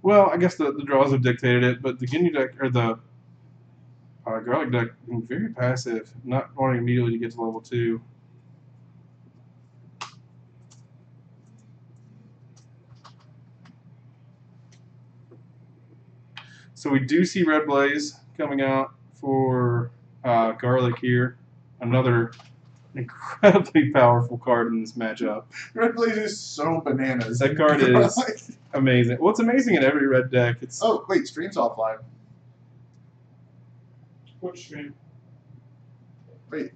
Well, I guess the draws have dictated it, but the Ginyu deck or the garlic deck very passive, not wanting immediately to get to level 2. So we do see Red Blaze coming out for garlic here. Another incredibly powerful card in this matchup. Red Blaze is so bananas. That card is amazing. Well, it's amazing in every red deck. It's oh wait, stream's offline. What stream? Wait,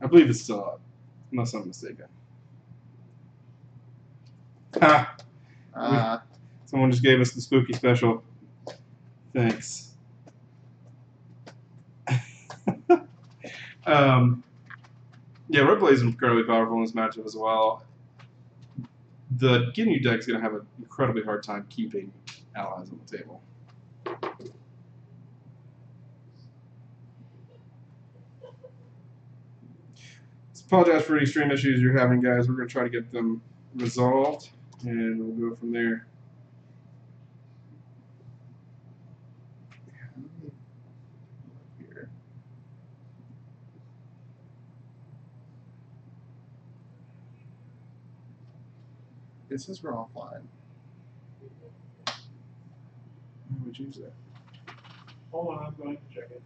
I believe it's still up, unless I'm mistaken. Ha! Someone just gave us the spooky special. Thanks. Yeah, Red Blaze is incredibly powerful in this matchup as well. The Ginyu deck is going to have an incredibly hard time keeping allies on the table. Apologize for any stream issues you're having, guys. We're going to try to get them resolved, and we'll go from there. It says we're offline. Why would you use that? Hold on, I'm going to check it.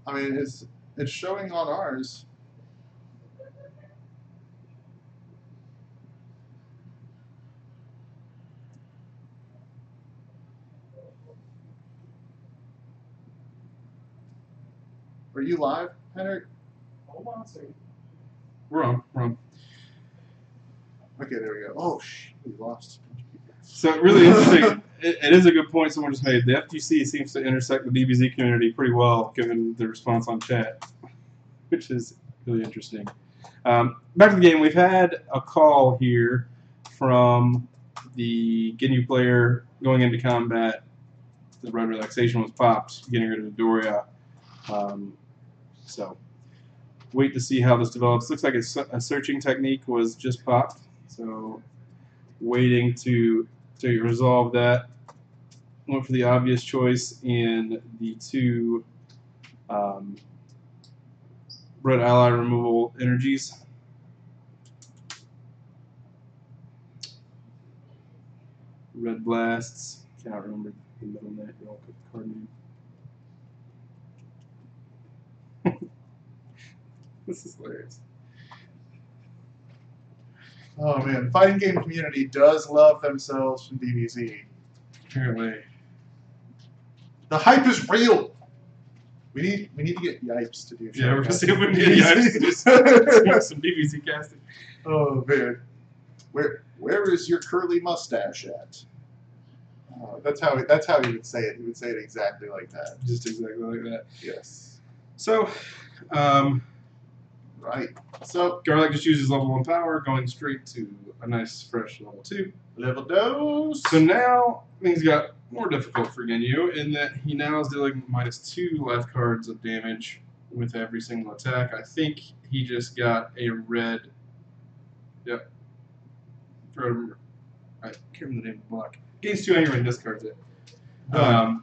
I mean, it's showing on ours. Are you live, Henrik? Hold on a second. We're on. We're on. Okay, there we go. Oh, we lost. So really interesting. It is a good point someone just made. The FGC seems to intersect the DBZ community pretty well, given the response on chat, which is really interesting. Back to the game. We've had a call here from the Ginyu player going into combat. The red relaxation was popped, getting rid of Doria. So wait to see how this develops. Looks like a searching technique was just popped. So waiting to resolve that. Went for the obvious choice in the 2 red ally removal energies. Red blasts. Can't remember the middle name. I'll put the card name. This is hilarious. Oh man, fighting game community does love themselves from DBZ. Apparently. The hype is real. We need to get Yipes to do. Yeah, we're gonna see if we can get Yipes to do some DBZ casting. Oh man, where is your curly mustache at? That's how he would say it. He would say it exactly like that. Just exactly like that. Yes. So, right. So Garlic just uses level 1 power, going straight to a nice fresh level 2. level dose. So now things got more difficult for Ginyu in that he now is dealing -2 life cards of damage with every single attack. I think he just got a red. Yep. I can't remember the name of the block. Gains 2 anger and discards it. Done.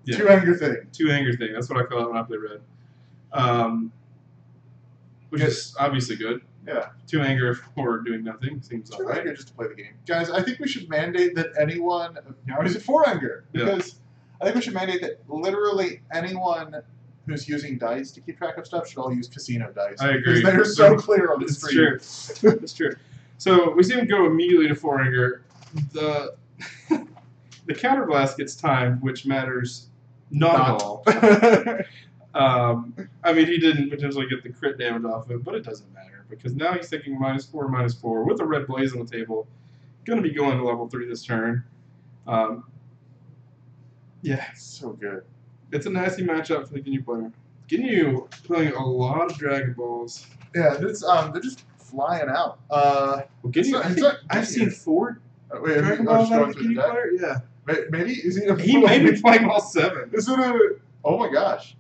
Yeah. 2 anger thing. 2 anger thing. That's what I call it when I play red. Which is obviously good. Yeah. 2 anger for doing nothing seems 2 alright. anger just to play the game. Guys, I think we should mandate that anyone. Now he's at 4 anger. Because I think we should mandate that literally anyone who's using dice to keep track of stuff should all use casino dice. I agree. Because they're so clear on the screen. It's true. It's true. So we see him go immediately to 4 anger. The counterblast gets timed, which matters not at all. I mean, he didn't potentially get the crit damage off of it, but it doesn't matter because now he's taking -4/-4 with a red blaze on the table. Going to be going to level 3 this turn. Yeah, so good. It's a nasty matchup for the Ginyu player. Ginyu playing a lot of Dragon Balls. Yeah, this, they're just flying out. Well, Ginyu, I've seen 4 wait, Dragon Balls out of the Ginyu player. Yeah, maybe is he may be playing all 7. Is it a? Oh my gosh!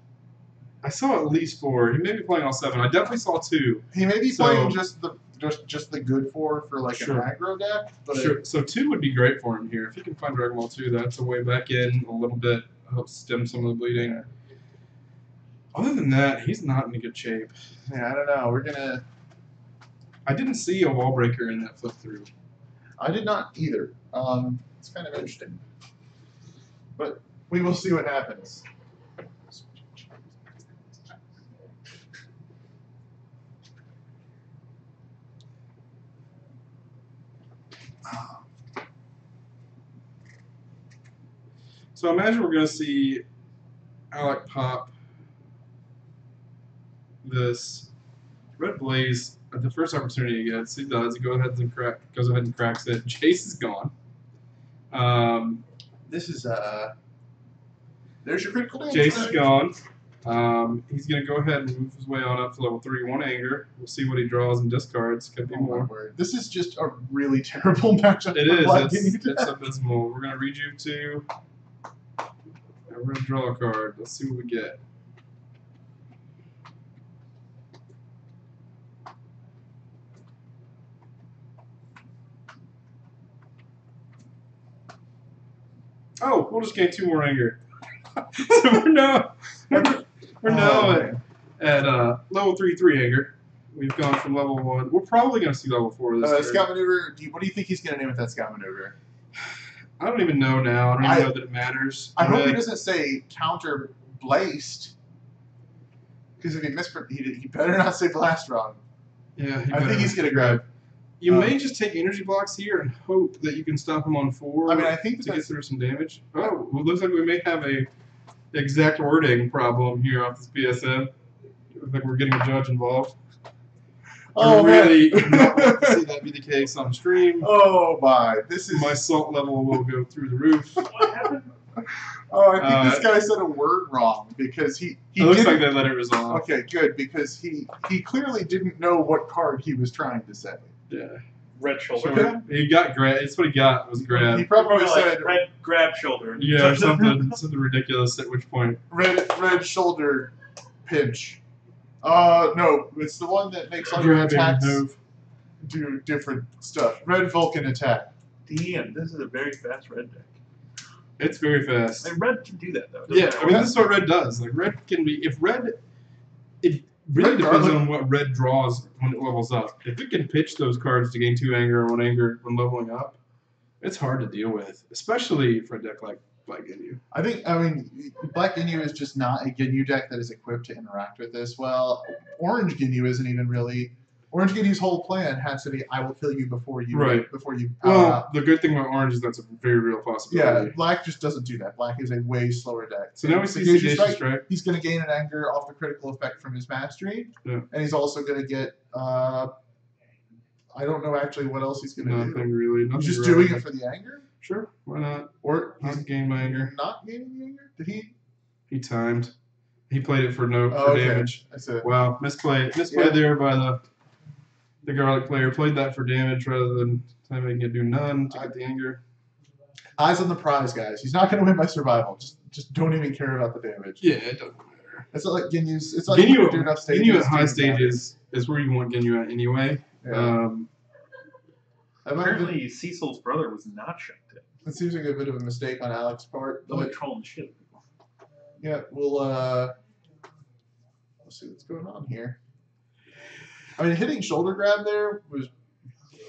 I saw at least 4. He may be playing all 7. I definitely saw 2. He may be playing just the just the good for like Sure. an aggro deck. But Sure. So 2 would be great for him here. If he can find Dragon Ball 2, that's a way back in a little bit, help stem some of the bleeding. Yeah. Other than that, he's not in good shape. Yeah, I don't know. We're gonna. I didn't see a wall breaker in that flip through. I did not either. It's kind of interesting, but we will see what happens. So I imagine we're going to see Alec pop this Red Blaze at the first opportunity he gets. He does. He goes ahead and cracks it. Chase is gone. This is there's your critical damage. Chase is gone. He's going to go ahead and move his way on up to level 3. 1 anger. We'll see what he draws and discards. Could be Oh my more. word. This is just a really terrible matchup. It for is. Black It's Guinea. abysmal. We're going to read you to. We're going to draw a card. Let's see what we get. Oh, we'll just gain 2 more anger. So we're now at level 3 anger. We've gone from level 1. We're probably going to see level 4 this turn. Scout maneuver. What do you think he's going to name with that scout maneuver? I don't even know now. I don't even know that it matters. I hope he doesn't say counter blast. Because if he better not say blast wrong. Yeah, I think he's going to grab. You may just take energy blocks here and hope that you can stop him on 4. I mean, I think to get through some damage. Oh, well, it looks like we may have a exact wording problem here off this PSM. Looks like we're getting a judge involved. Oh, I really not want to see that be the case on stream. Oh my! This is My salt level will go through the roof. What happened? Oh, I think this guy said a word wrong because he It looks didn't. like they let it resolve. Okay, good because he clearly didn't know what card he was trying to say. Yeah. Red shoulder. So he got grab. That's what he got was grab. He probably Like said red grab shoulder. Yeah, or something ridiculous. At which point, red shoulder pinch. No, it's the one that makes all your grabbing attacks move. do different stuff. Red Vulcan attack. Damn, this is a very fast red deck. It's very fast. Like, red can do that though. Yeah, doesn't I mean this is what red does. Like red can be if red. It really Red depends garlic- on what red draws when it levels up. If it can pitch those cards to gain 2 anger or 1 anger when leveling up, it's hard to deal with, especially for a deck like Black Ginyu. I mean, Black Ginyu is just not a Ginyu deck that is equipped to interact with this well. Orange Ginyu isn't even really. Orange Ginyu's whole plan has to be, I will kill you before you. Right. Before you. Well, the good thing about orange is that's a very real yeah, possibility. Black just doesn't do that. Black is a way slower deck. So now we see Sagacious Sagacious Strike. He's going to gain an anger off the critical effect from his mastery. Yeah. And he's also going to get, I don't know actually what else he's going to do. Nothing really. Nothing He's just really. doing it for the anger? Sure, why not? Or he's I'll gain my anger. not gaining the anger? Did he? He timed. He played it for Oh, okay. damage. That's it. Wow, misplay Yeah. there by the garlic player. Played that for damage rather than making it do none to get the anger. Eyes on the prize, guys. He's not going to win by survival. Just don't even care about the damage. Yeah, it doesn't matter. It's not like Ginyu's. It's like when you do enough stages. Ginyu at high doesn't matter. stages is where you want Ginyu at anyway. Yeah. That might have been- Apparently, Cecil's brother was not checked in. It seems like a bit of a mistake on Alex's part. They'll be But trolling shit. yeah, we'll let's see what's going on here. I mean, hitting shoulder grab there was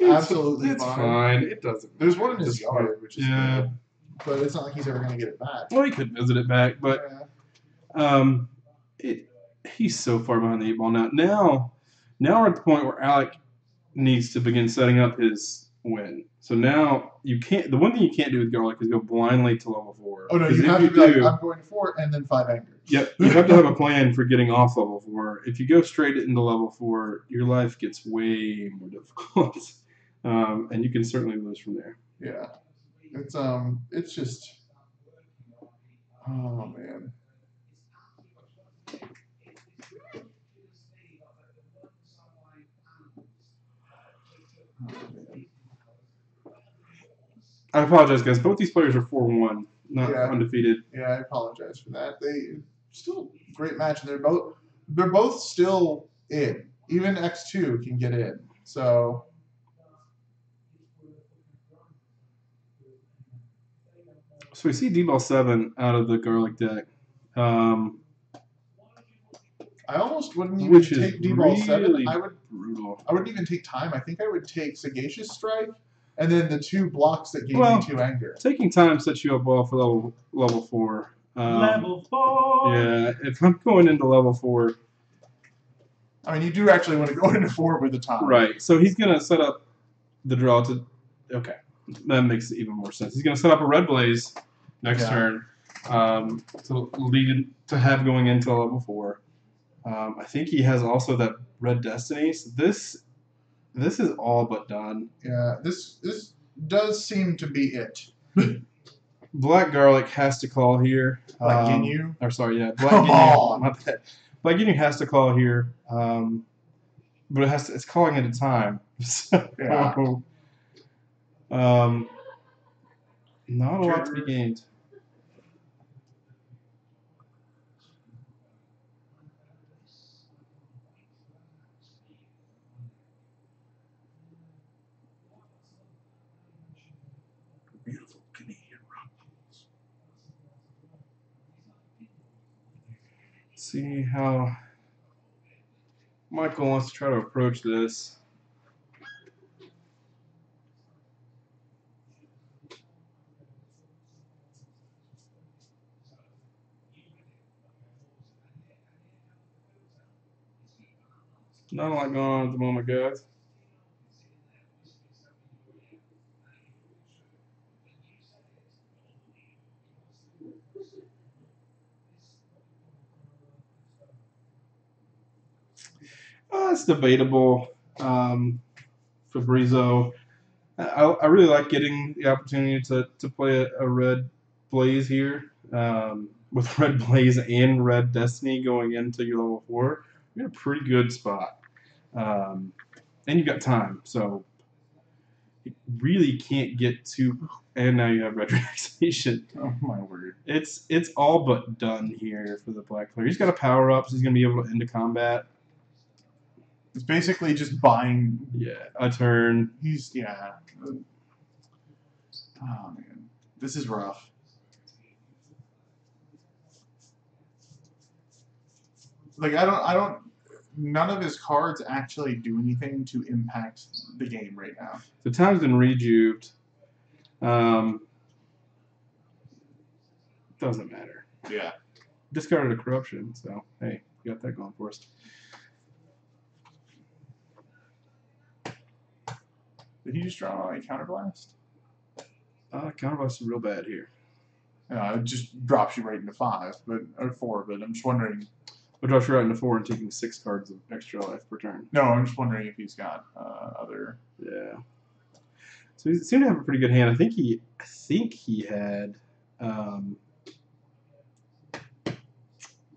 absolutely it's fine. fine. It doesn't. There's one in his This yard, which is yeah. good. But it's not like he's ever going to get it back. Well, he could visit it back, but he's so far behind the 8 ball now. Now we're at the point where Alec needs to begin setting up his win. So now you can't. The one thing you can't do with garlic is go blindly to level 4. Oh no, 'Cause you if have to be like, do- I'm going 4 and then 5 anger. Yep, you have to have a plan for getting off level 4. If you go straight into level 4, your life gets way more difficult, and you can certainly lose from there. Yeah, it's just, oh man. I apologize, guys. Both these players are 4-1, not Yeah. undefeated. Yeah, I apologize for that. They still great match, and they're both still in. Even X2 can get in. So we see D-Ball 7 out of the Garlic deck. I almost wouldn't even Which is take D-Ball 7. really I would. brutal. I wouldn't even take time. I think I would take Sagacious Strike, and then the 2 blocks that gave Well, me 2 anger. Taking time sets you up well for level 4. Level 4. Yeah, if I'm going into level 4. I mean, you do actually want to go into 4 with the time. Right. So he's gonna set up the draw to. Okay, that makes even more sense. He's gonna set up a Red Blaze next turn to lead to have going into level 4. I think he has also that Red Destiny. So this is all but done. Yeah, this does seem to be it. Black Garlic has to call here. Black Ginyu? Or sorry, yeah, Black Come Ginyu. on. My bad. Black Ginyu has to call here, but it's calling at a time. So, Yeah. not a lot to be gained. Beautiful Canadian rock. See how Michael wants to try to approach this. Not a lot going on at the moment, guys. It's debatable. Fabrizio, I really like getting the opportunity to play a Red Blaze here. With Red Blaze and Red Destiny going into your level 4, you're in a pretty good spot. And you've got time, so you really can't get too. And now you have Red Relaxation. Oh my word! It's all but done here for the black player. He's got a power up, so he's gonna be able to end the combat. It's basically just buying. Yeah, a turn. Yeah. Oh man, this is rough. Like I don't. None of his cards actually do anything to impact the game right now. The time's been rejuved. Doesn't matter. Yeah. Discarded a corruption, so hey, we got that going for us. Did he just draw a counterblast? Counterblast is real bad here. It just drops you right into 5, or 4. But I'm just wondering. It drops you right into 4 and taking 6 cards of extra life per turn. No, I'm just wondering if he's got other. Yeah. So he seemed to have a pretty good hand. I think he had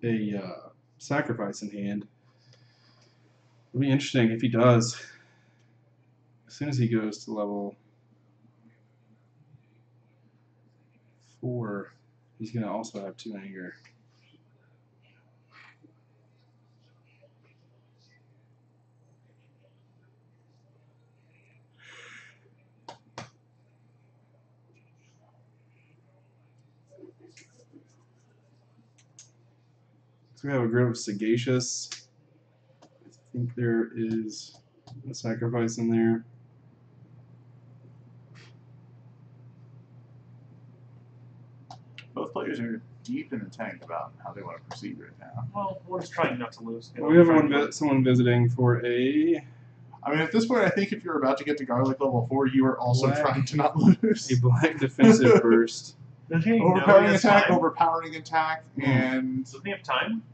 a sacrifice in hand. It'll be interesting if he does. As soon as he goes to level 4, he's going to also have 2 anger. So we have a group of Sagacious. I think there is a sacrifice in there. Both players are deep in the tank about how they want to proceed right now. Well, one's trying not to lose. We have someone visiting for a. I mean, at this point, I think if you're about to get to Garlic level 4, you are also Black. trying to not lose. A black defensive burst. Does he Overpowering know he has attack, time? overpowering attack, and Doesn't he have time?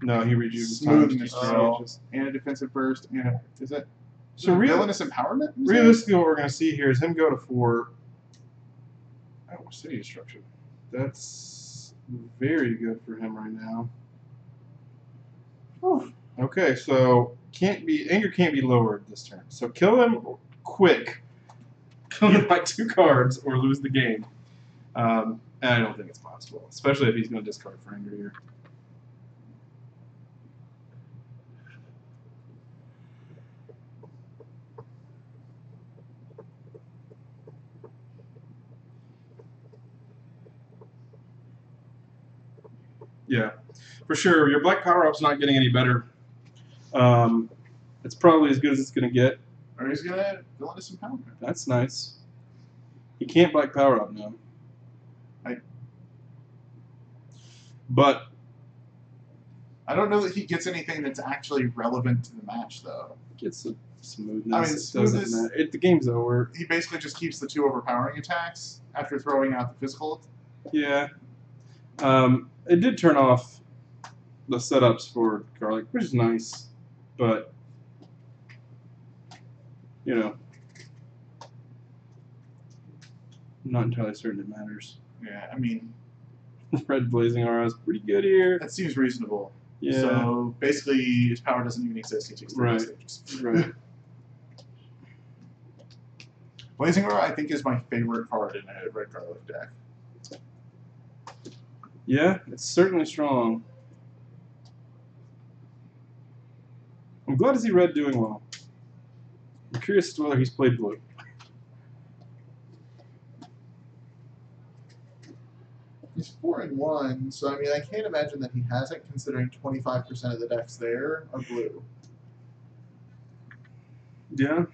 No, he rejuves his time. smoothness Just draw, Sagacious. and a defensive burst, and a, is that So villainous empowerment? Is that- realistically, what we're going to see here is him go to 4. Oh, city destruction. That's very good for him right now. Whew. Okay, so anger can't be lowered this turn. So kill him quick. Kill him by 2 cards or lose the game. And I don't think it's possible, especially if he's going to discard for anger here. Yeah, for sure. Your black power up's not getting any better. It's probably as good as it's going to get. Or he's gonna go into some power. That's nice. He can't black power up now. But I don't know that he gets anything that's actually relevant to the match, though. gets some smoothness. I mean, It smoothness- doesn't matter. The game's over. He basically just keeps the 2 overpowering attacks after throwing out the physical. Yeah. It did turn off the setups for Garlic, which is nice, but you know, I'm not entirely certain it matters. Yeah, I mean, Red Blazing Aura is pretty good here. that seems reasonable. Yeah. So basically, his power doesn't even exist. He takes 3 Right. stages. Right. Blazing Aura, I think, is my favorite card in a red Garlic deck. Yeah, it's certainly strong. I'm glad to see Red doing well. I'm curious as to whether he's played blue. He's 4-1, so I mean, I can't imagine that he hasn't, considering 25% of the decks there are blue. Yeah.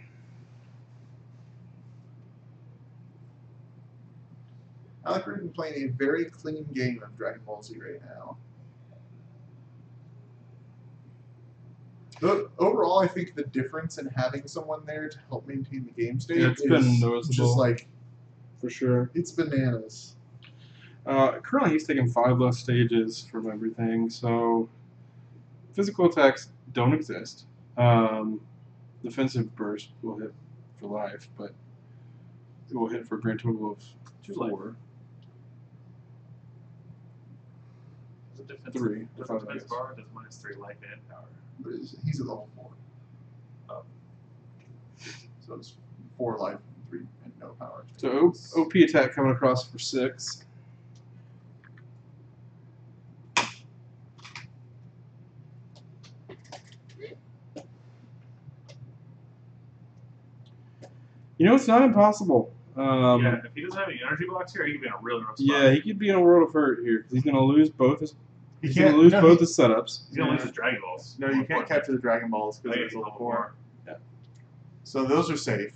I like we're even playing a very clean game of Dragon Ball Z right now. But overall, I think the difference in having someone there to help maintain the game state It's is been noticeable. just like, For sure. it's bananas. Currently, he's taken 5 less stages from everything, so physical attacks don't exist. Defensive burst will hit for life, but it will hit for a grand total of 4. The defense, 3. The Five, I defense guess. bar does -3 life and power. But he's at level 4. Oh. So it's 4 life, 3, and no power. So OP attack coming across for 6. You know, it's not impossible. Yeah, if he doesn't have any energy blocks here, he could be in a really rough spot. Yeah, he could be in a world of hurt here because he's going to lose both his. He He's going to lose both his setups. He's gonna lose his Dragon Balls. No, you can't capture the Dragon Balls because Like, it's it's level level 4. 4. So those are safe.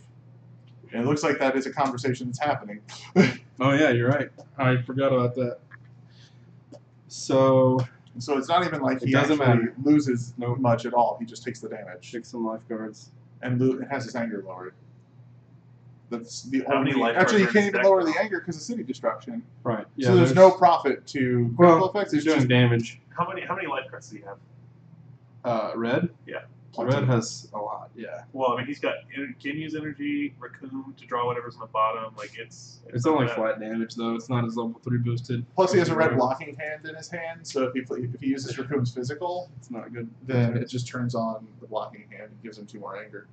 And it looks like that is a conversation that's happening. Oh yeah, you're right. I forgot about that. So So it's not even like It he doesn't actually matter. loses Nope. much at all. He just takes the damage pick some lifeguards. and it has his anger lowered. That's the How many only. life Actually, you cards are can't in even his lower deck the now? anger because of city destruction. Right. Yeah. So there's no profit to critical Well, effects. he's It's doing just damage. How many life cards does he have? Red. plenty. Red has a lot. Yeah. Well, I mean, he's got can use energy, Raccoon to draw whatever's on the bottom. Like it's It's not only bad. flat damage though. It's not as level 3 boosted. Plus, he has a red blocking hand in his hand. So if he uses Raccoon's physical, It's not good. then it just turns on the blocking hand and gives him 2 more anger.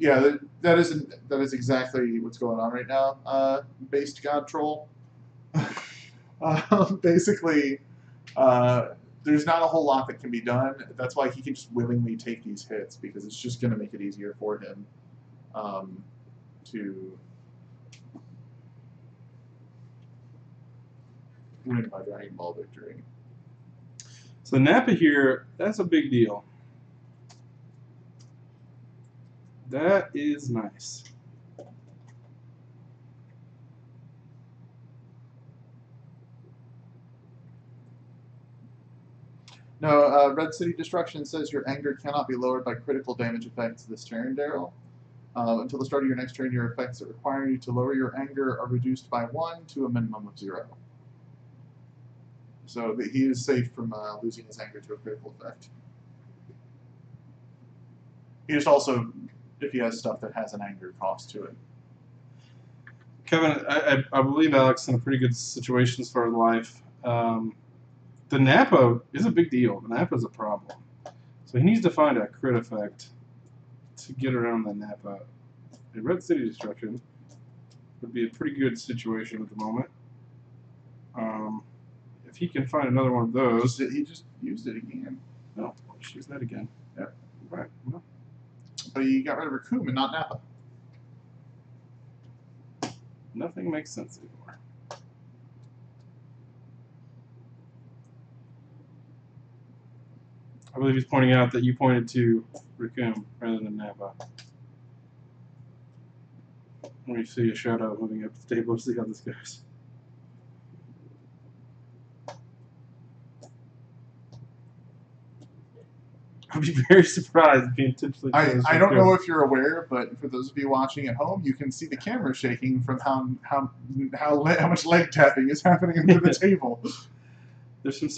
Yeah, that is exactly what's going on right now. Based God Troll. Basically, there's not a whole lot that can be done. That's why he can just willingly take these hits because it's just going to make it easier for him to win by Dragon Ball victory. So Nappa here, that's a big deal. That is nice. No, Red City Destruction says your anger cannot be lowered by critical damage effects this turn, Daryl. Until the start of your next turn, your effects that require you to lower your anger are reduced by 1 to a minimum of 0. So he is safe from losing his anger to a critical effect. He just also, if he has stuff that has an anger cost to it. Kevin, I believe Alex in a pretty good situation as far as life. The Nappa is a big deal. The Nappa is a problem. So he needs to find a crit effect to get around the Nappa. A Red City Destruction would be a pretty good situation at the moment. If he can find another one of those. He just used it again. No, let's use that again. Yeah. Right. Well, But he got rid of Raccoon and not Nappa. nothing makes sense anymore. I believe he's pointing out that you pointed to Raccoon rather than Napa. Let me see a shadow moving up the table to see how this goes. I'd be very surprised if he intentionally. I don't know if you're aware, but for those of you watching at home, you can see the camera shaking from how much leg tapping is happening under the table. There's some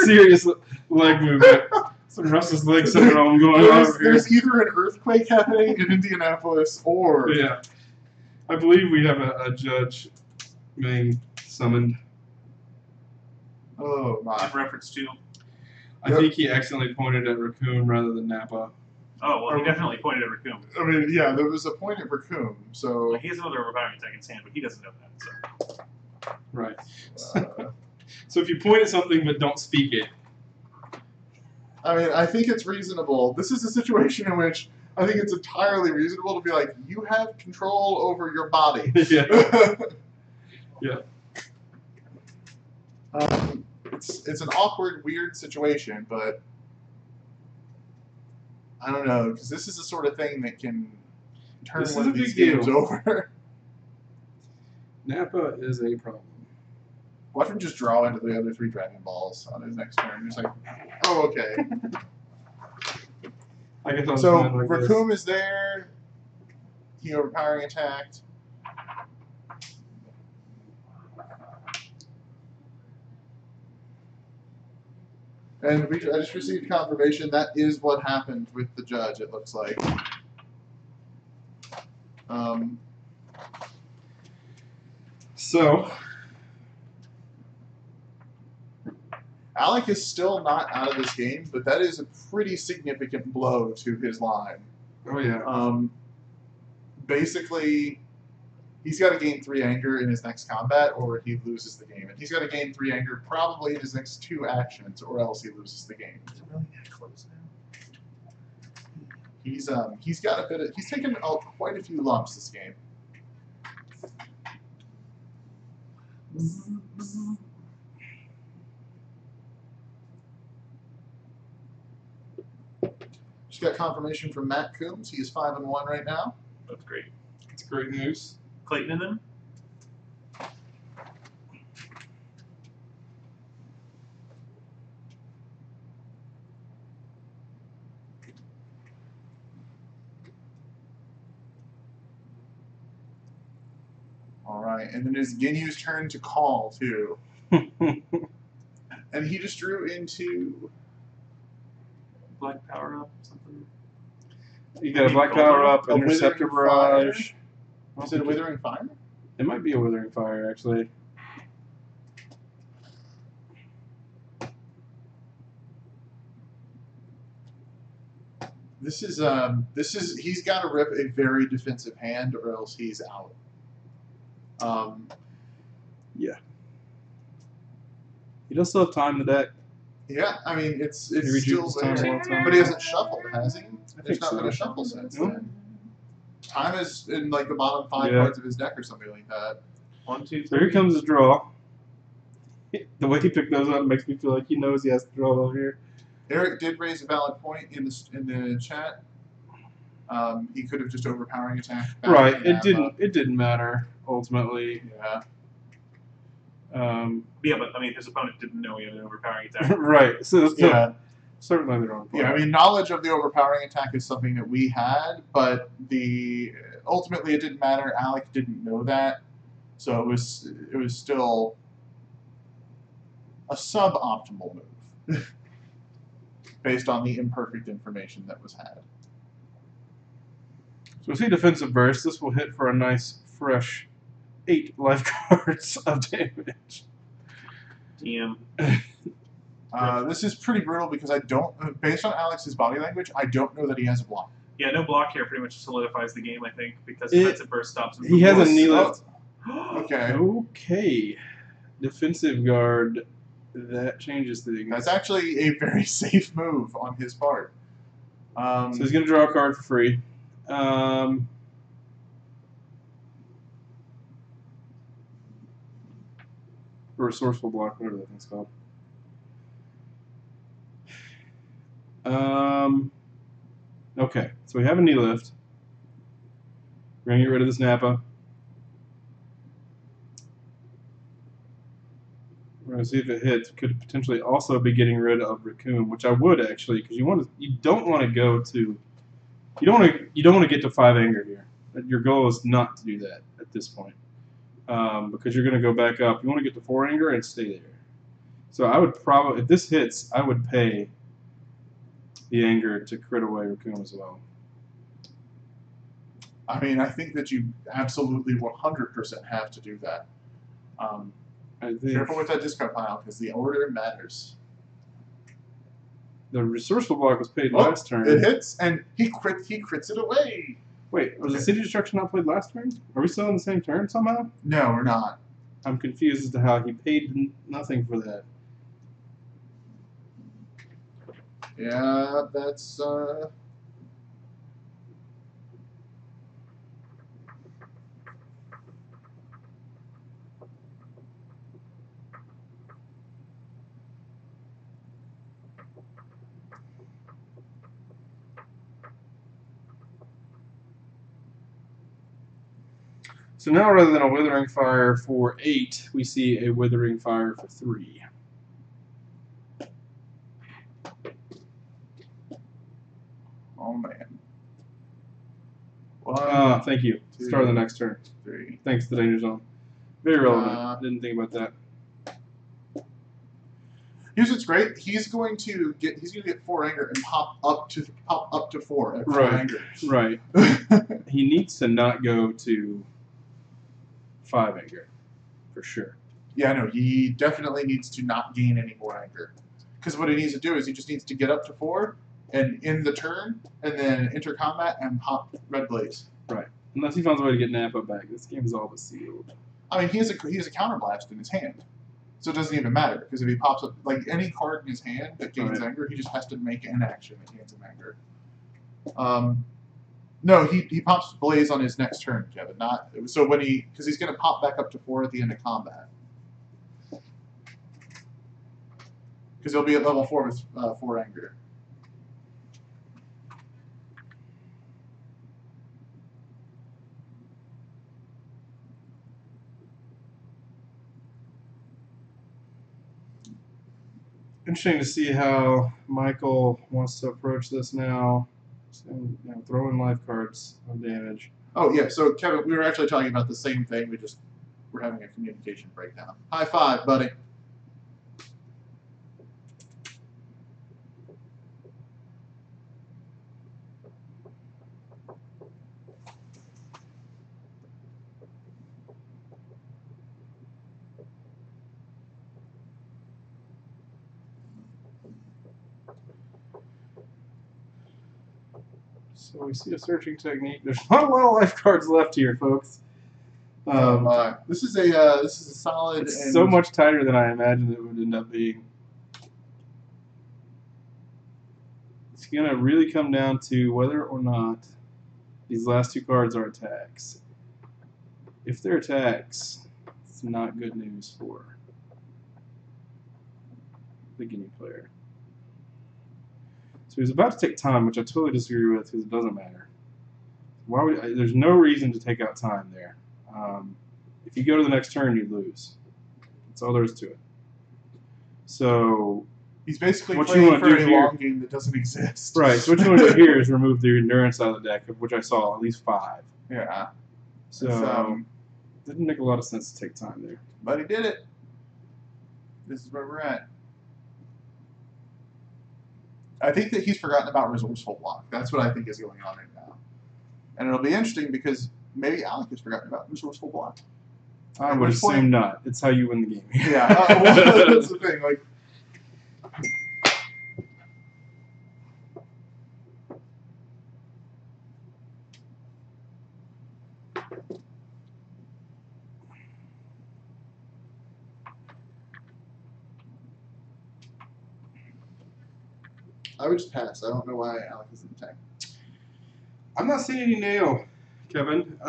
serious leg movement. Some restless leg syndrome going on over here. There's either an earthquake happening in Indianapolis, or yeah, I believe we have a judge being summoned. Oh my! In reference to. I think he accidentally pointed at Raccoon rather than Napa. Oh, well, he definitely pointed at Raccoon. I mean, yeah, there was a point at Raccoon, so... Well, he has another overpowering attack in his hand, but he doesn't know that, so... Right. So if you point at something but don't speak it... I mean, I think it's reasonable. This is a situation in which I think it's entirely reasonable to be like, you have control over your body. Yeah. Yeah. It's an awkward, weird situation, but I don't know, because this is the sort of thing that can turn one of these games over. Napa is a problem. Watch him just draw into the other 3 Dragon Balls on his next turn. Just like, oh, okay. I guess I'll so like Raccoon is there. He overpowering attacked. And I just received confirmation that is what happened with the judge, it looks like. So, Alec is still not out of this game, but that is a pretty significant blow to his line. oh yeah. Basically, he's got to gain 3 anger in his next combat, or he loses the game. And he's got to gain 3 anger probably in his next 2 actions, or else he loses the game. Is it really that close now? He's got a bit of, he's taken quite a few lumps this game. Just got confirmation from Matt Coombs. He is 5-1 right now. That's great. It's great news. Clayton and them? All right, and then it's Ginyu's turn to call too, and he just drew into Black power up, something. You got a black power up, A interceptor Withering barrage. Is it a Withering Fire? It might be a withering fire, actually. This is he's got to rip a very defensive hand, or else he's out. Yeah. He does still have time in the deck. Yeah, I mean it's He still reduces time there, a long time. but he hasn't shuffled, has he? There's think not so. been a shuffle since Nope. then. Time is in like the bottom 5 Yeah. cards of his deck or something like that. 1, 2, 3. So here comes his draw. The way he picked those up makes me feel like he knows he has to draw over here. Eric did raise a valid point in the chat. He could have just overpowering attacked. back Right. to Napa. It didn't matter ultimately. Yeah. Yeah, but I mean, his opponent didn't know he had an overpowering attack. Right. So Yeah. certainly the wrong. Yeah, I mean, knowledge of the overpowering attack is something that we had, but ultimately it didn't matter. Alec didn't know that, so it was still a suboptimal move based on the imperfect information that was had. So we see defensive burst. This will hit for a nice fresh 8 life cards of damage. DM. This is pretty brutal because I don't, based on Alex's body language, I don't know that he has a block. Yeah, no block here pretty much solidifies the game, I think, because It- defensive burst stops him. He has a from- knee lift. Okay. Okay. Defensive guard. That changes things. That's actually a very safe move on his part. So he's going to draw a card for free. Resourceful block, whatever that thing's called. Okay, so we have a knee lift. We're going to get rid of this Napa. We're going to see if it hits. Could potentially also be getting rid of Raccoon, which I would actually, because you don't want to go to, you don't want to get to 5 anger here. Your goal is not to do that at this point, because you're going to go back up. You want to get to 4 anger and stay there. So I would probably, if this hits, I would pay the anger to crit away Raccoon as well. I mean, I think that you absolutely 100% have to do that. I think Careful with that discount pile, because the order matters. the resourceful block was paid last turn. It hits, and he crits it away. Wait, was the City Destruction not played last turn? Are we still in the same turn somehow? No, we're not. I'm confused as to how he paid nothing for that. Yeah, that's So now rather than a Withering Fire for 8, we see a Withering Fire for 3. oh man. 1, Thank you. 2, Start of the next turn. 3. Thanks to the Danger Zone. Very relevant. Didn't think about that. Here's what's great. He's going to get 4 anger and pop up to 4 at 4 anger. Right. He needs to not go to 5 anger, for sure. Yeah, no, he definitely needs to not gain any more anger. Because what he needs to do is he just needs to get up to 4 and end the turn, and then enter combat and pop Red Blaze. Right. Unless he finds a way to get Napa back. This game is all but sealed. I mean, he has a counterblast in his hand. So it doesn't even matter, because if he pops up, like any card in his hand that gains anger, he just has to make an action that gains him anger. No, he pops Blaze on his next turn, Kevin. So when because he's going to pop back up to 4 at the end of combat. Because he'll be at level 4 with 4 anger. Interesting to see how Michael wants to approach this now. So, throw in life cards on damage. Oh, yeah. So, Kevin, we were actually talking about the same thing. We're having a communication breakdown. High five, buddy. So we see a searching technique. There's not a lot of life cards left here, folks. This is a solid. It's so much tighter than I imagined it would end up being. It's gonna really come down to whether or not these last 2 cards are attacks. If they're attacks, it's not good news for the Guinea player. So he's about to take time, which I totally disagree with because it doesn't matter. There's no reason to take out time there. If you go to the next turn, you lose. That's all there is to it. So he's basically what playing you want for to do a here, long game that doesn't exist. Right. So what you want to do here is remove the endurance out of the deck, of which I saw at least 5. Yeah. So didn't make a lot of sense to take time there. But he did it. This is where we're at. I think that he's forgotten about resourceful block. That's what I think is going on right now. And it'll be interesting because maybe Alec has forgotten about resourceful block. I would assume not. It's how you win the game. Yeah, well, that's the thing. Like, I would just pass. I don't know why Alec isn't attacked. I'm not seeing any nail, Kevin.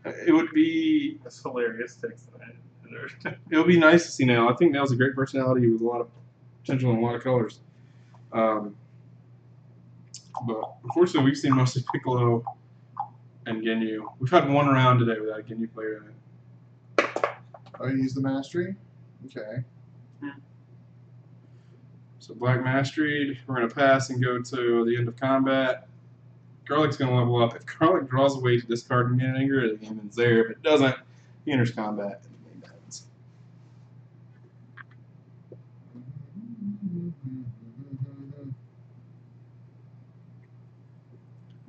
It would be That's hilarious. Takes that. it would be nice to see Nail. I think Nail's a great personality with a lot of potential and a lot of colors. but unfortunately we've seen mostly Piccolo and Ginyu. We've had one round today without a Ginyu player in it. Oh, you use the mastery? Okay. So Black Mastery, we're going to pass and go to the end of combat. Garlic's going to level up. If Garlic draws away to discard and get an anger, the game ends there. If it doesn't, he enters combat and the game ends.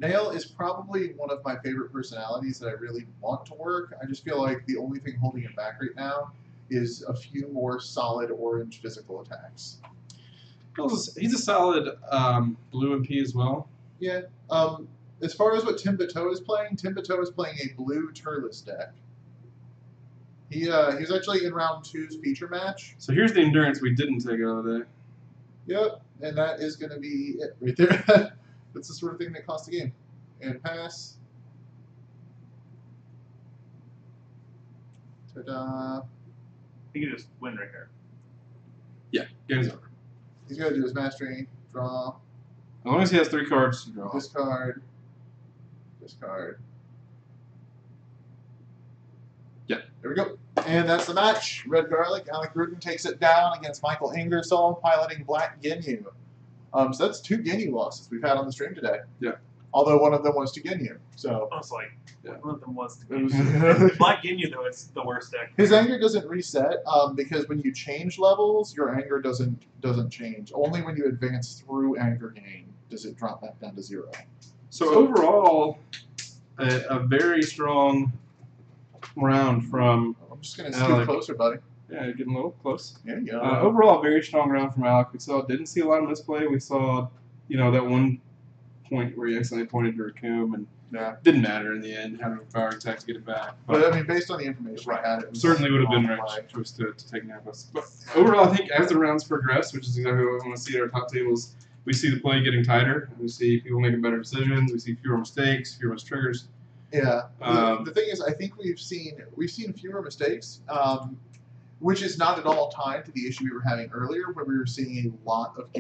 Nail is probably one of my favorite personalities that I really want to work. I just feel like the only thing holding him back right now is a few more solid orange physical attacks. He's a solid blue MP as well. Yeah. As far as what Tim Bateau is playing a blue Turles deck. He was actually in round 2's feature match. So here's the endurance we didn't take out of the deck. Yep, and that is going to be it right there. That's the sort of thing that costs a game. And pass. Ta-da. He can just win right here. Yeah, game's over. He's got to do his mastery, draw. As long as he has 3 cards to draw. Discard. Discard. Yeah. There we go. And that's the match. Red Garlic. Alec Rudin takes it down against Michael Ingersoll, piloting Black Ginyu. So that's 2 Ginyu losses we've had on the stream today. Yeah. Although one of them was to Ginyu. So. I was like, yeah. One of them was to It was- Ginyu. Black Ginyu, though, it's the worst deck. His anger doesn't reset because when you change levels, your anger doesn't change. Only when you advance through anger gain does it drop back down to 0. So overall, a very strong round from I'm just going to scoot Alec. closer, buddy. Yeah, getting a little close. There you go. Overall, very strong round from Alec. We didn't see a lot of misplay. We saw, that one point where he accidentally pointed to Raccoon and yeah. didn't matter in the end, having a power attack to get it back. But I mean, based on the information I had, it was certainly would have been wrong right play. choice to take Naples. But overall, I think as the rounds progress, which is exactly what we want to see at our top tables, we see the play getting tighter. We see people making better decisions. We see fewer mistakes, fewer mistriggers. Yeah. Um, the thing is, I think we've seen fewer mistakes, which is not at all tied to the issue we were having earlier, where we were seeing a lot of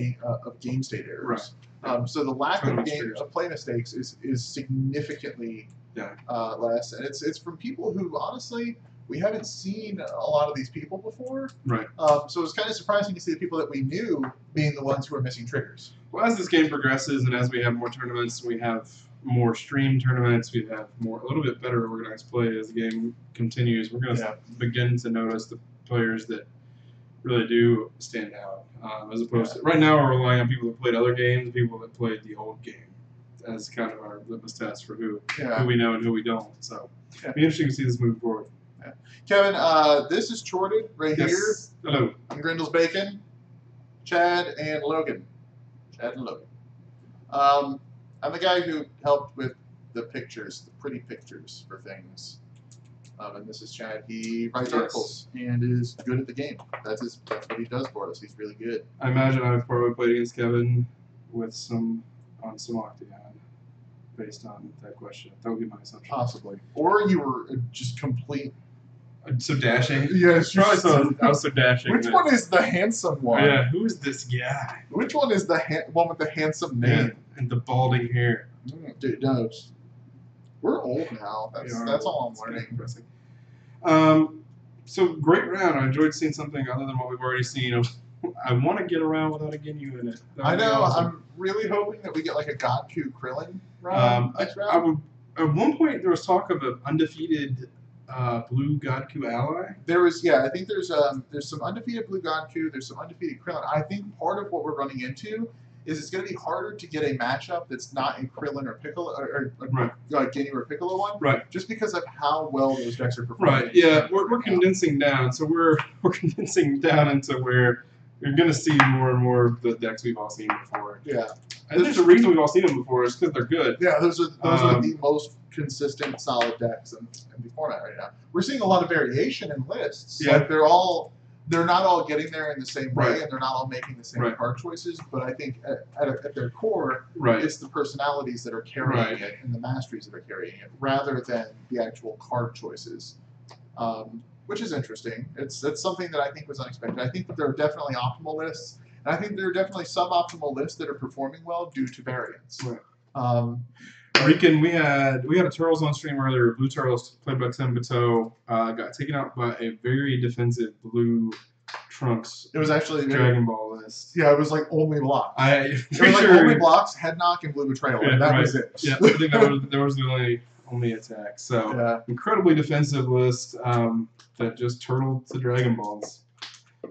game state errors. Right. So the lack Total of mistakes. play mistakes is significantly less, and it's from people who honestly we haven't seen a lot of these people before. Right. So it's kind of surprising to see the people that we knew being the ones who are missing triggers. Well, as this game progresses and as we have more tournaments, we have more stream tournaments, we have a little bit better organized play as the game continues. We're going to begin to notice the players that really do stand out, as opposed to right now we're relying on people that played other games, people that played the old game, as kind of our litmus test for who we know and who we don't. So it'll be interesting to see this moving forward. Yeah. Kevin, this is Chorted right here. Hello. I'm Grindel's Bacon, Chad and Logan. I'm the guy who helped with the pictures, the pretty pictures for things. And this is Chad. He writes articles and is good at the game. That's what he does for us. He's really good. I imagine I've probably played against Kevin with some Octagon, based on that question. That would be my assumption. Possibly. Or you were just complete. So dashing. Yes. Probably I was so dashing. Which one is the handsome one? Yeah, who is this guy? Which one is the one with the handsome name? And the balding hair. Dude, no. We're old now. That's all I'm learning. So great round. I enjoyed seeing something other than what we've already seen. I want to get around without a Ginyu in it. I know. Awesome. I'm really hoping that we get like a Godku Krillin round next round. At one point, there was talk of an undefeated blue Godku ally. There was, I think there's some undefeated blue Godku. There's some undefeated Krillin. I think part of what we're running into is it's going to be harder to get a matchup that's not a Krillin or Piccolo or Ginyu or Piccolo one. Right. Just because of how well those decks are performing. Right. Yeah. We're condensing down. So we're condensing down into where you're going to see more and more of the decks we've all seen before. Yeah. And there's a reason we've all seen them before is because they're good. Yeah, those are the most consistent, solid decks in the format right now. We're seeing a lot of variation in lists. Yeah. Like they're not all getting there in the same way, and they're not all making the same card choices. But I think at their core, it's the personalities that are carrying it and the masteries that are carrying it, rather than the actual card choices. Which is interesting. It's something that I think was unexpected. I think that there are definitely optimal lists, And I think there are definitely suboptimal lists that are performing well due to variance. Right. Rican, we had a Turtles on stream earlier. Blue Turtles played by Tim Bateau got taken out by a very defensive blue Trunks. It was actually Dragon Ball list. Yeah, it was like only blocks. It was like only blocks, head knock, and blue betrayal, and that was it. Yeah, I think that was the only attack. So incredibly defensive list that just turtled to Dragon Balls.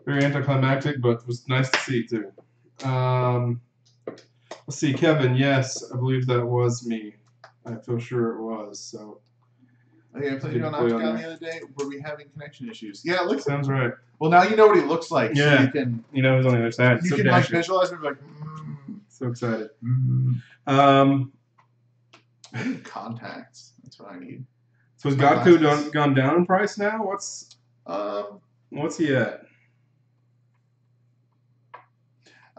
Very anticlimactic, but was nice to see too. Let's see, Kevin. Yes, I believe that was me. I feel sure it was. So. Okay, I played you on Octagon the other day. Were we having connection issues? Yeah, it looks. Sounds right. Well, now you know what he looks like. Yeah. So you can. You know who's on the other side. You so can like visualize him like. So excited. Contacts. That's what I need. So has Godku gone down in price now? What's he at?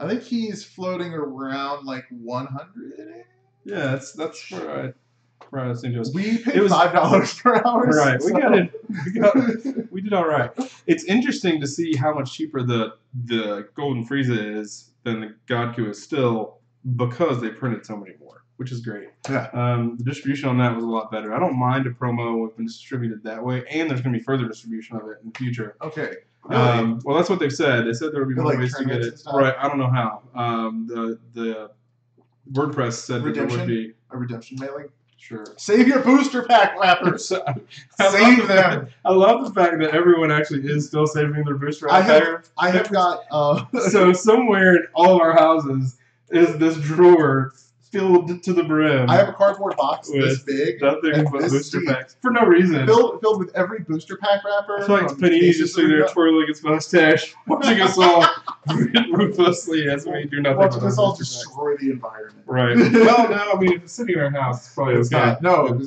I think he's floating around like 100. Yeah, that's where I think it was. We paid $5 per hour. Right, so. We did all right. It's interesting to see how much cheaper the Golden Frieza is than the Godku is still because they printed so many more, which is great. Yeah. The distribution on that was a lot better. I don't mind a promo if it's distributed that way, and there's going to be further distribution of it in the future. Okay. Really? Well, that's what they've said. They said there would be more ways to get it. Right. I don't know how. The WordPress said that there would be a redemption mailing. Sure. Save your booster pack wrappers. Save them. I love the fact that everyone actually is still saving their booster pack. I have got. So somewhere in all of our houses is this drawer filled to the brim. I have a cardboard box this big. Nothing but booster packs. For no reason. Filled with every booster pack wrapper. It's like Panini just sitting there twirling his mustache, watching us all ruthlessly as we do nothing. Watching us all destroy the environment. Right. Well, no, I mean, if it's sitting in our house, it's probably okay. No,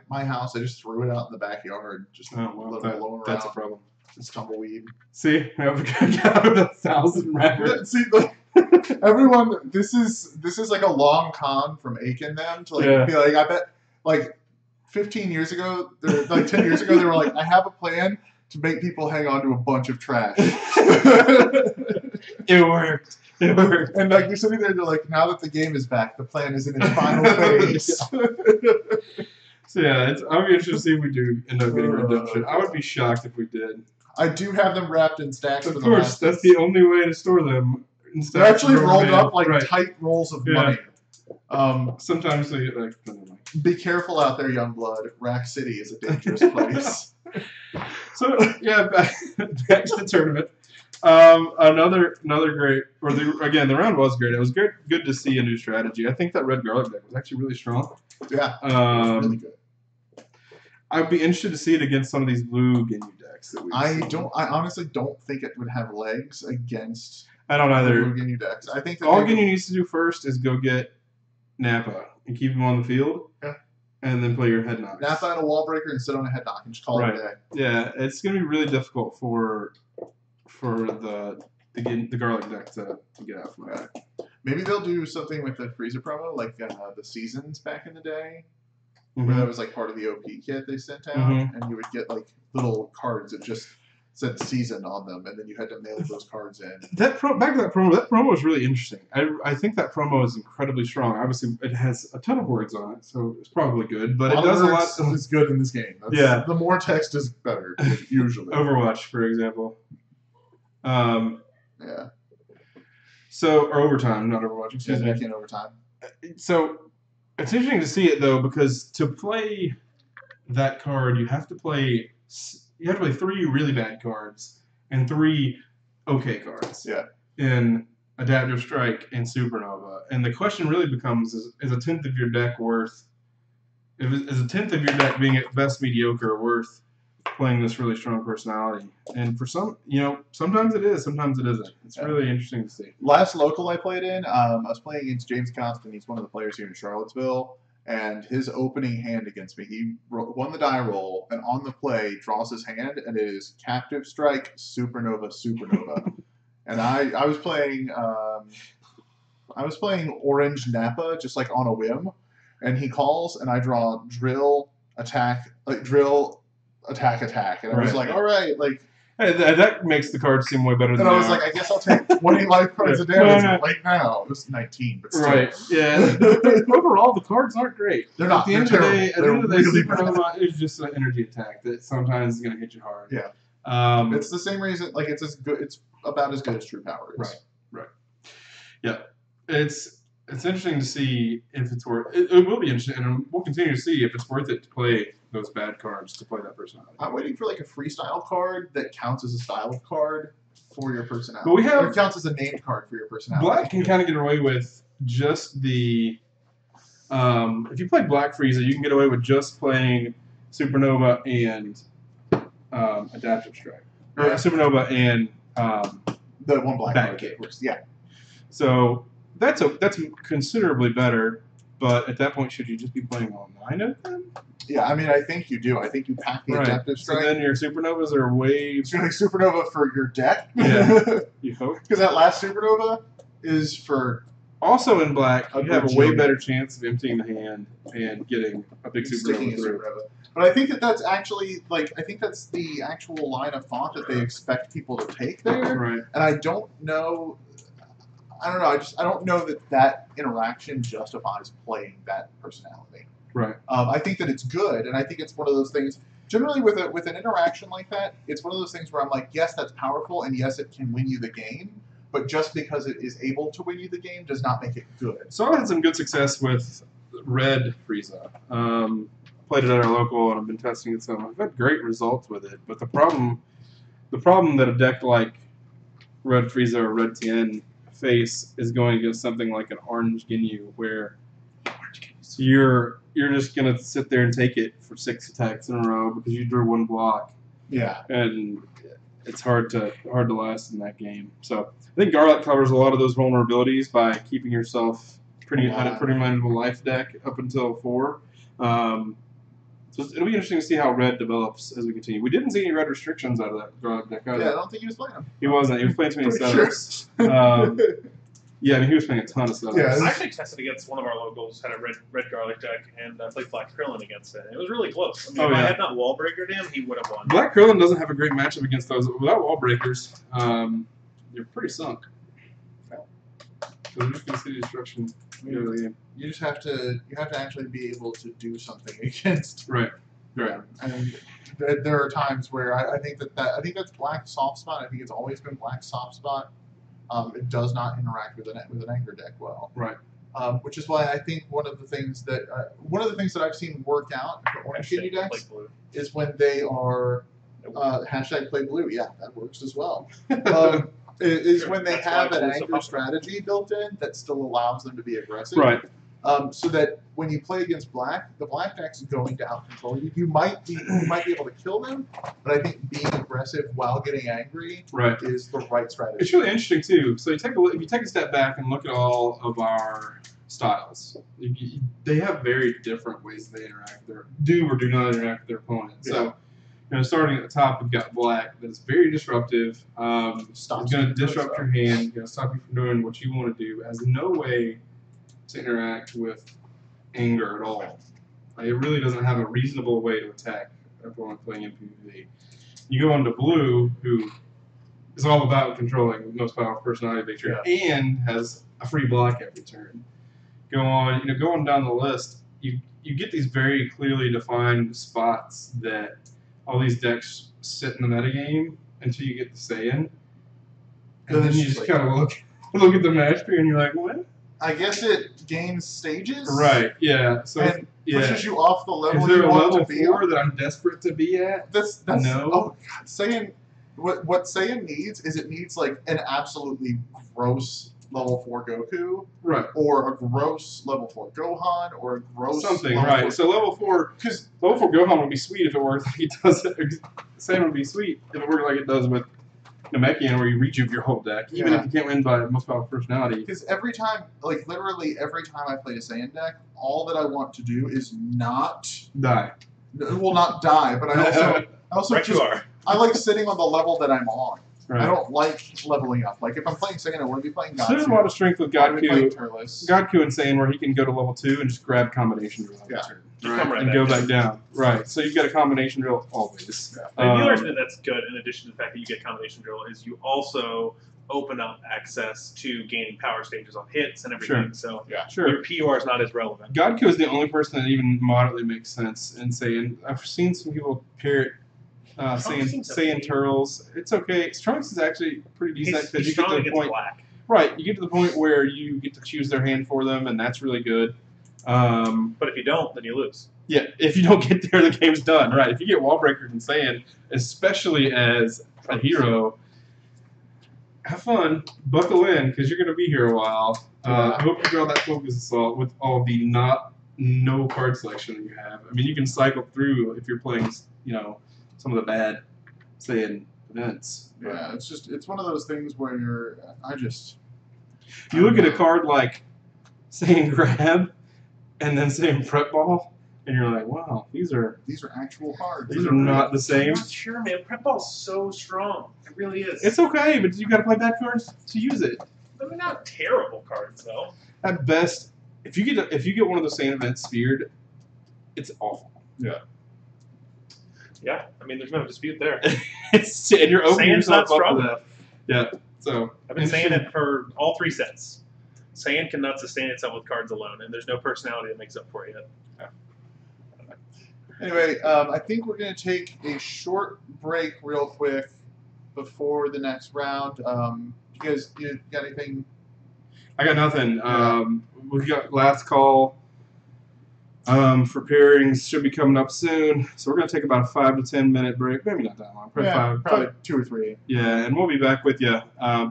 my house, I just threw it out in the backyard. Just that's a problem. It's tumbleweed. See? I got 1,000 wrappers. See, everyone, this is like a long con from Aiken them to be like, I bet like 15 years ago, like 10 years ago, they were like, I have a plan to make people hang on to a bunch of trash. It worked. And like they're sitting there, they're like, now that the game is back, the plan is in its final phase. So yeah, I'll be interested to see if we do end up getting redemption. I would be shocked if we did. I do have them wrapped in stacks. Of course, that's the only way to store them. They're actually rolled up like tight rolls of money. Sometimes they like. Be careful out there, young blood. Rack City is a dangerous place. So yeah, back to the tournament. Another great, the round was great. It was good to see a new strategy. I think that red garlic deck was actually really strong. Yeah, it was really good. I'd be interested to see it against some of these blue Ginyu decks. I honestly don't think it would have legs against. I don't either. Blue Ginyu decks. I think that all Ginyu needs to do first is go get Nappa and keep him on the field. Yeah. And then play your head knocks. Nappa and a wall breaker and sit on a head knock and just call it a day. Yeah, it's gonna be really difficult for the garlic deck to get out from that. Maybe they'll do something with the Frieza promo, like the Seasons back in the day, where that was like part of the OP kit they sent out, and you would get like little cards that just said Season on them, and then you had to mail those cards in. Back to that promo was really interesting. I think that promo is incredibly strong. Obviously, it has a ton of words on it, so it's probably good. But it does a lot. It's good in this game. The more text is better usually. Overwatch, for example. Yeah. So, or overtime, not Overwatch. Excuse me. In overtime. So, it's interesting to see it though, because to play that card, you have to play 3 really bad cards and 3 okay cards. Yeah. In Adaptive Strike and Supernova, and the question really becomes: is a 10th of your deck worth? Is a 10th of your deck being at best mediocre worth playing this really strong personality? And for some, sometimes it is, sometimes it isn't. It's really interesting to see. Last local I played in, I was playing against James Constant. He's one of the players here in Charlottesville. And his opening hand against me, he won the die roll, and on the play draws his hand, and it is Captive Strike, Supernova. And I was playing Orange Nappa just like on a whim, and he calls, and I draw Drill, Attack, and I was like, all right, like. That makes the cards seem way better than And I they was are. like, I guess I'll take 20 life points of damage right now. It was 19, but still. Right. Yeah. Overall, the cards aren't great. They're not. At the end They're of the day, terrible. They're really bad. Supernova is just an energy attack that sometimes is going to hit you hard. Yeah. It's the same reason. Like it's as good. It's about as good as True Power is. Right. Yeah. It's interesting to see if it's worth. It will be interesting, and we'll continue to see if it's worth it to play those bad cards to play that personality. I'm waiting for like a freestyle card that counts as a style of card for your personality. But we have or counts as a named card for your personality. Black can kind of get away with just the. If you play Black Frieza, you can get away with just playing Supernova and Adaptive Strike, or Supernova and the one black card. Batcave. Yeah. So that's considerably better. But at that point, should you just be playing all 9 of them? Yeah, I mean, I think you do. I think you pack the Adaptive Strike. So then your Supernovas are way... It's going to be Supernova for your deck. Yeah, you hope. Because that last Supernova is for... Also in Black, you have a way better chance of emptying the hand and getting a big Supernova through. But I think that's actually, like, I think that's the actual line of thought that they expect people to take there. Right. And I don't know... I don't know. I don't know that interaction justifies playing that personality. Right. I think that it's good, and I think it's one of those things. Generally, with an interaction like that, it's one of those things where I'm like, yes, that's powerful, and yes, it can win you the game. But just because it is able to win you the game does not make it good. So I had some good success with Red Frieza. Played it at our local, and I've been testing it some. I've had great results with it. But the problem that a deck like Red Frieza or Red Tien face is going against something like an Orange Ginyu, where you're just gonna sit there and take it for 6 attacks in a row because you drew 1 block. Yeah. And it's hard to last in that game. So I think Garlic covers a lot of those vulnerabilities by keeping yourself pretty manageable life deck up until 4. So it'll be interesting to see how Red develops as we continue. We didn't see any Red restrictions out of that Garlic deck either. Yeah, I don't think he was playing them. He wasn't. He was playing too many setups. Yeah, I mean, he was playing a ton of setups. Yeah, I actually tested against one of our locals, had a red garlic deck, and played Black Krillin against it. It was really close. I mean, if I had not wall breakered him, he would have won. Black Krillin doesn't have a great matchup against those. Without wall breakers, you're pretty sunk. So we're just going to see destruction. You just have to actually be able to do something against. Right. And there are times where I think that's Black soft spot. I think it's always been Black soft spot. It does not interact with an anger deck well. Right. Which is why I think one of the things that I've seen work out for Orange Ginyu decks is when they are #PlayBlue. Yeah, that works as well. Is when they have an anger strategy built in that still allows them to be aggressive. Right. So that when you play against Black, the Black deck's going to out-control you. You might be able to kill them, but I think being aggressive while getting angry is the right strategy. It's really interesting too. So if you take a step back and look at all of our styles, they have very different ways they interact. They do or do not interact with their opponent. So. Starting at the top, we've got Black that is very disruptive. It's going to disrupt your hand. Going to stop you from doing what you want to do. Has no way to interact with anger at all. It really doesn't have a reasonable way to attack an opponent playing in PvP. You go on to Blue, who is all about controlling the most powerful personality picture and has a free block every turn. Going down the list, you get these very clearly defined spots that all these decks sit in the metagame until you get the Saiyan. And then you just kind of look at the match tree and you're like, what? I guess it gains stages. Right, yeah. So and pushes you off the level you want to be. Is there a level 4 on? that I'm desperate to be at? That's no. Oh God, Saiyan. What Saiyan needs is it needs like an absolutely gross level 4 Goku, right? Or a gross level 4 Gohan, or a gross something, right? So level 4, because level 4 Gohan would be sweet if it worked like it does. Same would be sweet if it worked like it does with Namekian, where you rejuve your whole deck, even if you can't win by most powerful personality. Because every time, like literally every time I play a Saiyan deck, all that I want to do is not die. Well, not die, but I also I like sitting on the level that I'm on. Right. I don't like leveling up. Like if I'm playing Saiyan, I want to be playing Godku. So there's a lot of strength with Godku and Saiyan, where he can go to level 2 and just grab combinations around the turn. You come right and back go down. back down. Right. So you've got a combination drill always. And the other thing that's good, in addition to the fact that you get combination drill, is you also open up access to gaining power stages on hits and everything. So Sure. your PUR is not as relevant. Godko is the only person that even moderately makes sense in saying. I've seen some people pair it, saying turtles. It's okay. Trunks is actually pretty decent because you get to the point. Black. Right, you get to the point where you get to choose their hand for them, and that's really good. But if you don't, then you lose. Yeah, if you don't get there, the game's done. Right. If you get wall breakers and sand, especially as a hero, have fun, buckle in, because you're going to be here a while. I hope you draw that focus assault with all the no card selection that you have. I mean, you can cycle through if you're playing, some of the bad, saying events. Yeah, it's one of those things where You look at a card like saying grab, and then saying prep ball, and you're like, wow, these are actual cards. These are not the same. I'm not sure, man. Prep ball's so strong. It really is. It's okay, but you got to play bad cards to use it. They're not terrible cards, though. At best, if you get one of those same events speared, it's awful. Yeah. Yeah, I mean, there's no dispute there. And you're opening Sand's not yourself up strong to that. enough. Yeah. So I've been saying it for all 3 sets. Sand cannot sustain itself with cards alone, and there's no personality that makes up for it yet. Anyway, I think we're going to take a short break real quick before the next round. You got anything? I got nothing. We got last call for pairings should be coming up soon, so we're going to take about a 5 to 10 minute break. Maybe not that long. Probably 2 or 3. Yeah, and we'll be back with you.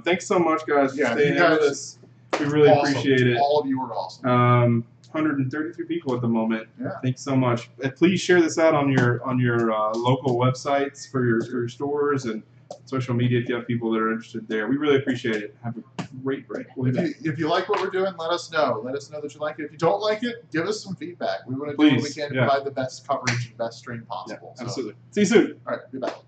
Thanks so much, guys, for staying in with us. We really awesome. appreciate it. All of you are awesome. 133 people at the moment. Yeah. Thanks so much. Please share this out on your local websites for your stores and social media if you have people that are interested there. We really appreciate it. Have a great break. If you like what we're doing, let us know. Let us know that you like it. If you don't like it, give us some feedback. We want to do what we can to provide the best coverage and best stream possible. Yeah, absolutely. See you soon. All right. Be back.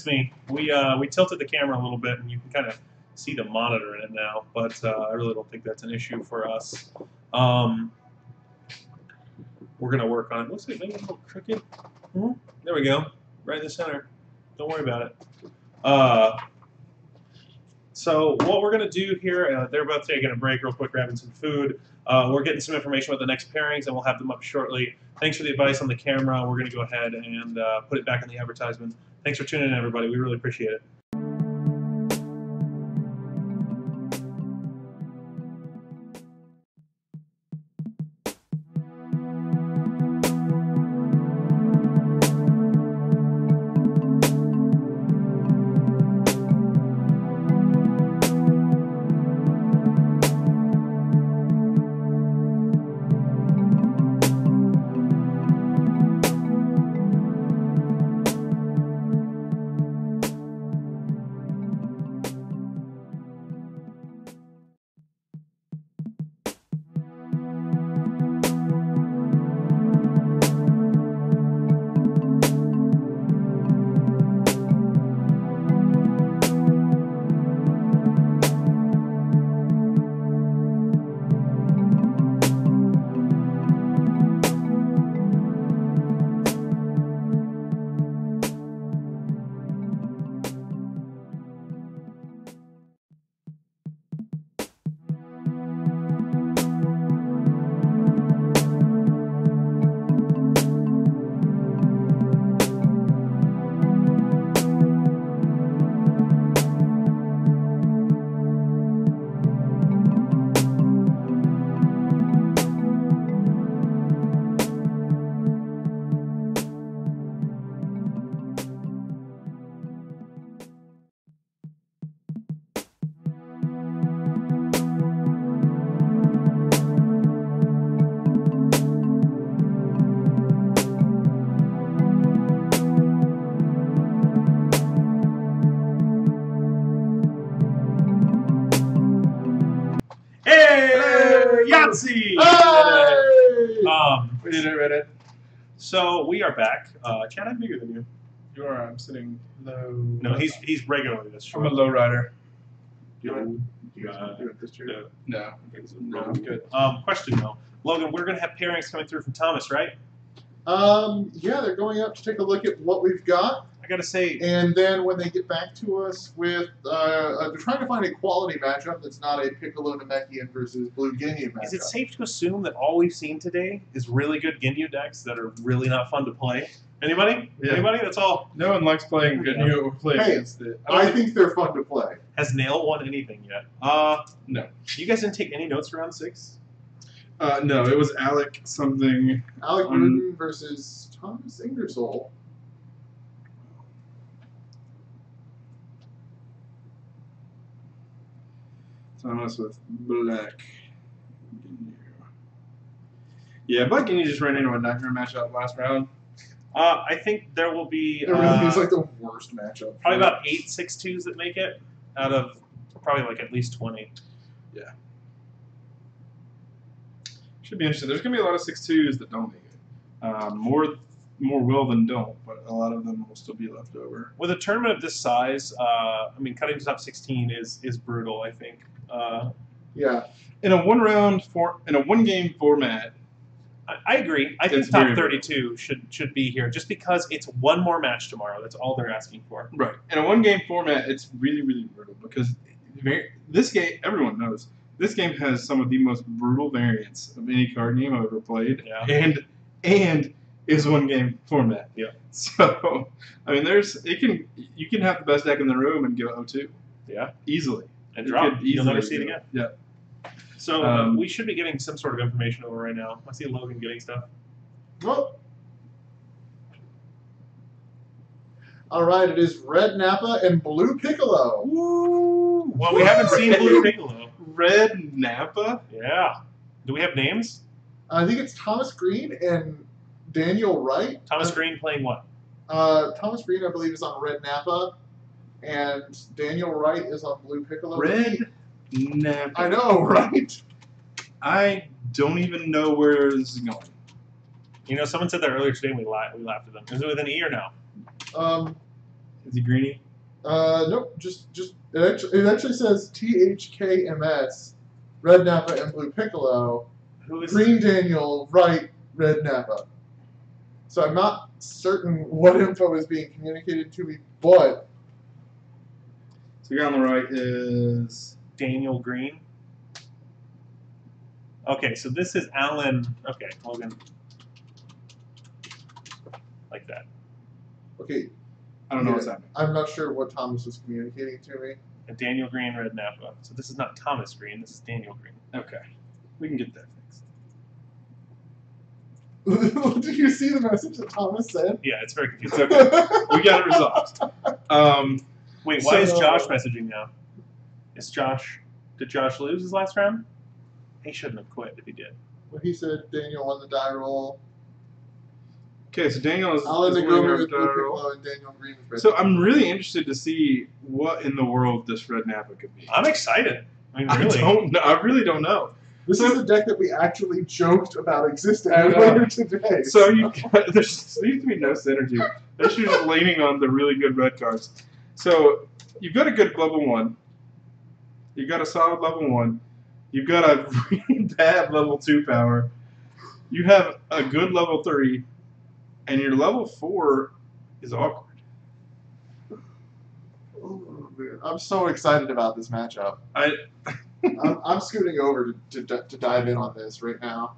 me. We tilted the camera a little bit, and you can kind of see the monitor in it now, but I really don't think that's an issue for us. We're going to work on it. Looks like maybe a little crooked. There we go. Right in the center. Don't worry about it. So what we're going to do here, they're both taking a break real quick, grabbing some food. We're getting some information about the next pairings, and we'll have them up shortly. Thanks for the advice on the camera. We're going to go ahead and put it back in the advertisement. Thanks for tuning in, everybody. We really appreciate it. Yahtzee! We did it, Reddit. So we are back. Chad, I'm bigger than you. You are. I'm sitting low. No, he's regularly this I'm short. a low rider. Do you guys want to do it this year? No, I'm good. Question though, Logan, we're gonna have pairings coming through from Thomas, right? Yeah, they're going up to take a look at what we've got. I gotta say, And then when they get back to us with, they're trying to find a quality matchup that's not a Piccolo Namekian versus Blue Guinea matchup. is it safe to assume that all we've seen today is really good Ginyu decks that are really not fun to play? Anybody? Yeah. Anybody? That's all. No one likes playing Ginyu or playing Hey, against it. I think they're fun to play. Has Nail won anything yet? No. You guys didn't take any notes for round 6? No, it was Alec something. Alec Gruden versus Thomas Ingersoll. Thomas with Black Ginyu. Yeah, Black Ginyu just ran into a nightmare matchup last round. I think there will be It really is like the worst matchup. probably about 8 6-2s that make it out of probably like at least 20. Yeah. Should be interesting. There's going to be a lot of 6-2s that don't make it. More will than don't, but a lot of them will still be left over. With a tournament of this size, I mean, cutting to top 16 is brutal, I think. Yeah. In a one game format, I agree. I think It's top very 32 should be here just because it's one more match tomorrow. That's all they're asking for. right? In a one game format, it's really, really brutal because this game, everyone knows, this game has some of the most brutal variants of any card game I've ever played, Yeah. and is one game format. Yeah. So, I mean, you can have the best deck in the room and go 0-2. Yeah. Easily. And You drop. could You'll never easily see it do again. Yeah. So we should be getting some sort of information over right now. I see Logan getting stuff. Well. All right, it is Red Napa and Blue Piccolo. Woo! Well, we haven't seen Blue Piccolo. Red Napa? Yeah. Do we have names? I think it's Thomas Green and Daniel Wright. Thomas Green playing what? Thomas Green, I believe, is on Red Napa, and Daniel Wright is on Blue Piccolo. Red Napa. I know, right? I don't even know where this is going. You know, someone said that earlier today and we laughed at them. Is it with an E or no? Is he greeny? Nope. It actually says THKMS, Red Napa and Blue Piccolo, Who is Green Daniel, right, Red Napa. So I'm not certain what info is being communicated to me, but So the guy on the right is Daniel Green? Okay, so this is Alan. Okay, Logan. Like that. okay. I don't know what's happening. I'm not sure what Thomas was communicating to me. And Daniel Green, Red Napa. So this is not Thomas Green, this is Daniel Green. Okay, we can get that fixed. Did you see the message that Thomas said? Yeah, it's very It's confusing. okay. We got it resolved. Wait, why is So- Josh messaging now? Did Josh lose his last round? He shouldn't have quit if he did. When he said Daniel won the die roll, Okay, so Daniel is. Alan is winning Nagomi our with Blue die roll. Piccolo and Daniel Green with Red So Napa. I'm really interested to see what in the world this Red Napa could be. I'm excited. I mean, really. I really don't know. This is a deck that we actually joked about existing I know. earlier today. So there seems to be no synergy. They're just leaning on the really good red cards. So you've got a good level 1. You've got a solid level 1. You've got a really bad level 2 power. You have a good level 3. And your level 4 is awkward. Oh, man. I'm so excited about this matchup. I'm scooting over to dive in on this right now.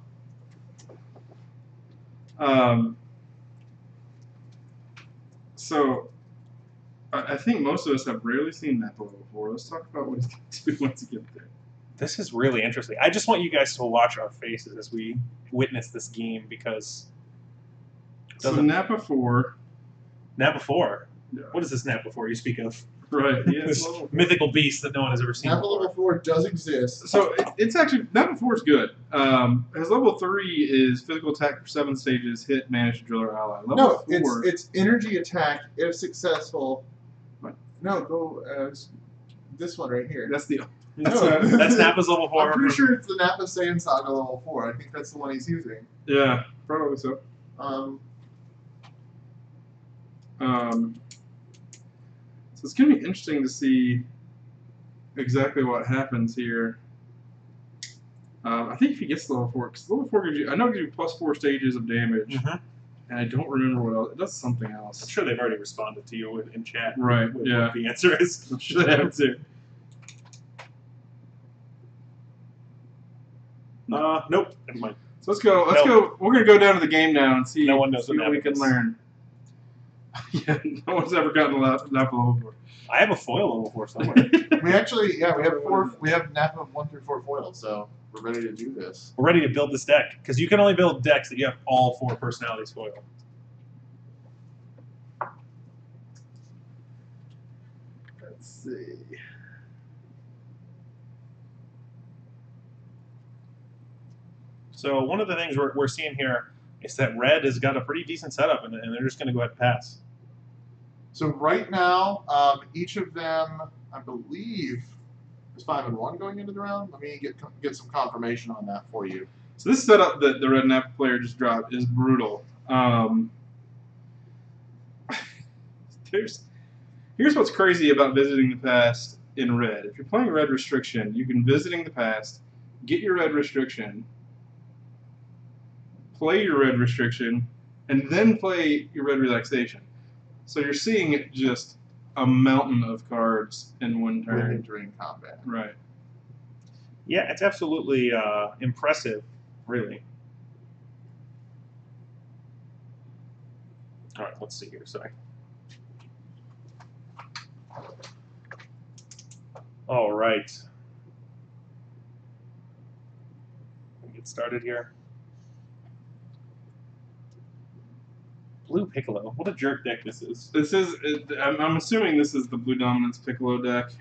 So I think most of us have rarely seen Napa level 4. Let's talk about what he's going to do once he gets there. This is really interesting. I just want you guys to watch our faces as we witness this game because So Napa 4. Napa 4. Yeah. What is this Napa 4 you speak of? Right. Yeah, This level 4. mythical beast that no one has ever seen. Napa before. level 4 does exist. So it's actually Napa 4 is good. His level 3 is physical attack for 7 stages, hit, manage, driller, ally. Level No, 4. it's energy attack if successful. What? No, go this one right here. That's the. That's Napa's level 4. I'm pretty sure it's the Napa Saiyan Saga level 4. I think that's the one he's using. Yeah, probably so. So it's going to be interesting to see exactly what happens here. I think if he gets level 4, because level 4 gives you, I know it gives you plus 4 stages of damage, and I don't remember what else. It does something else. I'm sure they've already responded to you in chat. Right, with yeah. what the answer is. I'm sure they have to. Nope. Never mind. So let's go. Let's go. We're going to go down to the game now and see, No one knows see what what we Napa can is. learn. Yeah, no one's ever gotten a Napa level 4. I have a foil level 4 somewhere. We actually, we have 4. We have Napa 1 through 4 foils, so we're ready to do this. We're ready to build this deck because you can only build decks that you have all 4 personalities foil. Let's see. So one of the things we're seeing here is that red has got a pretty decent setup, and they're just going to go ahead and pass. So right now, each of them, I believe, is 5-1 going into the round. Let me get some confirmation on that for you. So this setup that the Red Napa player just dropped is brutal. Here's what's crazy about visiting the past in red. If you're playing red restriction, you can visiting the past, get your red restriction, play your red restriction, and then play your red relaxation. So you're seeing just a mountain of cards in one When turn. entering combat. Right. Yeah, it's absolutely impressive, really. All right, let's see here. Sorry. All right. Let me get started here. Blue Piccolo. What a jerk deck this is. This is. I'm assuming this is the Blue Dominance Piccolo deck.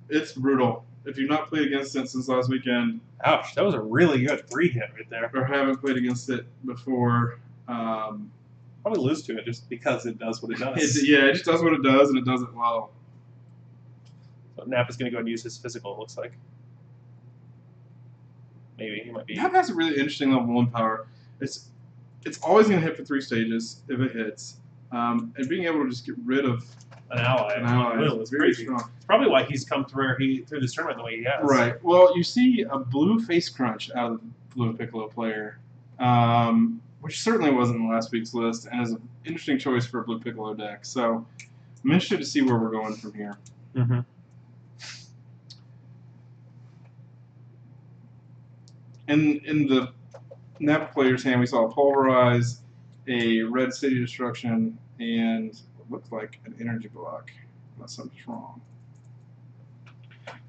It's brutal. If you've not played against it since last weekend, Ouch, that was a really good 3-hit right there. or haven't played against it before, Probably lose to it just because it does what it does. it just does what it does, and it does it well. So Napa's going to go and use his physical, it looks like. Maybe, he might be. Napa has a really interesting level 1 power. It's always going to hit for 3 stages if it hits, and being able to just get rid of an ally. An ally. Will is Very crazy. strong. It's probably why he's come through this tournament the way he has. Right. Well, you see a blue face crunch out of the blue Piccolo player, which certainly wasn't in last week's list, and is an interesting choice for a blue Piccolo deck. So I'm interested to see where we're going from here. Mm-hmm. In the Napa player's hand, we saw a Pulverize, a Red City Destruction, and what looks like an Energy Block, unless something's wrong.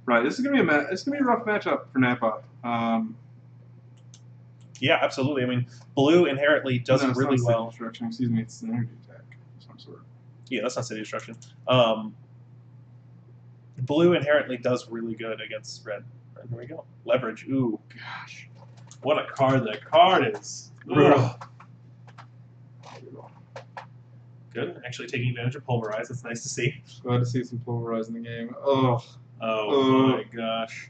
Right, this is gonna be a rough matchup for Napa. Yeah, absolutely. I mean, blue inherently does no, it's really not City well. Destruction. Excuse me, it's an Energy Attack of some sort. Yeah, that's not City Destruction. Blue inherently does really good against red. There we go. Leverage. Ooh, gosh. What a card that card is. Ugh. Good. Actually taking advantage of Pulverize. That's nice to see. Glad to see some Pulverize in the game. Oh. Oh my gosh.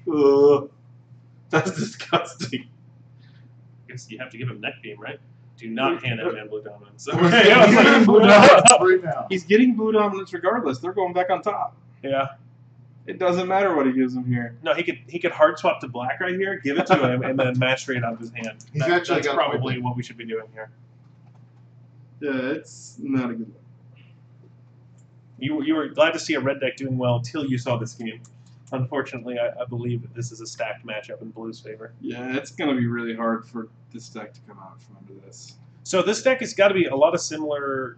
That's disgusting. I guess you have to give him Neck Beam, right? Do not hand that man Blue Dominance. Okay, I was like, Blue Dominance right now. He's getting Blue Dominance regardless. They're going back on top. yeah. It doesn't matter what he gives him here. No, he could hard swap to black right here, give it to him, and then match straight out of his hand. He's actually That's got probably what we should be doing here. Yeah, it's not a good look. You were glad to see a red deck doing well till you saw this game. Unfortunately, I believe that this is a stacked matchup in Blue's favor. Yeah, it's going to be really hard for this deck to come out from under this. So this deck has got to be a lot of similar,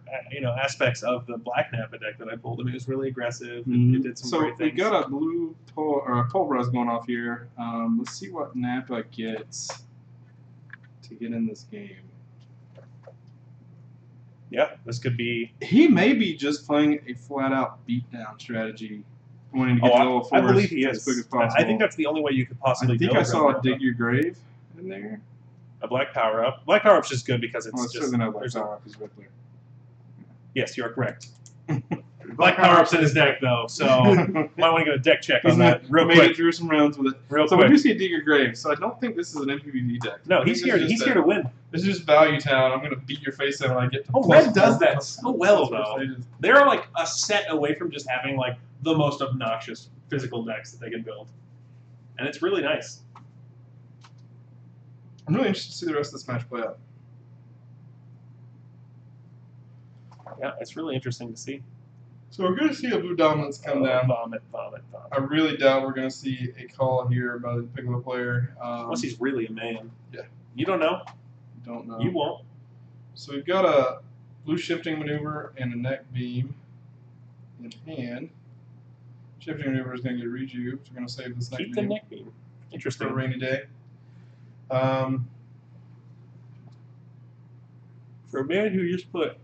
aspects of the black Napa deck that I pulled. I mean, it was really aggressive. It did some great we things. got a blue Pulverize going off here. Let's see what Napa gets to get in this game. Yeah, this could be. He may be just playing a flat-out beatdown strategy, wanting to get to level 4 I believe he as is. quick as possible. I think that's the only way you could possibly. I think go I saw right a Dig Your Grave in there. A black power up. Black power up's just good because it's Well, it's just. certainly not Black there's a- Power Up, is Riddler. Yes, you are correct. Black power up's in his deck though, so might want to get a deck check on that real made quick. it through some rounds with it. Real So quick. we do see a Dig Your Grave, so I don't think this is an MPVD deck. No, I he's think here. this is He's just here to win. This is just Value Town. I'm going to beat your face in when I get to Oh, plus Red does four- that so well, plus four though. stages. They're like a set away from just having like the most obnoxious physical decks that they can build, and it's really nice. I'm really interested to see the rest of this match play out. Yeah, it's really interesting to see. So we're going to see a Blue Dominance come down. Vomit. I really doubt we're going to see a call here by the Piccolo player. Unless he's really a man. Yeah. You don't know. Don't know. You won't. So we've got a blue shifting maneuver and a neck beam in hand. Shifting maneuver is going to get reju, so we're going to save this neck Keep beam the neck beam. for Interesting. a rainy day. For a man who just put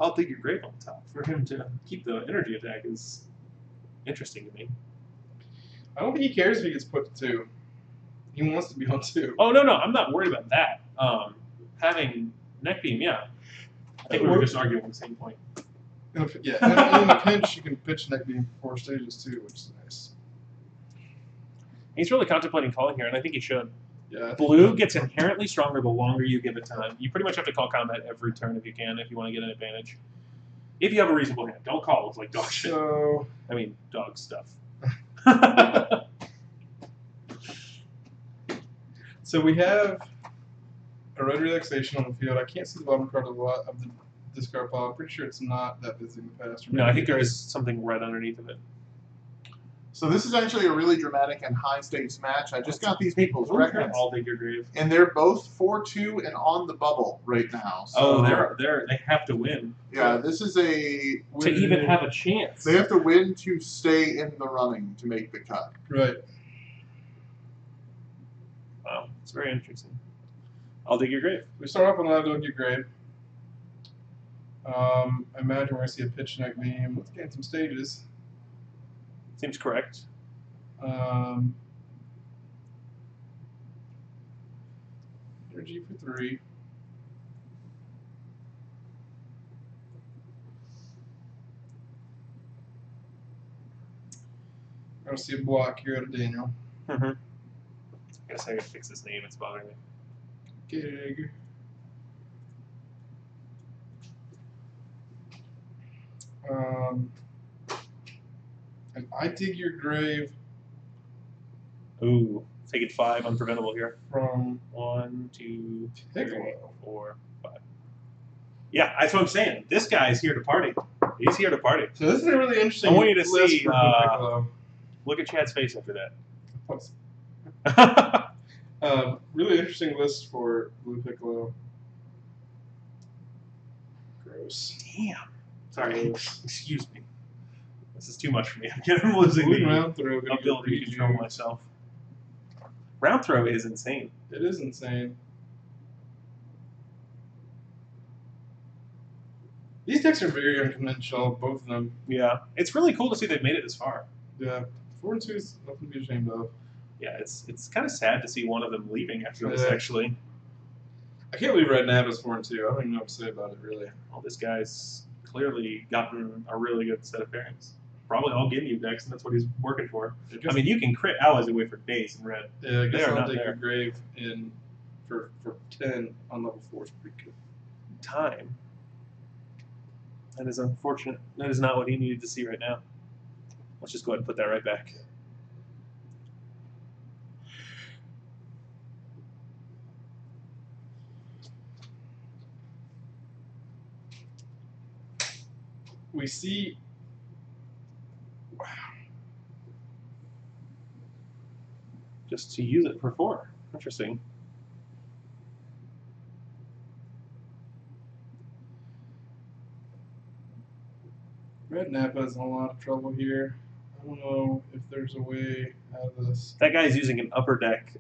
I'll Dig Your Grave on top, for him to keep the energy attack is interesting to me. I don't think he cares if he gets put to 2. He wants to be on 2. Oh, no, I'm not worried about that. Having neck beam, yeah. I think we were just arguing the same point. Yeah, and in a pinch, you can pitch neck beam 4 stages too, which is nice. He's really contemplating calling here, and I think he should. Yeah. Blue gets inherently stronger the longer you give it time. You pretty much have to call combat every turn if you can, if you want to get an advantage. If you have a reasonable hand. Don't call. It's like dog shit. So, I mean, dog stuff. so we have a red relaxation on the field. I can't see the bottom card of the discard pile. I'm pretty sure it's not that busy in the past. Or No, I maybe think it there is. is something right underneath of it. So this is actually a really dramatic and high-stakes match. I just got these people's records, I'll Dig Your Grave. and they're both 4-2 and on the bubble right now. So, Oh, they have to win yeah, this is a to even have a chance. They have to win to stay in the running to make the cut. Right. Wow, it's very interesting. I'll Dig Your Grave. We start off on I'll Dig Your Grave. I imagine we're going to see a pitch neck beam. Let's gain some stages. Seems correct. Energy for 3. We're going to see a block here out of Daniel. Mm-hmm. I guess I gotta fix this name. It's bothering me. Gig. And I dig your grave Ooh, taking 5, unpreventable here. from 1, 2, 3, Piccolo. 4, 5. Yeah, that's what I'm saying. This guy's here to party. He's here to party. So this is a really interesting I want you to list see, for Piccolo. Look at Chad's face after Plus, that. really interesting list for Blue Piccolo. Gross. Damn. Sorry. Excuse me. This is too much for me. I'm losing the round throw. gonna ability get to control myself. Round throw is insane. It is insane. These decks are very unconventional, both of them. Yeah. It's really cool to see they've made it this far. Yeah. 4 and 2 is nothing to be ashamed of. Yeah, it's kind of sad to see one of them leaving after this, Yeah. actually. I can't believe Red Nab is 4 and 2. I don't even know what to say about it, really. Well, this guy's clearly gotten a really good set of pairings. Probably all Ginyu decks, and that's what he's working for. I mean, you can crit allies away for days in red. Yeah, I They guess are I'll not take there. your grave in for 10 on level 4 is pretty good. Time. That is unfortunate. That is not what he needed to see right now. Let's just go ahead and put that right back. We see. Wow. Just to use it for 4. Interesting. Red Napa's in a lot of trouble here. I don't know if there's a way out of this. That guy's using an upper deck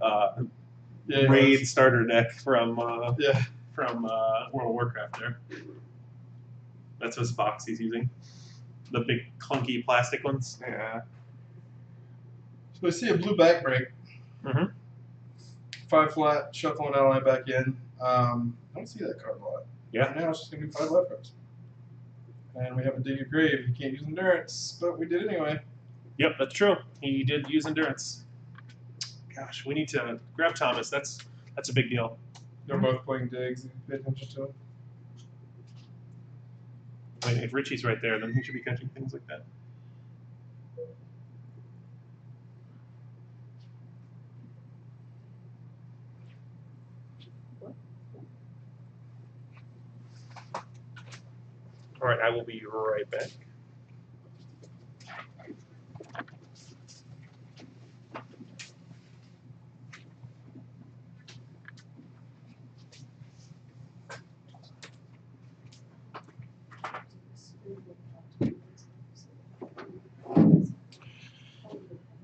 Yeah, raid starter deck from Yeah. World of Warcraft there. That's his box he's using. The big clunky plastic ones. Yeah. So I see a blue back break. Mm-hmm. 5 flat, shuffle an ally back in. I don't see that card a lot. Yeah. Now it's just going to be 5 left cards. And we have a dig your grave. You can't use endurance, but we did anyway. Yep, that's true. He did use endurance. Gosh, we need to grab Thomas. That's a big deal. They're both playing digs. Pay attention to it. I mean, if Richie's right there, then he should be catching things like that. All right, I will be right back.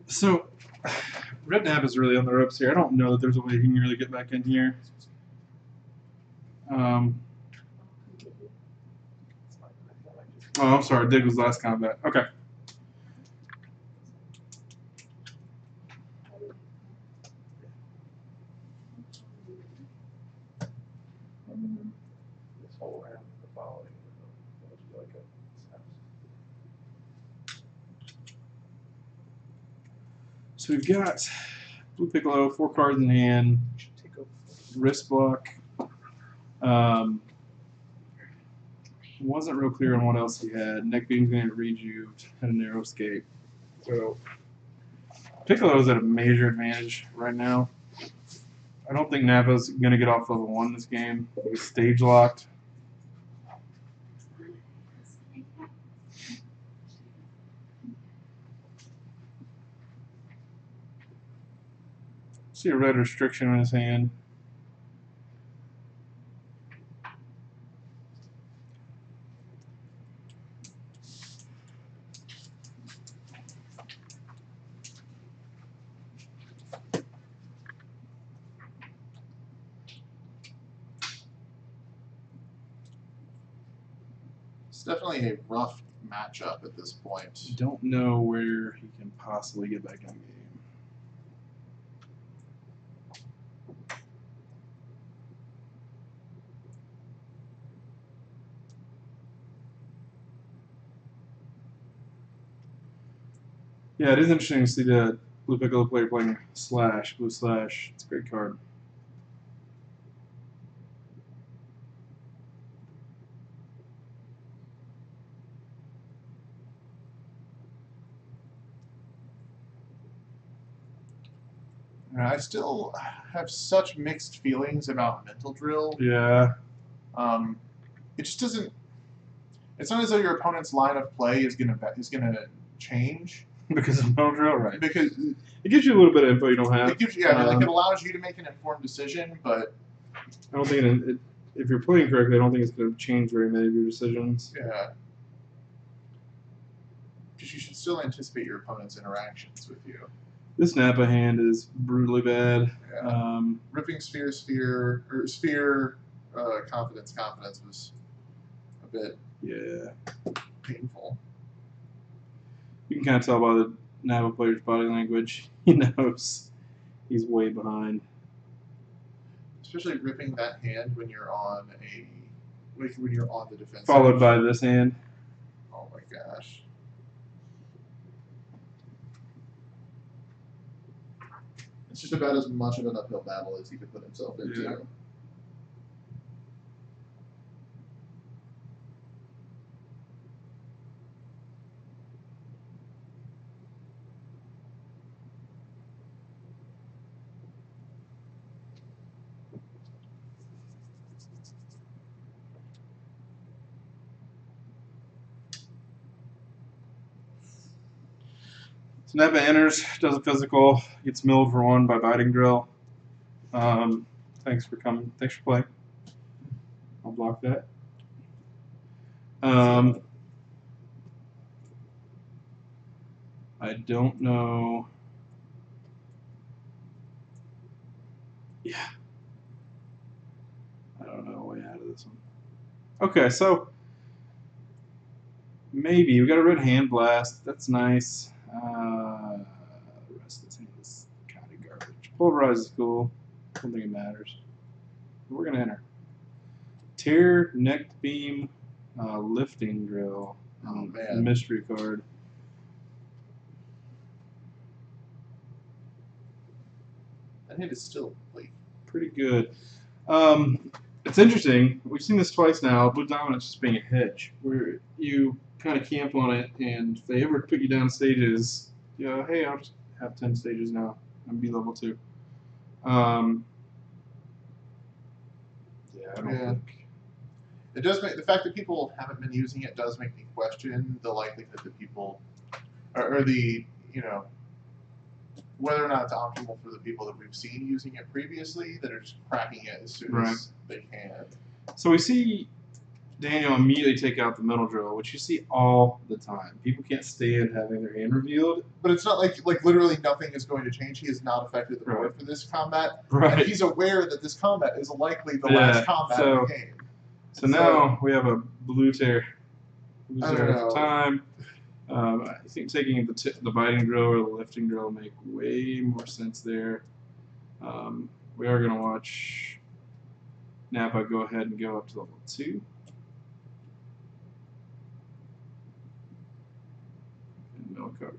So, Red Nab is really on the ropes here. I don't know that there's a way he can really get back in here. Oh, I'm sorry. Dig was last combat. Okay. This whole round, the following. So we've got Blue Piccolo, 4 cards in hand, wrist block. Wasn't real clear on what else he had. Neck Beam's going to read you, had a narrow escape. So Piccolo's at a major advantage right now. I don't think Napa's going to get off level 1 this game. He's stage locked. See a red restriction on his hand. It's definitely a rough matchup at this point. Don't know where he can possibly get back in the game. Yeah, it is interesting to see the Blue Piccolo player playing Slash, Blue Slash. It's a great card. I still have such mixed feelings about mental drill. Yeah. It just doesn't. It's not as though your opponent's line of play is gonna change Because of mental drill, right? because It gives you a little bit of info you don't have. it gives you, like it allows you to make an informed decision, but I don't think if you're playing correctly, I don't think it's going to change very many of your decisions. yeah, because you should still anticipate your opponent's interactions with you. This Napa hand is brutally bad. Yeah. Ripping sphere, confidence was a bit painful. You can kind of tell by the Napa player's body language. He knows he's way behind. Especially ripping that hand when you're on the defense. Followed by this hand. Oh my gosh. It's just about as much of an uphill battle as he could put himself into. Yeah. So Napa enters, does a physical, gets milled for 1 by biting drill. Thanks for coming. Thanks for playing. I'll block that. I don't know. Yeah. I don't know a way out of this one. Okay, so maybe we got a red hand blast. That's nice. The rest of this hand is kind of garbage. Pulverize is cool. I don't think it matters. But we're gonna enter. Tear, neck beam, lifting drill. Oh man. Mystery card. That hand is still like Pretty good. It's interesting. We've seen this twice now. Blue dominance just being a hedge, where you kind of camp on it, and if they ever put you down stages, you know, hey, I'll just have 10 stages now and be level 2. Yeah, I don't think. It does make the fact that people haven't been using it does make me question the likelihood that people, or the whether or not it's optimal for the people that we've seen using it previously that are just cracking it as soon as they can. So we see Daniel immediately take out the mental drill, which you see all the time. People can't stand having their hand revealed. But it's not like literally nothing is going to change. He has not affected the board for this combat. Right. And he's aware that this combat is likely the last combat in the game. So now we have a blue tear. For time. I think taking the biting drill or the lifting drill make way more sense there. We are going to watch Napa go ahead and go up to level 2. And middle card.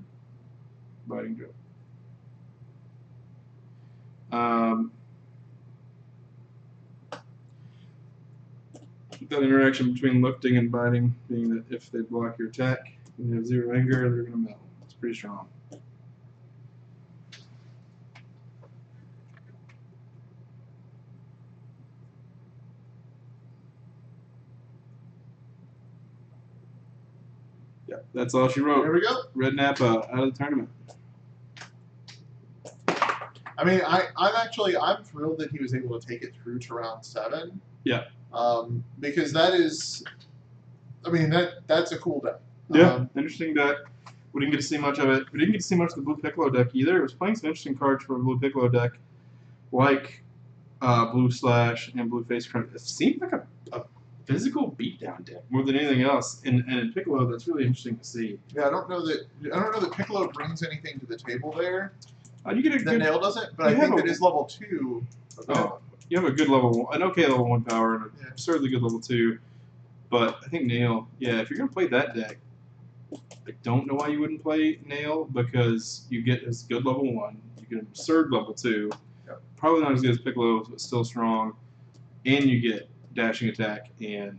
Biting drill. That interaction between lifting and biting being that if they block your attack and you have 0 anger, they're going to mill. It's pretty strong. Yeah, that's all she wrote. There we go. Red Napa out of the tournament. I mean, I'm thrilled that he was able to take it through to round 7. Yeah. Because that's a cool deck. Yeah, interesting deck. We didn't get to see much of it. We didn't get to see much of the Blue Piccolo deck either. It was playing some interesting cards for a Blue Piccolo deck, like Blue Slash and Blue Face Crunch. It seemed like a physical beatdown deck more than anything else. And in Piccolo, that's really interesting to see. Yeah, I don't know that Piccolo brings anything to the table there. You get a that good Nail doesn't, but I think that his level 2. You have a good level, an okay level 1 power, and an absurdly good level 2. But I think Nail, if you're gonna play that deck, I don't know why you wouldn't play Nail, because you get his good level 1, you get an absurd level 2, probably not as good as Piccolo, but still strong, and you get dashing attack and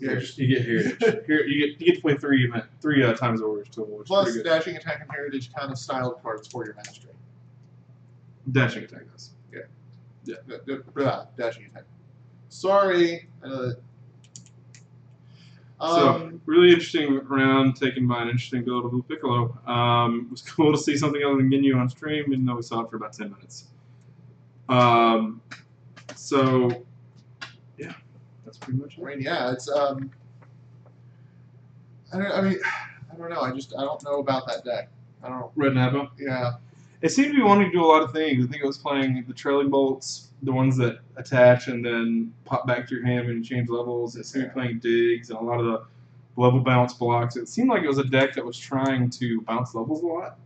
Yeah. You get heritage. Here you get to play three times orders total. Which Plus, is pretty good. dashing attack and heritage kind of styled cards for your mastery. Dashing attack does. Dashing attack. Sorry. So really interesting round taken by an interesting build of Blue Piccolo. It was cool to see something other than Ginyu on stream, even though we saw it for about 10 minutes. So yeah, that's pretty much it. I mean, yeah, it's I don't know. I don't know about that deck. I don't. Red Napa. Yeah. It seemed to be wanting to do a lot of things. I think it was playing the trailing bolts, the ones that attach and then pop back to your hand when you change levels. It seemed to be playing digs and a lot of the level bounce blocks. It seemed like it was a deck that was trying to bounce levels a lot.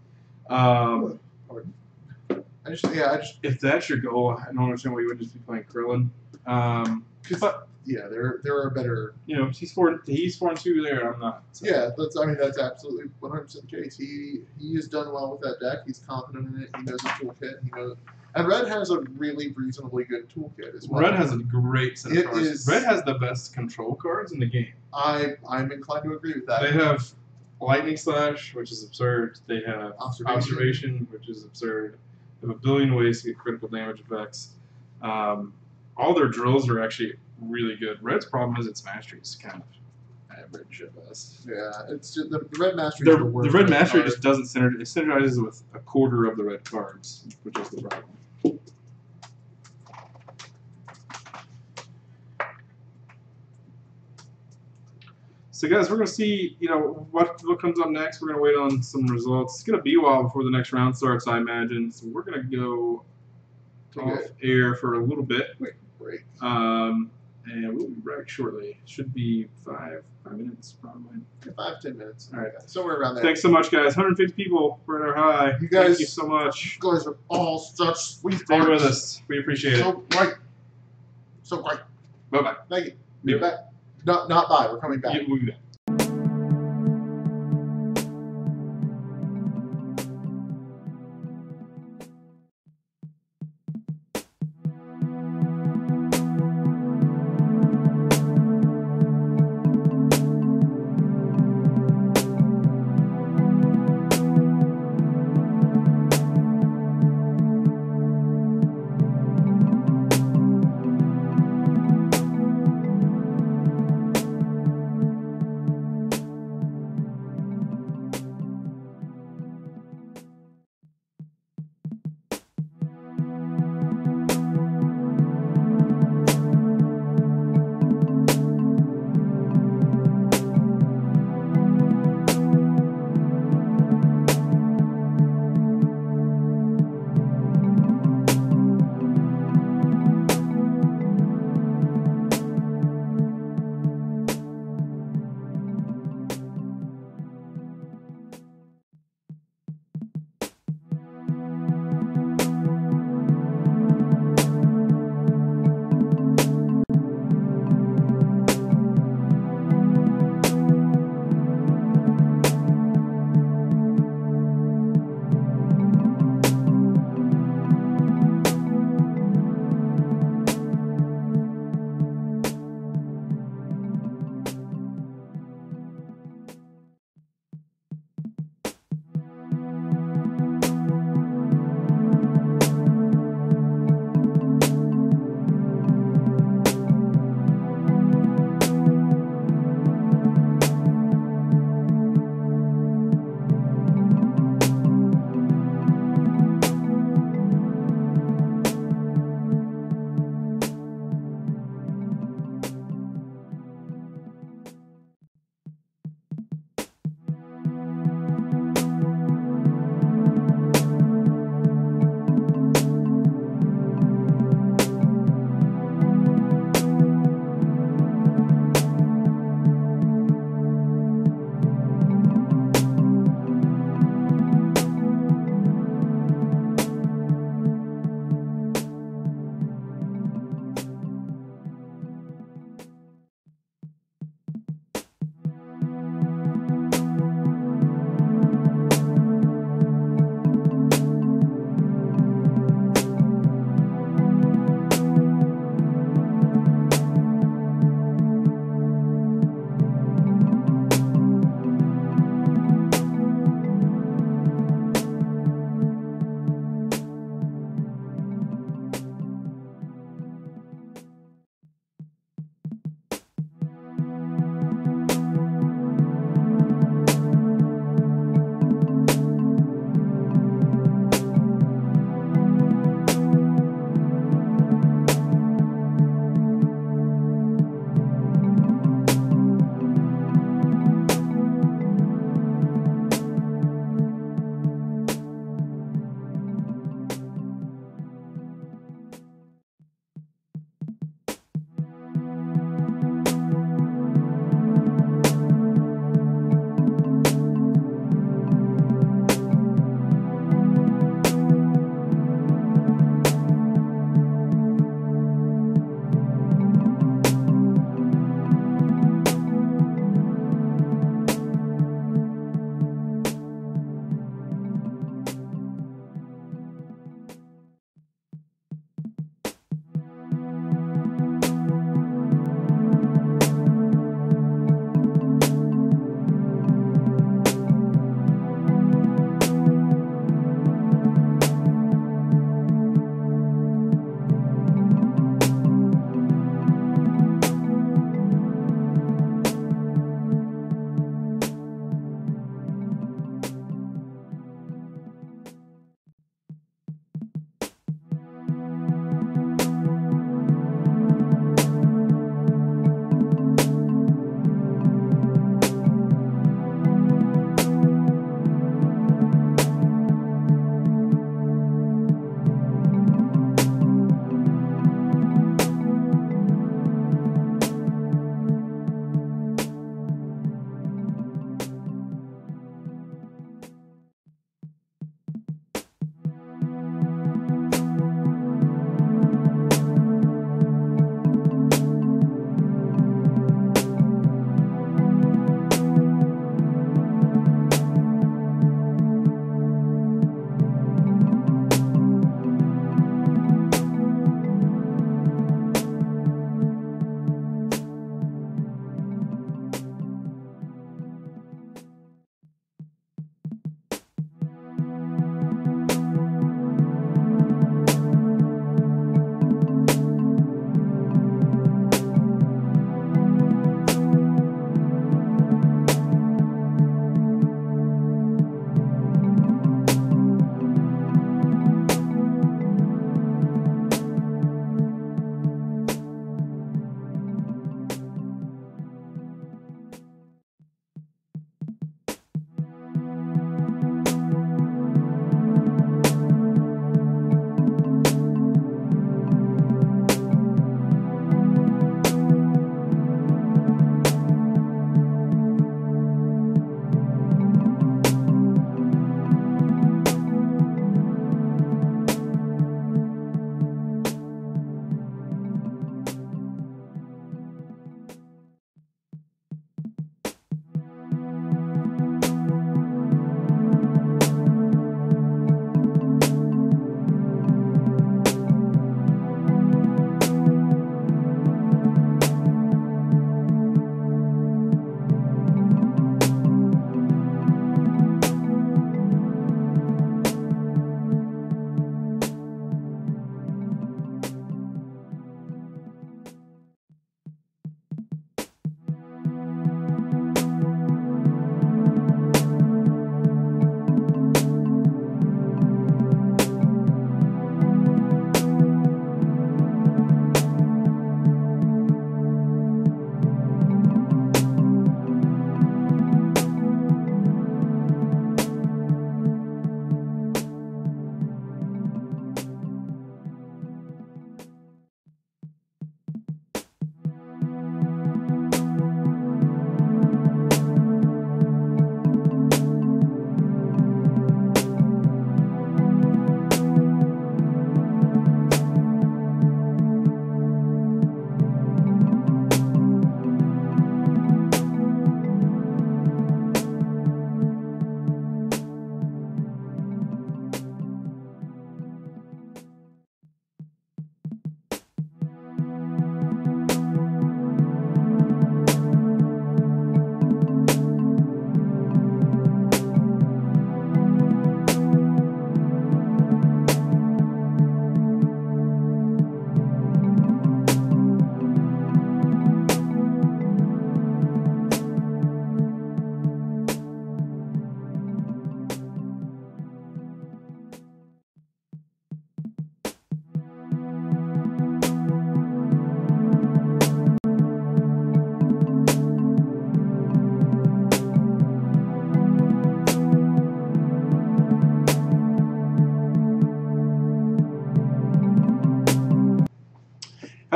If that's your goal, I don't understand why you wouldn't just be playing Krillin. But yeah, there are better. You know, he's 4-2 there. I'm not. So. Yeah, that's absolutely 100% the case. He has done well with that deck. He's confident in it. He knows his toolkit. He knows, and Red has a really reasonably good toolkit as well. Red has a great set of cards. Is, Red has the best control cards in the game. I'm inclined to agree with that. They have Lightning Slash, which is absurd. They have Observation, which is absurd. They have a billion ways to get critical damage effects. All their drills are actually really good. Red's problem is its mastery is kind of average at best. Yeah, it's just, the red mastery. The red mastery just doesn't synergize. It synergizes with a quarter of the red cards, which is the problem. So guys, we're gonna see, what comes up next. We're gonna wait on some results. It's gonna be a while before the next round starts, I imagine. So we're gonna go off air for a little bit. Quick break. And we'll be back shortly. Should be 5 minutes probably. 5-10 minutes. All right, somewhere around there. Thanks so much, guys. 150 people. We're at our high. You guys, thank you so much. You guys are all such sweet. Stay with us. We appreciate it. So great. So great. Bye bye. Thank you. We're back. Not bye. We're coming back. Yeah, we'll be back.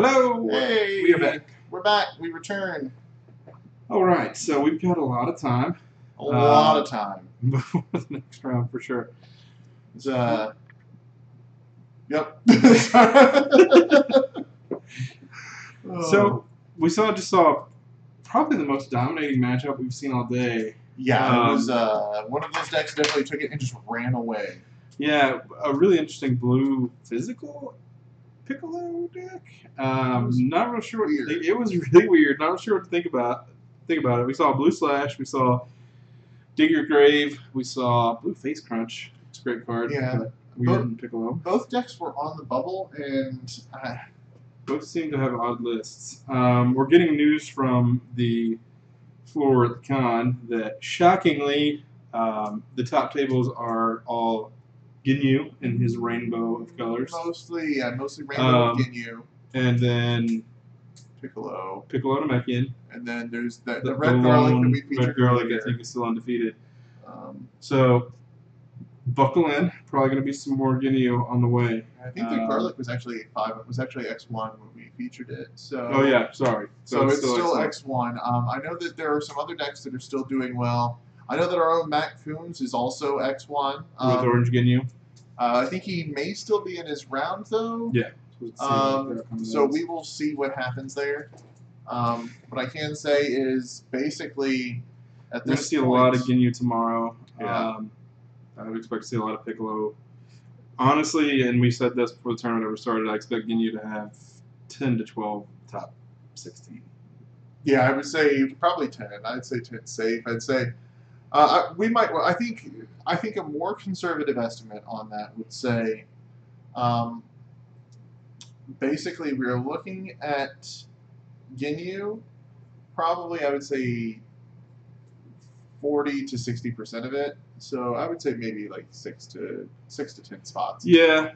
Hello! Hey! We are back. We're back. We return. Alright, so we've got a lot of time. A lot of time. Before the next round, for sure. It's, yep. So, we just saw probably the most dominating matchup we've seen all day. Yeah, it was one of those decks definitely took it and just ran away. Yeah, a really interesting blue physical Piccolo deck. Not real sure. It was really weird. Not real sure what to think about it. We saw Blue Slash. We saw Dig Your Grave. We saw Blue Face Crunch. It's a great card. Yeah. Weird and Piccolo. Both decks were on the bubble, and both seem to have odd lists. We're getting news from the floor at the con that shockingly, the top tables are all Ginyu in his rainbow of colors. Mostly rainbow Ginyu. And then Piccolo Namekian. And then there's the red garlic that we featured. Red garlic, I think, is still undefeated. So buckle in. Probably going to be some more Ginyu on the way. I think the garlic was actually X1 when we featured it. So. Oh yeah, sorry. So it's still X1. I know that there are some other decks that are still doing well. I know that our own Mac Coombs is also X1. With Orange Ginyu. I think he may still be in his round though. Yeah. So we will see what happens there. What I can say is basically at this point, we'll see a lot of Ginyu tomorrow. Yeah. I would expect to see a lot of Piccolo. Honestly, and we said this before the tournament ever started, I expect Ginyu to have 10 to 12 top 16. Yeah, I would say probably 10. I'd say 10 safe. I'd say we might. I think a more conservative estimate on that would say, basically, we're looking at Ginyu. Probably, I would say 40 to 60% of it. So I would say maybe like 6 to 10 spots. Yeah.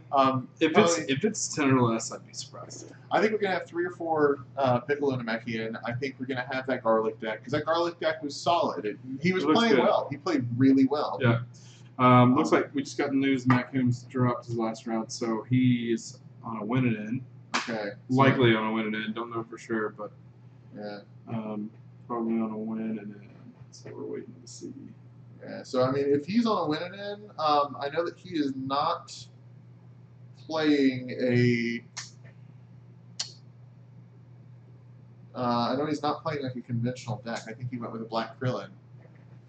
If it's 10 or less, I'd be surprised. I think we're gonna have 3 or 4 Piccolo Namekian. I think we're gonna have that garlic deck because that garlic deck was solid. He was playing well. He played really well. Yeah. Looks like we just got the news. Matt Coombs dropped his last round, so he's on a win and in. Okay. Likely on a win and in. Don't know for sure, but yeah. Probably on a win and in. So we're waiting to see. Yeah, so I mean, if he's on a win and in, I know that he is not playing a. I know he's not playing like a conventional deck. I think he went with a black Krillin.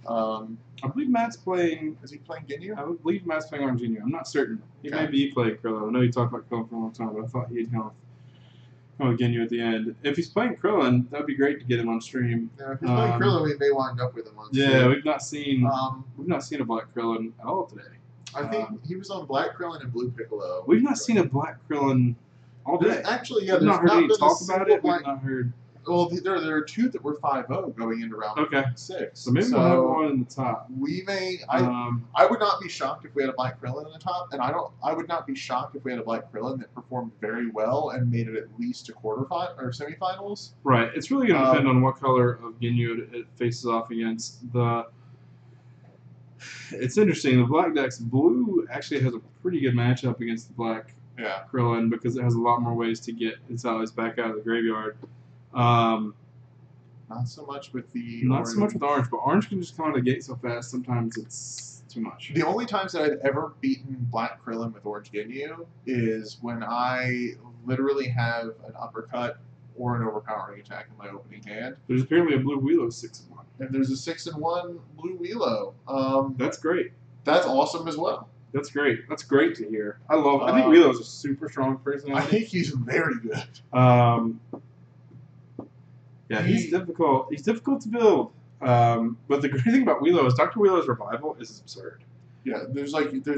I believe Matt's playing. Is he playing Ginyu? I believe Matt's playing Orange Ginyu. I'm not certain. He Okay. may be playing Krillin. I know he talked about Krillin for a long time, but I thought he had gone with Ginyu at the end. If he's playing Krillin, that'd be great to get him on stream. Yeah, if he's playing Krillin, we may wind up with him on stream. Yeah, we've not seen a black Krillin at all today. I think he was on black Krillin and blue Piccolo. We've not seen a black Krillin all day. Actually, yeah, we've there's not heard any been talk about it. We've not heard. Well, there are 2 that were 5-0 going into round 6. So maybe we'll have one in the top. We may. I would not be shocked if we had a black Krillin in the top, and I would not be shocked if we had a black Krillin that performed very well and made it at least to quarterfinals or semifinals. Right. It's really going to depend on what color of Ginyu it faces off against. It's interesting. The black deck's blue actually has a pretty good matchup against the black Krillin because it has a lot more ways to get its allies back out of the graveyard. Not so much with the orange, but orange can just come out of the gate so fast. Sometimes it's too much. The only times that I've ever beaten black Krillin with orange Ginyu is when I literally have an uppercut or an overpowering attack in my opening hand. There's apparently a blue Wheelo 6-1. And there's a 6-1 blue Wheelo. That's great. That's awesome as well. That's great. That's great to hear. I think Wheelo's a super strong personality. I think he's very good. Yeah, he's difficult. He's difficult to build. But the great thing about Wheelo is Dr. Wheelo's revival is absurd. Yeah, there's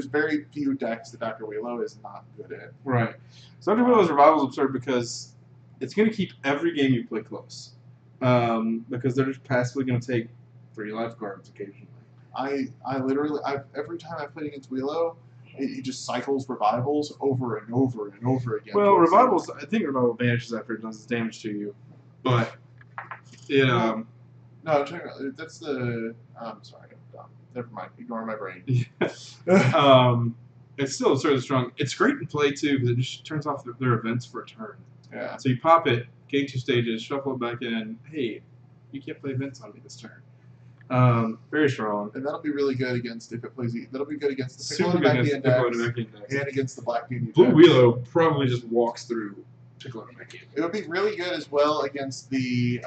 very few decks that Dr. Wheelo is not good at. Right. So Dr. Wheelo's revival is absurd because it's going to keep every game you play close. Because they're just passively going to take 3 life cards occasionally. Every time I played against Wheelo, he just cycles revivals over and over and over again. Well, revivals, I think revival vanishes after it does its damage to you. But no, that's the. I'm sorry, I'm dumb. Never mind. Ignore my brain. It's still sort of strong. It's great in play too because it just turns off their events for a turn. Yeah. So you pop it, gain 2 stages, shuffle it back in. Hey, you can't play events on me this turn. Very strong. And that'll be really good against if it plays. That'll be good against the Super good against Piccolo and Namekian decks. and against the Black Ginyu Blue decks. Wheelo probably just walks through Piccolo and Namekian. It would be really good as well against the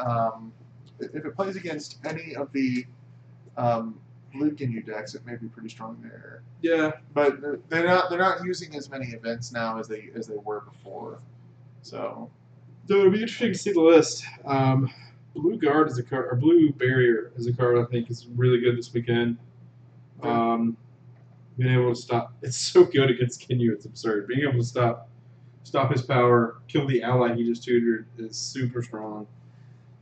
if it plays against any of the Blue Ginyu decks. It may be pretty strong there. Yeah, but they're not using as many events now as they were before. So it'll be interesting to see the list. Blue Guard is a card, or Blue Barrier is a card I think is really good this weekend. Being able to stop, it's so good against Ginyu, it's absurd. Being able to stop his power, kill the ally he just tutored is super strong.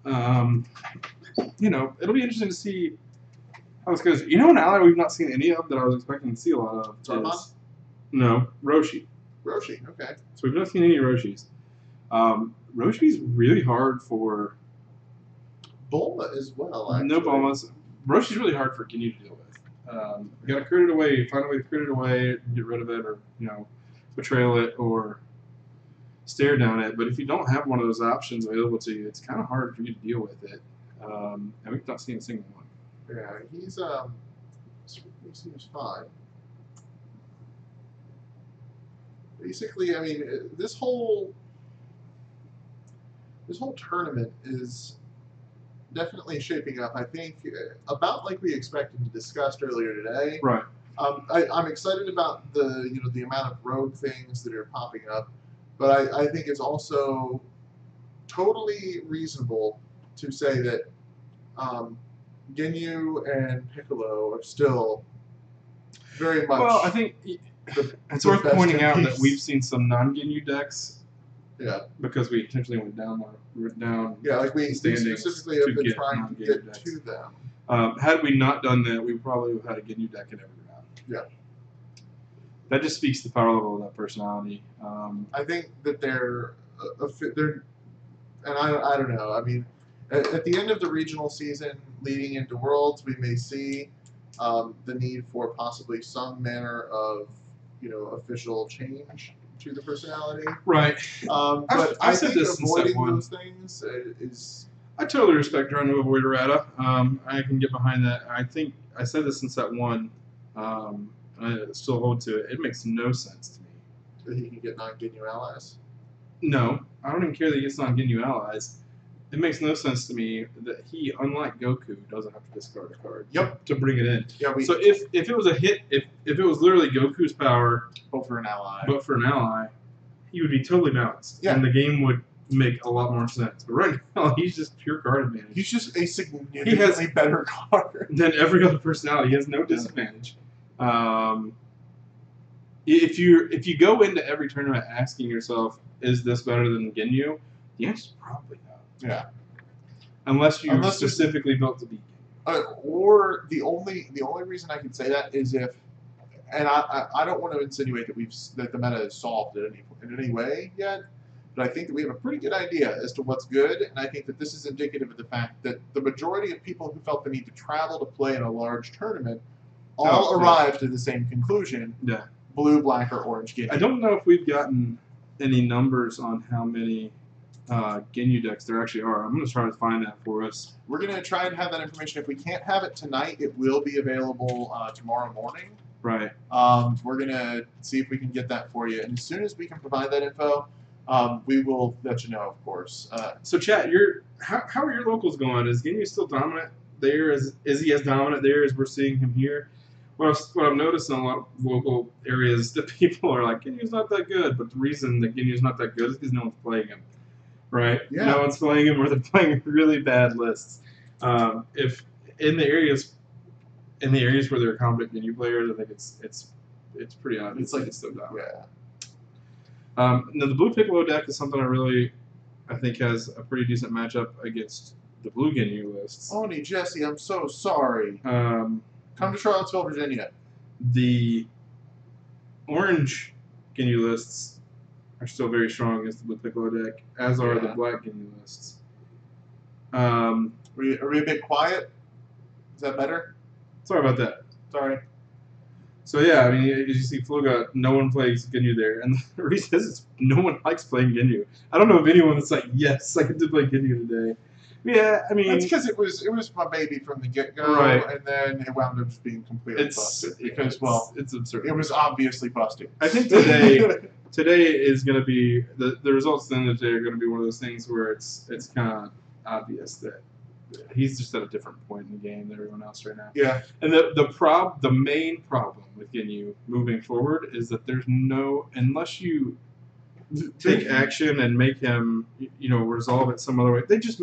You know, it'll be interesting to see how this goes. You know, an ally we've not seen any of that I was expecting to see a lot of. Zarban? No, Roshi. Roshi, okay. So we've not seen any Roshis. Roshi's really hard for. Bulma as well, actually. No Bulmas. Roshi's really hard for Ginyu to deal with. You gotta crit it away, find a way to crit it away, get rid of it, or, you know, betrayal it, or stare down it. But if you don't have one of those options available to you, it's kind of hard for you to deal with it. And we've not seen a single one. Yeah, he seems fine. Basically, I mean, this whole tournament is definitely shaping up, I think, about like we expected and discussed earlier today. Right. I'm excited about the amount of rogue things that are popping up, but I think it's also totally reasonable to say that Ginyu and Piccolo are still very much. Well, I think it's worth pointing out that we've seen some non-Ginyu decks. Yeah. Because we intentionally went down. Yeah, like we specifically have been trying to get decks. to them. Had we not done that, we probably would have had a Ginyu deck in every round. Yeah. That just speaks to the power level of that personality. I think that they're, and I don't know. I mean, at the end of the regional season, leading into Worlds, we may see the need for possibly some manner of, official change to the personality. Right. But I I said think this in set avoiding one. those things is. I totally respect trying to avoid errata. I can get behind that. I think I said this in set one. And I still hold to it. It makes no sense to me. That he can get non-Ginyu allies. No, I don't even care that he gets non-Ginyu allies. It makes no sense to me that he, unlike Goku, doesn't have to discard a card. Yep. To bring it in. Yeah. So if it was a hit, if it was literally Goku's power, Vote for an ally. but for an ally, he would be totally balanced. Yeah. And the game would make a lot more sense. But right now, he's just pure card advantage. He's just a significantly better card than every other personality. He has no disadvantage. If you go into every tournament asking yourself, is this better than Ginyu? The answer is probably no. Yeah. Unless you specifically built to beat Ginyu. Or the only reason I can say that is if, and I don't want to insinuate that the meta is solved in any way yet, but I think that we have a pretty good idea as to what's good, and I think that this is indicative of the fact that the majority of people who felt the need to travel to play in a large tournament all arrived at the same conclusion. Yeah. Blue, black, or orange Ginyu. I don't know if we've gotten any numbers on how many Ginyu decks there actually are. I'm going to try to find that for us. We're going to try and have that information. If we can't have it tonight, it will be available tomorrow morning. Right. We're going to see if we can get that for you. And as soon as we can provide that info, we will let you know, of course. So, chat, how are your locals going? Is Ginyu still dominant there? Is he as dominant there as we're seeing him here? What I've noticed in a lot of local areas that people are like, Ginyu's not that good. But the reason that Ginyu's not that good is because no one's playing him. Right? Yeah. No one's playing him, or they're playing really bad lists. If in the areas where there are competent Ginyu players, I think it's pretty obvious. It's like it's so dominant. Yeah. Now the blue Piccolo deck is something I think has a pretty decent matchup against the blue Ginyu lists. Oni, Jesse, I'm so sorry. Come to Charlottesville, Virginia. The orange Ginyu lists are still very strong against the blue Piccolo deck, as are the black Ginyu lists. Are we a bit quiet? Is that better? Sorry about that. Sorry. So yeah, I mean, as you see, Fluga, no one plays Ginyu there, and the reason is no one likes playing Ginyu. I don't know of anyone that's like, yes, I get to play Ginyu today. Yeah, I mean, That's because it was my baby from the get-go, Right. and then it wound up being completely busted because it's absurd. it was obviously busted. I think today is going to be the results. Then today are going to be one of those things where it's kind of obvious that he's just at a different point in the game than everyone else right now. Yeah. And the main problem with Ginyu moving forward is that there's no, unless you take action and make him, resolve it some other way. They just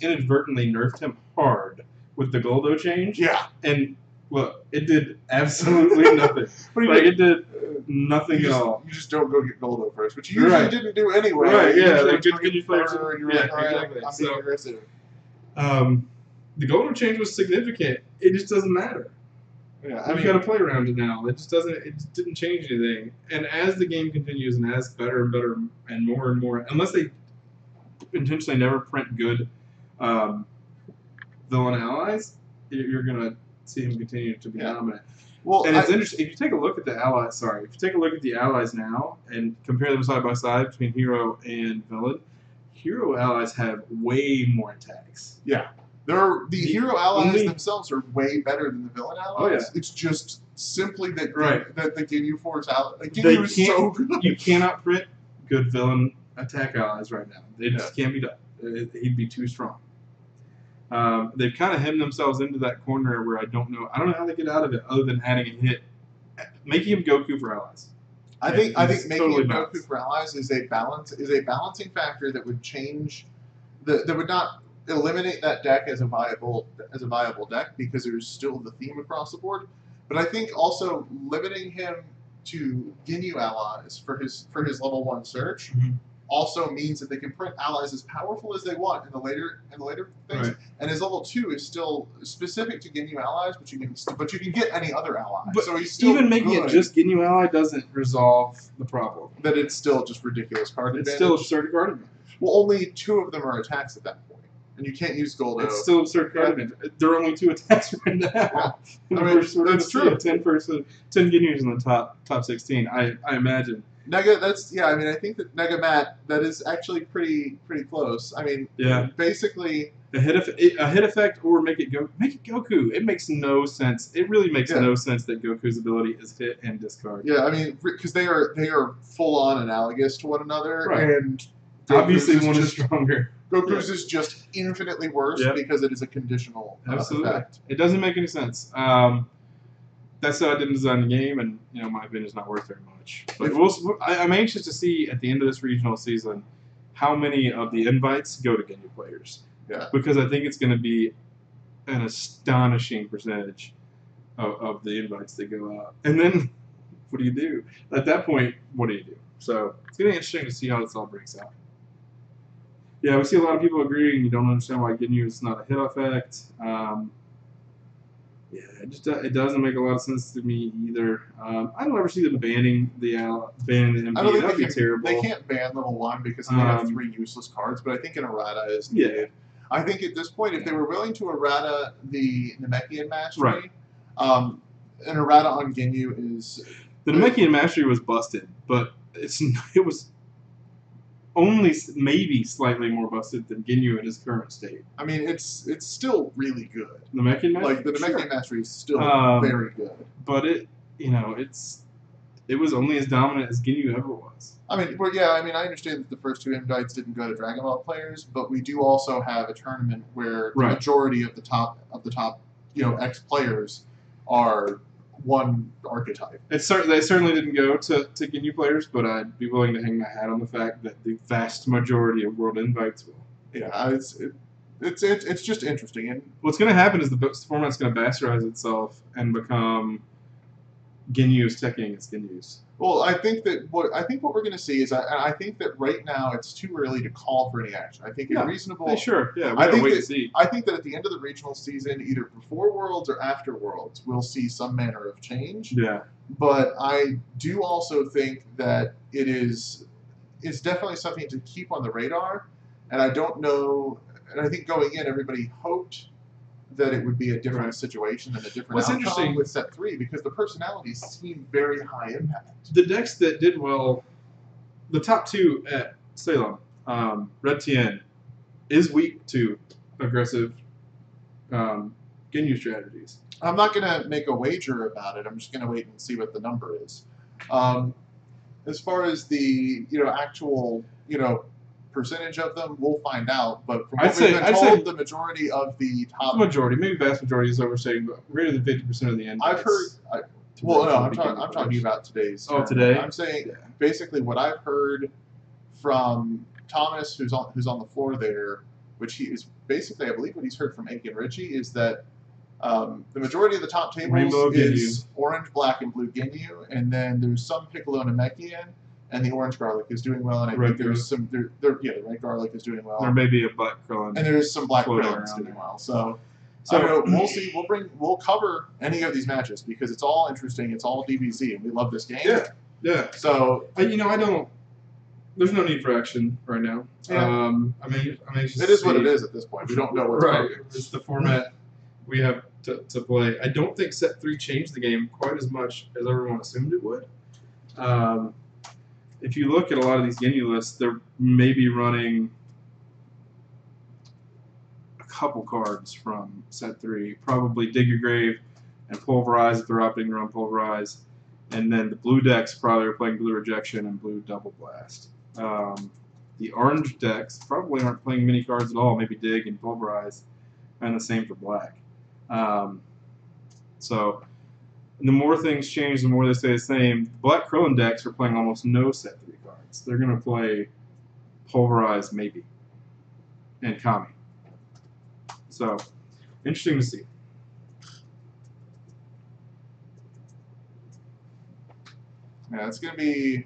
inadvertently nerfed him hard with the Goldo change. Yeah. And look, it did absolutely nothing. It did nothing at all. You just don't go get Goldo first, which you usually didn't do anyway. Right, yeah. Like, Good players. Exactly. I'm being aggressive. The Goldo change was significant. It just doesn't matter. Yeah, You got to play around it now. It just doesn't. It just didn't change anything. And as the game continues and as better and better and more, unless they intentionally never print good villain allies, you're gonna see him continue to be dominant. Well, and it's interesting if you take a look at the allies. If you take a look at the allies now and compare them side by side between hero and villain, hero allies have way more attacks. Yeah. The hero allies themselves are way better than the villain allies. Oh, yeah. It's just simply that that the Ginyu Force ally Ginyu is so good. You cannot print good villain attack allies right now. They just can't be done. He'd be too strong. They've kind of hemmed themselves into that corner where I don't know how they get out of it other than adding a hit, making him Goku for allies. I think making totally him Goku for allies is a balancing factor that would change that would not eliminate that deck as a viable deck because there's still the theme across the board. But I think also limiting him to Ginyu allies for his level 1 search also means that they can print allies as powerful as they want in the later things. Right. And his level 2 is still specific to Ginyu allies, but you can get any other ally. But so he's still even making good. it just Ginyu ally doesn't resolve the problem. That it's still just ridiculous card It's advantage. still absurd card advantage. Well, only 2 of them are attacks at that point, and you can't use Goldo. It's still absurd card advantage. There are only 2 attacks right now. That's true. 10 Ginyus in the top 16. I imagine. Nega, I think that Nega Matt, that is actually pretty close. I mean, basically a hit effect or make it Goku. It makes no sense. It really makes no sense that Goku's ability is hit and discard. Yeah, I mean, because they are full on analogous to one another, and obviously one is stronger. Goku's is just infinitely worse because it is a conditional effect. It doesn't make any sense. That's how I didn't design the game, and my opinion is not worth very much. But I'm anxious to see at the end of this regional season how many of the invites go to Ginyu players. Yeah. Because I think it's going to be an astonishing percentage of the invites that go out. And then, what do you do? At that point, what do you do? So it's going to be interesting to see how this all breaks out. Yeah, we see a lot of people agreeing you don't understand why Ginyu is not a hit effect. It doesn't make a lot of sense to me either. I don't ever see them banning the MP. I don't think That'd be terrible. They can't ban level 1 because they have 3 useless cards, but I think an errata is needed. Yeah. I think at this point, if they were willing to errata the Namekian Mastery, an errata on Ginyu is... The Namekian Mastery was busted, but it was only maybe slightly more busted than Ginyu in his current state. I mean, it's still really good. The Namekian Mastery? Like, the Namekian Mastery is still very good. But it was only as dominant as Ginyu ever was. I mean, I understand that the first 2 invites didn't go to Dragon Ball players, but we do also have a tournament where the majority of the top X players are one archetype. They certainly didn't go to Ginyu players, but I'd be willing to hang my hat on the fact that the vast majority of world invites will. Yeah, it's just interesting. And what's going to happen is the format's going to bastardize itself and become Ginyu's teching against Ginyu's. Well, I think what we're going to see is I think that right now it's too early to call for any action. I think it's reasonable. Hey, sure, yeah. We gotta wait to see. I think that at the end of the regional season, either before Worlds or after Worlds, we'll see some manner of change. Yeah. But I do also think that it's definitely something to keep on the radar. And I don't know. And I think going in, everybody hoped that it would be a different Right. situation and a different What's outcome interesting- with set 3 because the personalities seem very high impact. The decks that did well, the top two at Salem, Red TN, is weak to aggressive Ginyu strategies. I'm not going to make a wager about it. I'm just going to wait and see what the number is. As far as the actual percentage of them, we'll find out. But from what we've been told, the majority of the top, the majority, maybe vast majority is overstating, but greater than 50% of the end. I've heard. Well, no, I'm talking about today's. Oh, today. I'm saying basically what I've heard from Thomas, who's on the floor there, which he is basically, I believe, what he's heard from Ake and Richie is that the majority of the top tables Rainbow is orange, black, and blue Ginyu, and then there's some Piccolo and Namekian, and the orange garlic is doing well, and I think there's some the red garlic is doing well. There may be a black Krillin. And there's some black floating Krillins around doing well. So I don't know, we'll see. We'll cover any of these matches because it's all interesting. It's all DBZ, and we love this game. Yeah. So I don't. There's no need for action right now. Yeah. I mean, it is what it is at this point. We don't know what's right. coming. It's the format we have to play. I don't think Set 3 changed the game quite as much as everyone assumed it would. If you look at a lot of these Ginyu lists, they're maybe running a couple cards from Set 3. Probably Dig Your Grave and Pulverize if they're opting to run Pulverize. And then the blue decks probably are playing Blue Rejection and Blue Double Blast. The orange decks probably aren't playing many cards at all, maybe Dig and Pulverize, and the same for black. So the more things change, the more they stay the same. Black Krillin decks are playing almost no Set 3 cards. They're going to play Pulverize maybe, and Kami. So, interesting to see. Yeah, it's going to be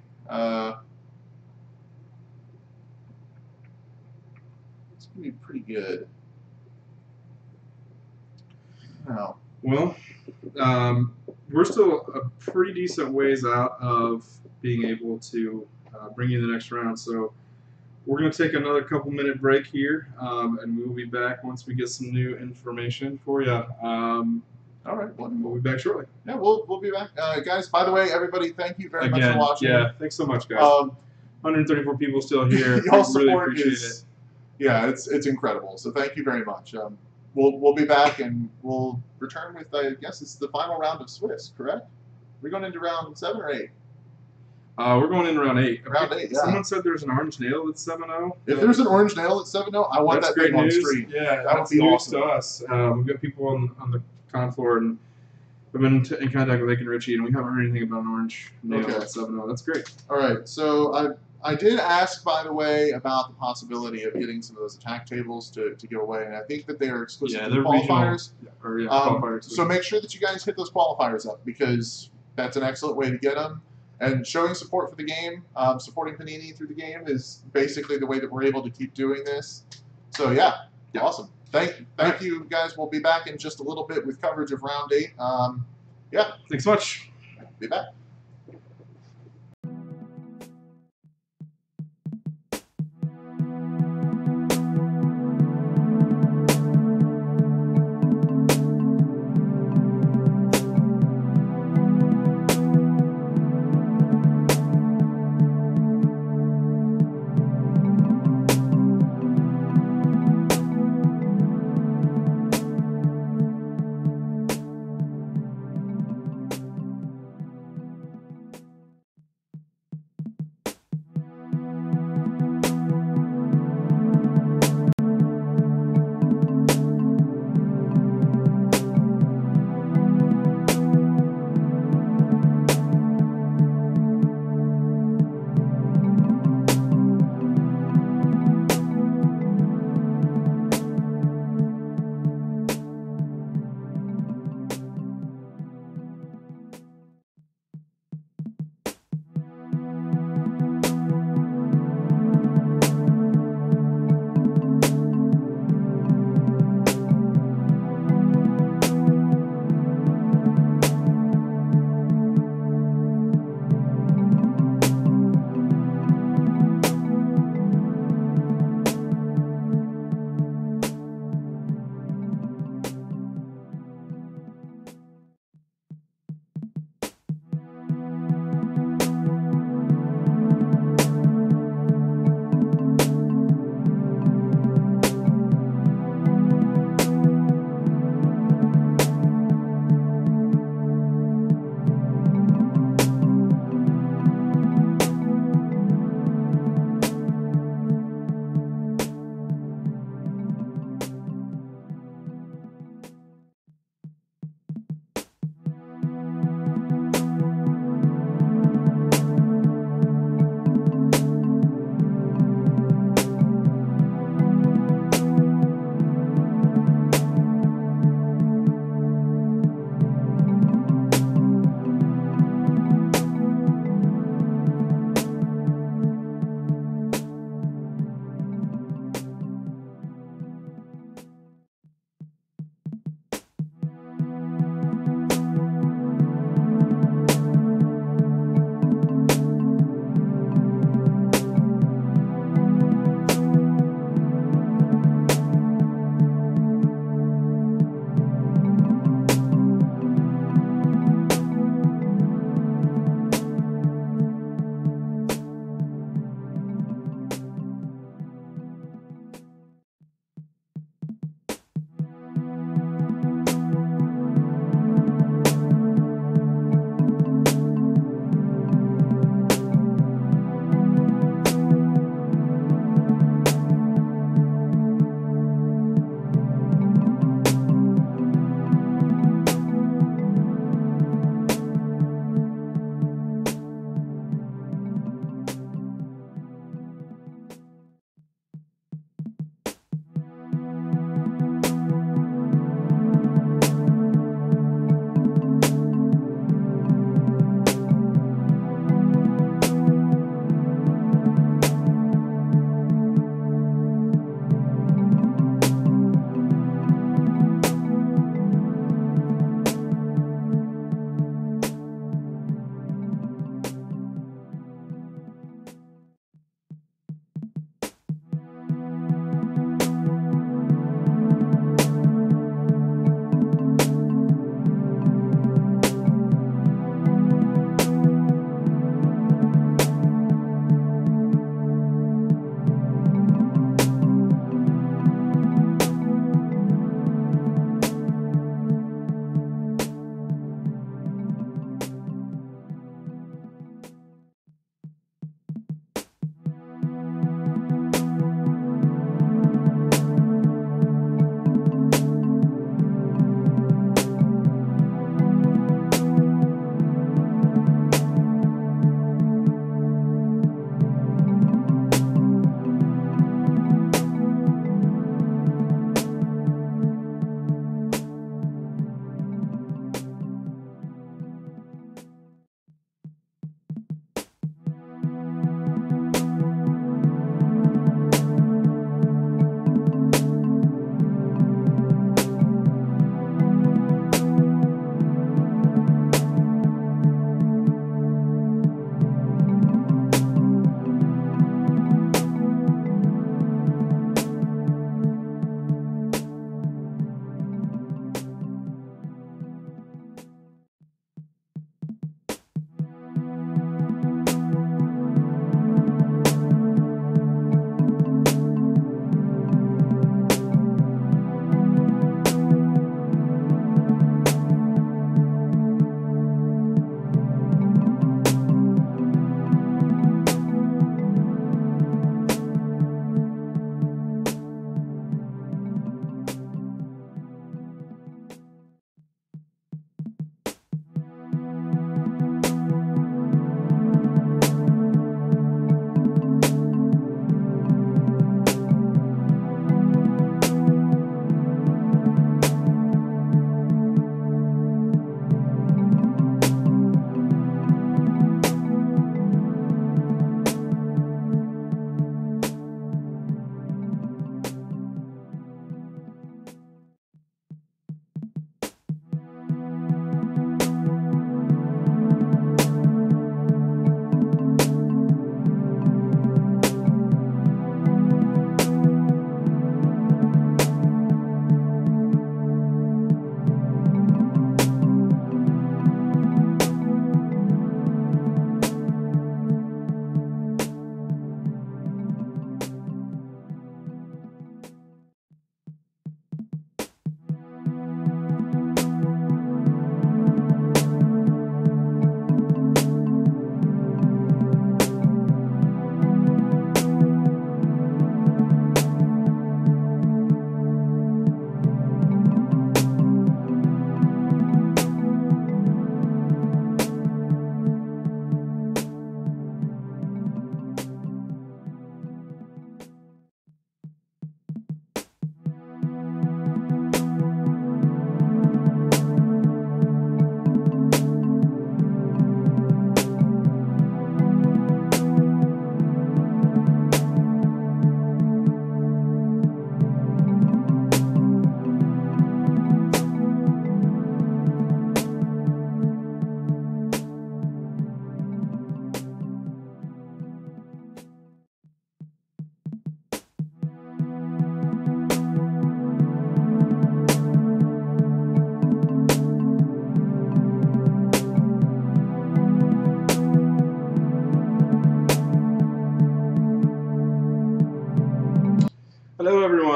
pretty good. No. Well, we're still a pretty decent ways out of being able to bring you the next round. So we're going to take another couple-minute break here, and we'll be back once we get some new information for you. All right. We'll be back shortly. Yeah, we'll be back. Guys, by the way, everybody, thank you very much for watching. Yeah, thanks so much, guys. 134 people still here. Y'all really support appreciate is, yeah, it's incredible. So thank you very much. We'll be back and we'll return with, I guess it's the final round of Swiss, correct? We're going into round 7 or 8? We're going into round 8. Round 8, yeah. Someone said there's an orange nail that's 7-0. If there's an orange nail at 7-0, I want That's that thing great on news. stream. Yeah, that would be news awesome to us. We've got people on the con floor, and we've been in contact with Ake and Richie, and we haven't heard anything about an orange nail Okay. at 7-0. That's great. All right, so I did ask, by the way, about the possibility of getting some of those attack tables to give away, and I think that they are exclusive to they're qualifiers. Qualifiers. So make sure that you guys hit those qualifiers up because that's an excellent way to get them. And showing support for the game, supporting Panini through the game is basically the way that we're able to keep doing this. So yeah. Awesome. Thank you guys. We'll be back in just a little bit with coverage of round 8. Yeah. Thanks so much. Be back.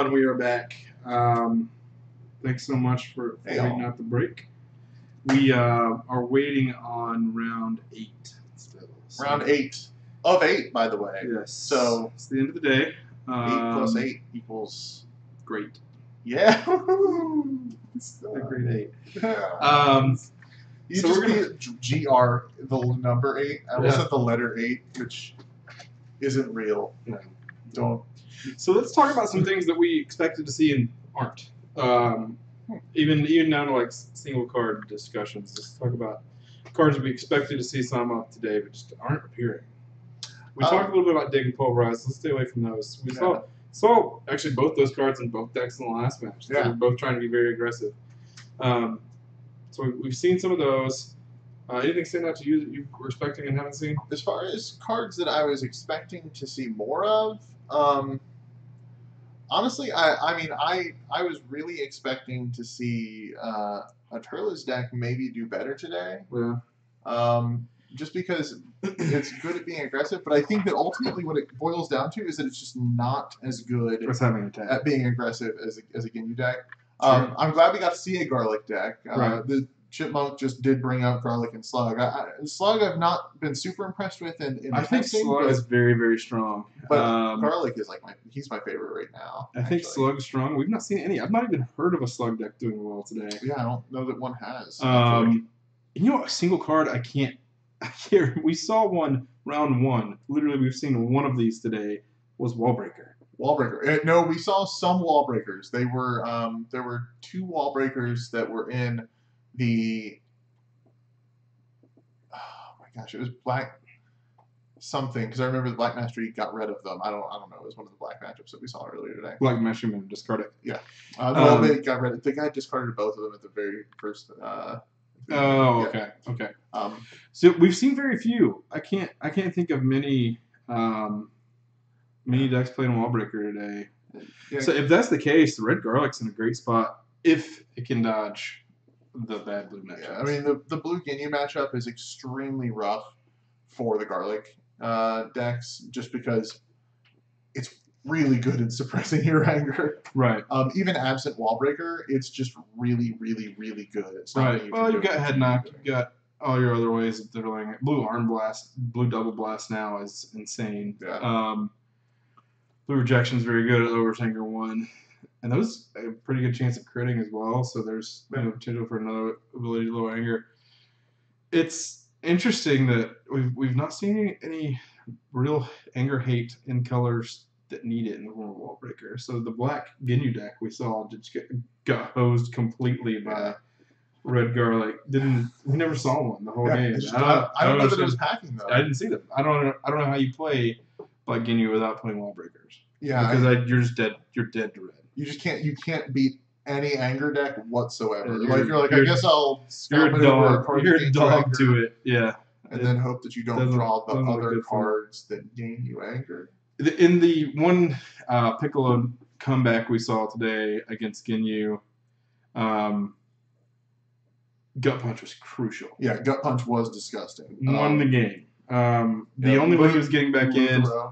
GenCon, we are back. Thanks so much for waiting out the break. We are waiting on round 8 still. So. Round 8 of 8, by the way. Yes. So it's the end of the day. 8 plus 8 equals great. Yeah. A great 8. You so just we're gonna GR the number 8. I almost said the letter 8, which isn't real. No. Don't. So let's talk about some things that we expected to see and aren't. Even down to like single card discussions. Let's talk about cards we expected to see some of today, but just aren't appearing. We talked a little bit about dig and pulverize. Let's stay away from those. We saw actually both those cards in both decks in the last match. They were both trying to be very aggressive. So we've seen some of those. Anything stand out to you that you were expecting and haven't seen? As far as cards that I was expecting to see more of, honestly, I was really expecting to see a Turles deck maybe do better today. Yeah. Just because it's good at being aggressive, but I think that ultimately what it boils down to is that it's just not as good at being aggressive as a Ginyu deck. I'm glad we got to see a Garlic deck. The Chipmunk just did bring up Garlic and Slug. Slug I've not been super impressed with I think Slug is very, very strong. But Garlic is he's my favorite right now. I think Slug's strong. We've not seen any. I've not even heard of a Slug deck doing well today. Yeah, I don't know that one has. You know, a single card I can't. We saw one round 1. Literally, we've seen one of these today. Was Wallbreaker. Wallbreaker. No, we saw some Wallbreakers. They were there were 2 Wallbreakers that were in the. Oh my gosh! It was black something because I remember the Black Mastery got rid of them. I don't know. It was one of the black matchups that we saw earlier today. Black Mastery man, discard it. Yeah. They got rid of. The guy discarded both of them at the very first. Okay. So we've seen very few. I can't think of many decks playing Wallbreaker today. Yeah. So if that's the case, the Red Garlic's in a great spot if it can dodge the bad blue matchup. Yeah, I mean the blue Ginyu matchup is extremely rough for the Garlic decks just because it's really good at suppressing your anger. Right. Even absent Wallbreaker, it's just really, really, really good. It's not right. Well, you've got Head Knock, you've got all your other ways of diddling it. Blue Arm Blast, Blue Double Blast now is insane. Yeah. Blue Rejection is very good at Overtanger 1. And those have a pretty good chance of critting as well, so there's potential for another ability to lower anger. It's interesting that we've not seen any real anger hate in colors that need it in the form of Wallbreaker. So the black Ginyu deck we saw just got hosed completely by Red Garlic. We never saw one the whole game. I don't know that it was packing though. I didn't see them. I don't know how you play Black Ginyu without playing Wallbreakers. Yeah, because you're just dead. You're dead to red. You just can't. You can't beat any anger deck whatsoever. I guess I'll. You're a dog to it. Yeah. And then hope that you don't draw the other cards that gain you anger. In the one Piccolo comeback we saw today against Ginyu, Gut Punch was crucial. Yeah, Gut Punch was disgusting. Won the game. The only way he was getting back in. Yeah,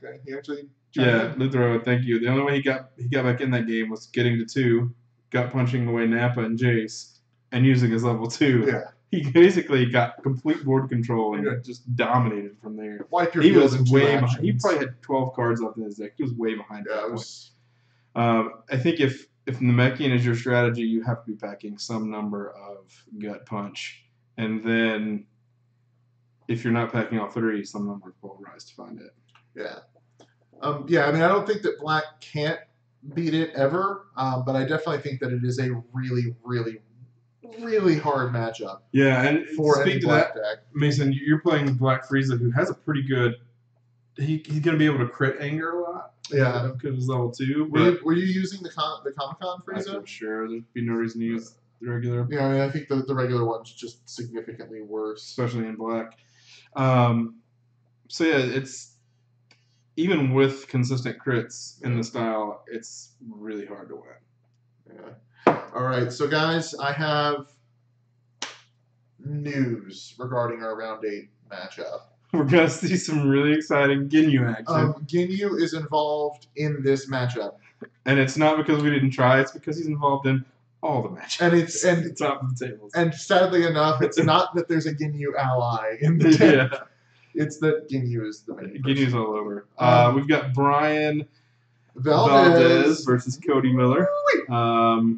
okay. He actually. Luthero, thank you. The only way he got back in that game was getting to 2, gut punching away Nappa and Jace, and using his level 2. Yeah. He basically got complete board control and just dominated from there. He was way behind. He probably had 12 cards left in his deck. He was way behind. Yeah, it was. I think if Namekian is your strategy, you have to be packing some number of gut punch, and then if you're not packing all 3, some number of pulverize to find it. Yeah. I mean, I don't think that black can't beat it ever, but I definitely think that it is a really, really, really hard matchup. Yeah, and for speak any to black that, deck. Mason, you're playing Black Frieza, who has a pretty good. He's going to be able to crit anger a lot. Yeah, because he's level 2. Were you using the Comic-Con Frieza? I'm sure there'd be no reason to use the regular. Yeah, I mean, I think the regular one's just significantly worse, especially in black. So yeah, it's. Even with consistent crits in the style, it's really hard to win. Yeah. All right, so guys, I have news regarding our round 8 matchup. We're gonna see some really exciting Ginyu action. Ginyu is involved in this matchup. And it's not because we didn't try. It's because he's involved in all the matches. And it's the top of the tables. And sadly enough, it's not that there's a Ginyu ally in the deck. Yeah. It's that Ginyu is the main. Ginyu's all over. We've got Brian Valdez versus Cody Miller.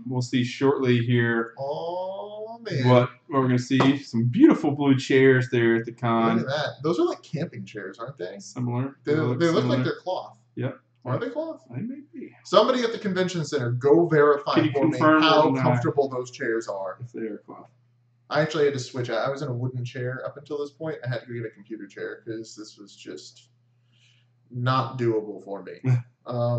We'll see shortly here. Oh man! What we're gonna see? Some beautiful blue chairs there at the con. Look at that. Those are like camping chairs, aren't they? Similar. They look similar. like they're cloth. Yep. Are they cloth? They may be. Somebody at the convention center, go verify Can you for me confirm how or not? comfortable those chairs are. If they are cloth. I actually had to switch out. I was in a wooden chair up until this point. I had to go get a computer chair because this was just not doable for me. I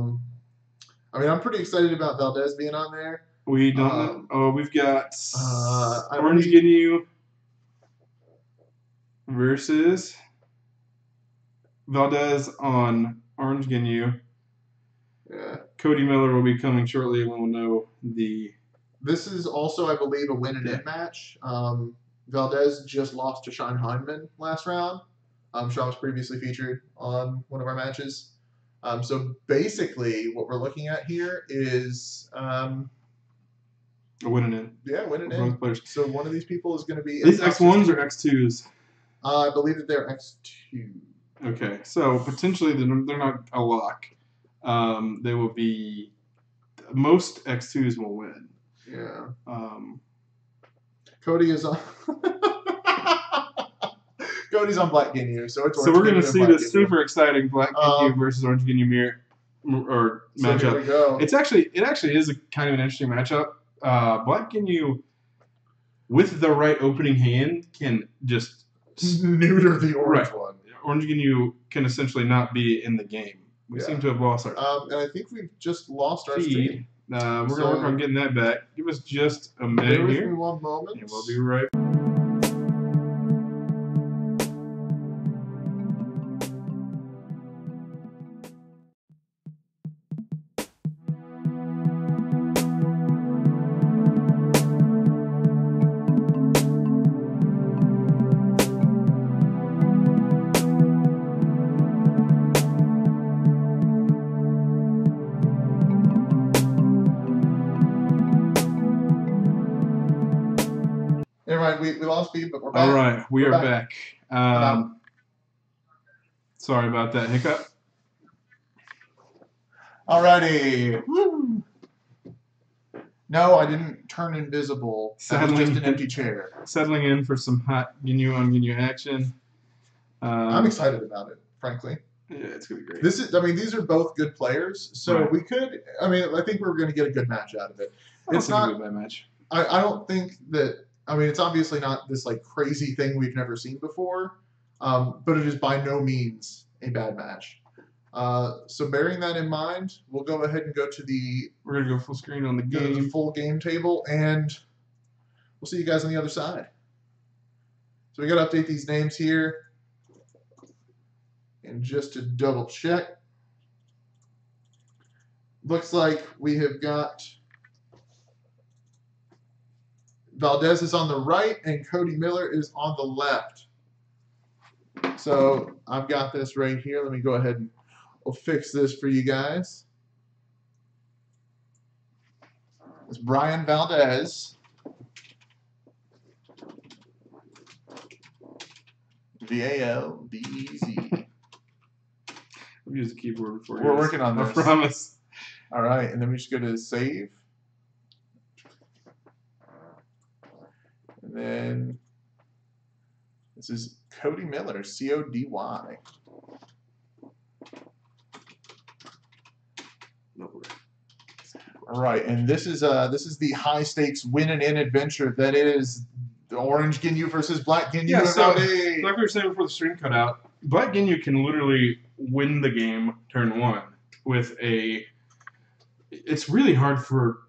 mean, I'm pretty excited about Valdez being on there. We don't. We've got I Orange Ginyu versus Valdez on Orange Ginyu. Yeah. Cody Miller will be coming shortly, and we'll know the. This is also, I believe, a win and in match. Valdez just lost to Sean Heinman last round. Sean was previously featured on one of our matches. So basically, what we're looking at here is A win and in. yeah, win and Both in. players. So one of these people is going to be These X1s or X2s? I believe that they're X2. Okay, so potentially they're not a lock. They will be. Most X2s will win. Yeah. Cody is on. Cody's on Black Ginyu, so it's. So we're going to see this Ginyu. super exciting Black Ginyu versus Orange Ginyu mirror or So here matchup. we go. It actually is a kind of an interesting matchup. Black Ginyu, with the right opening hand, can just neuter the orange Right. one. Orange Ginyu can essentially not be in the game. We Yeah. seem to have lost our And I think we've just lost our stream. feed. We're going to work on getting that back. Give us just a Bear minute with here, me one moment. and we'll be right. Never mind, we lost feed, but we're back. All right, we We're are back. back. Sorry about that hiccup. Alrighty. Woo. No, I didn't turn invisible. That was just an empty chair. Settling in for some hot Ginyu on Ginyu action. I'm excited about it, frankly. Yeah, it's gonna be great. These are both good players, so Right. we could. I mean, I think we're going to get a good match out of it. I don't It's think not. it'll be a bad match. I don't think that. I mean, it's obviously not this like crazy thing we've never seen before, but it is by no means a bad match. So bearing that in mind, we'll go ahead and go to the We're gonna go full screen on the game. full game table, and we'll see you guys on the other side. So we got to update these names here, and just to double check, looks like we have got Valdez is on the right and Cody Miller is on the left. So I've got this right here. Let me go ahead and we'll fix this for you guys. It's Brian Valdez. VALDZ. I've used the keyboard before. We're guys. working on I this. promise. All right, and then we just go to save. And then this is Cody Miller, CODY. All right, and this is the high stakes win and in adventure that is the Orange Ginyu versus Black Ginyu. Yeah, so Howdy. like we were saying before the stream cut out, Black Ginyu can literally win the game turn one with a. It's really hard for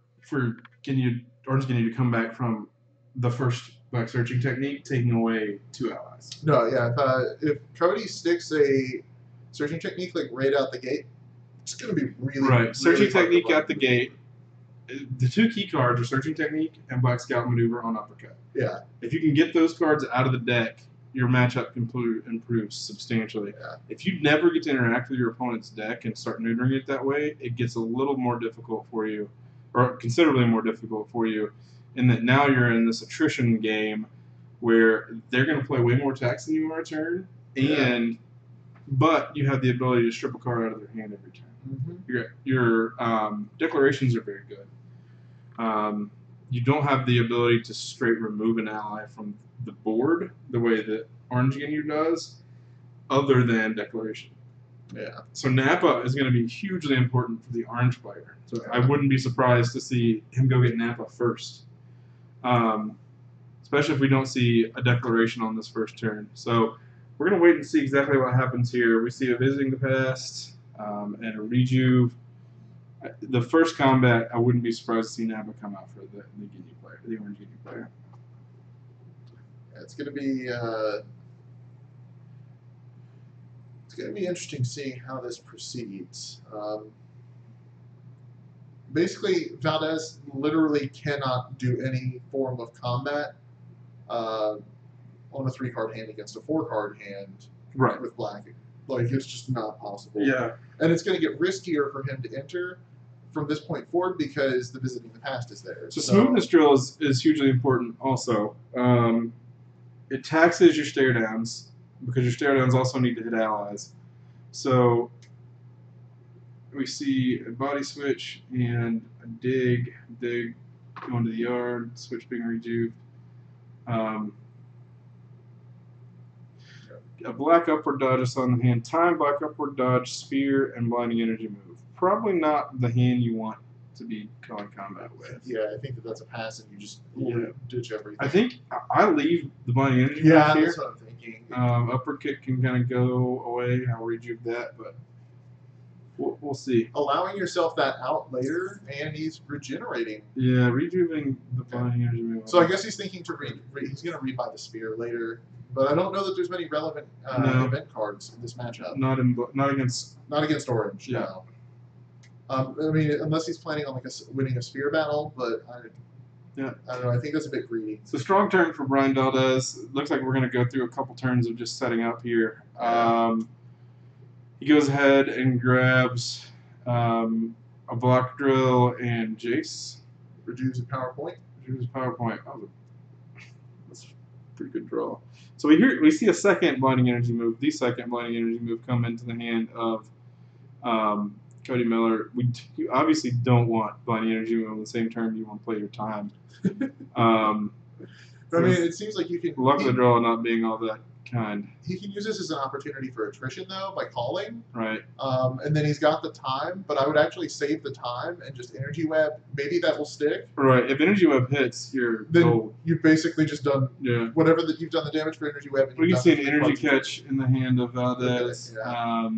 Ginyu, Orange Ginyu to come back from the first Black searching technique, taking away 2 allies. No, yeah. If Cody sticks a searching technique like right out the gate, it's going to be really Right, searching really hard to technique block. out the gate. The 2 key cards are searching technique and Black Scout maneuver on uppercut. Yeah. If you can get those cards out of the deck, your matchup improves substantially. Yeah. If you never get to interact with your opponent's deck and start neutering it that way, it gets a little more difficult for you, or considerably more difficult for you, in that now you're in this attrition game where they're going to play way more attacks than you are a turn, but you have the ability to strip a card out of their hand every turn. Your declarations are very good. You don't have the ability to straight remove an ally from the board the way that Orange Ginyu does, other than declaration. Yeah. So Napa is going to be hugely important for the orange player. So I wouldn't be surprised to see him go get Napa first, especially if we don't see a declaration on this first turn. So we're going to wait and see exactly what happens here. We see a Visiting the Past and a Rejuve. The first combat, I wouldn't be surprised to see Napa come out for the Ginyu player, the orange Ginyu player. Yeah, it's going to be interesting seeing how this proceeds. Basically, Valdez literally cannot do any form of combat on a 3-card hand against a 4-card hand with black. Like, it's just not possible. Yeah. And it's going to get riskier for him to enter from this point forward because the Visiting the Past is there. So smoothness drill is hugely important also. It taxes your stare downs because your stare downs also need to hit allies. So we see a body switch and a dig going to the yard, switch being rejuve. A black upward dodge is on the hand. Time, black upward dodge, spear, and blinding energy move. Probably not the hand you want to be calling combat with. Yeah, I think that's a pass and you just ditch everything. I think I leave the blinding energy move here. Yeah, that's what I'm thinking. Upward kick can kind of go away. I'll rejuve that, but we'll see. Allowing yourself that out later, and he's regenerating. Yeah, rejuving the blinding energy move. So I guess he's thinking to he's going to rebuy the spear later. But I don't know that there's many relevant event cards in this matchup. Not against Orange. Yeah. No. I mean, unless he's planning on winning a spear battle, but I don't know. I think that's a bit greedy. It's a strong turn for Brian Valdez. Looks like we're going to go through a couple turns of just setting up here. He goes ahead and grabs a block drill and Jace. Reduce a PowerPoint. That's a pretty good draw. So we see a second blinding energy move. The second blinding energy move come into the hand of Cody Miller. You obviously don't want blinding energy move on the same turn you want to play your time. I mean, it seems like you can. Luck of the draw not being all that kind. He can use this as an opportunity for attrition, though, by calling. Right. And then he's got the time, but I would actually save the time and just energy web. Maybe that will stick. Right. If energy web hits, you're gold. You've basically just done whatever that you've done the damage for energy web. We can see an energy catch in the hand of Valdez. Yeah.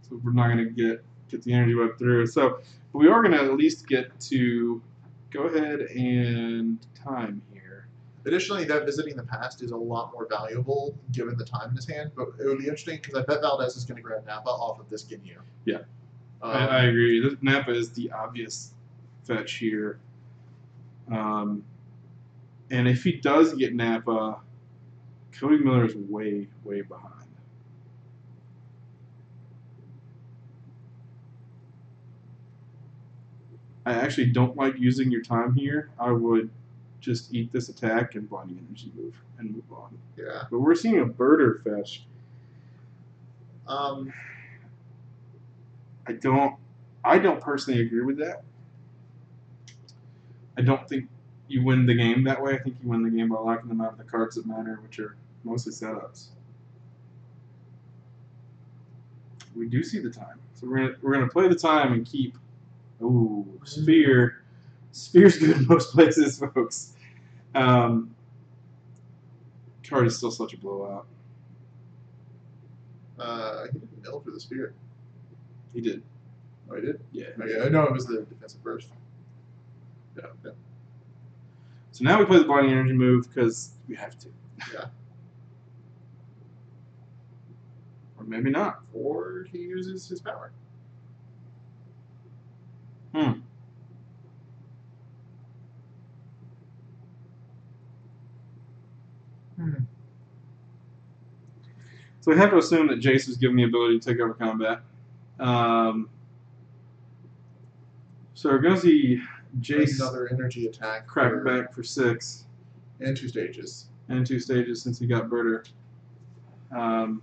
So we're not going to get the energy web through. So we are going to at least get to go ahead and time here. Additionally, that Visiting the Past is a lot more valuable given the time in his hand, but it would be interesting because I bet Valdez is going to grab Napa off of this Ginyu. Yeah, I agree. Napa is the obvious fetch here. And if he does get Napa, Cody Miller is way, way behind. I actually don't like using your time here. I would just eat this attack and blinding energy move and move on. Yeah. But we're seeing a birder fetch. I don't personally agree with that. I don't think you win the game that way. I think you win the game by locking them out of the cards that matter, which are mostly setups. We do see the time. So we're gonna play the time and keep. Ooh, Spear. Spear's good in most places, folks. Card is still such a blowout. He didn't mill for the Spear. He did. Oh, he did? Yeah. Okay, I know it was the defensive burst. Yeah. So now we play the blinding energy move because we have to. Yeah. Or maybe not. Or he uses his power. So we have to assume that Jace was given the ability to take over combat. So we're going to see Jace another energy attack. crack back for 6. And 2 stages. And 2 stages since he got Birder. Man.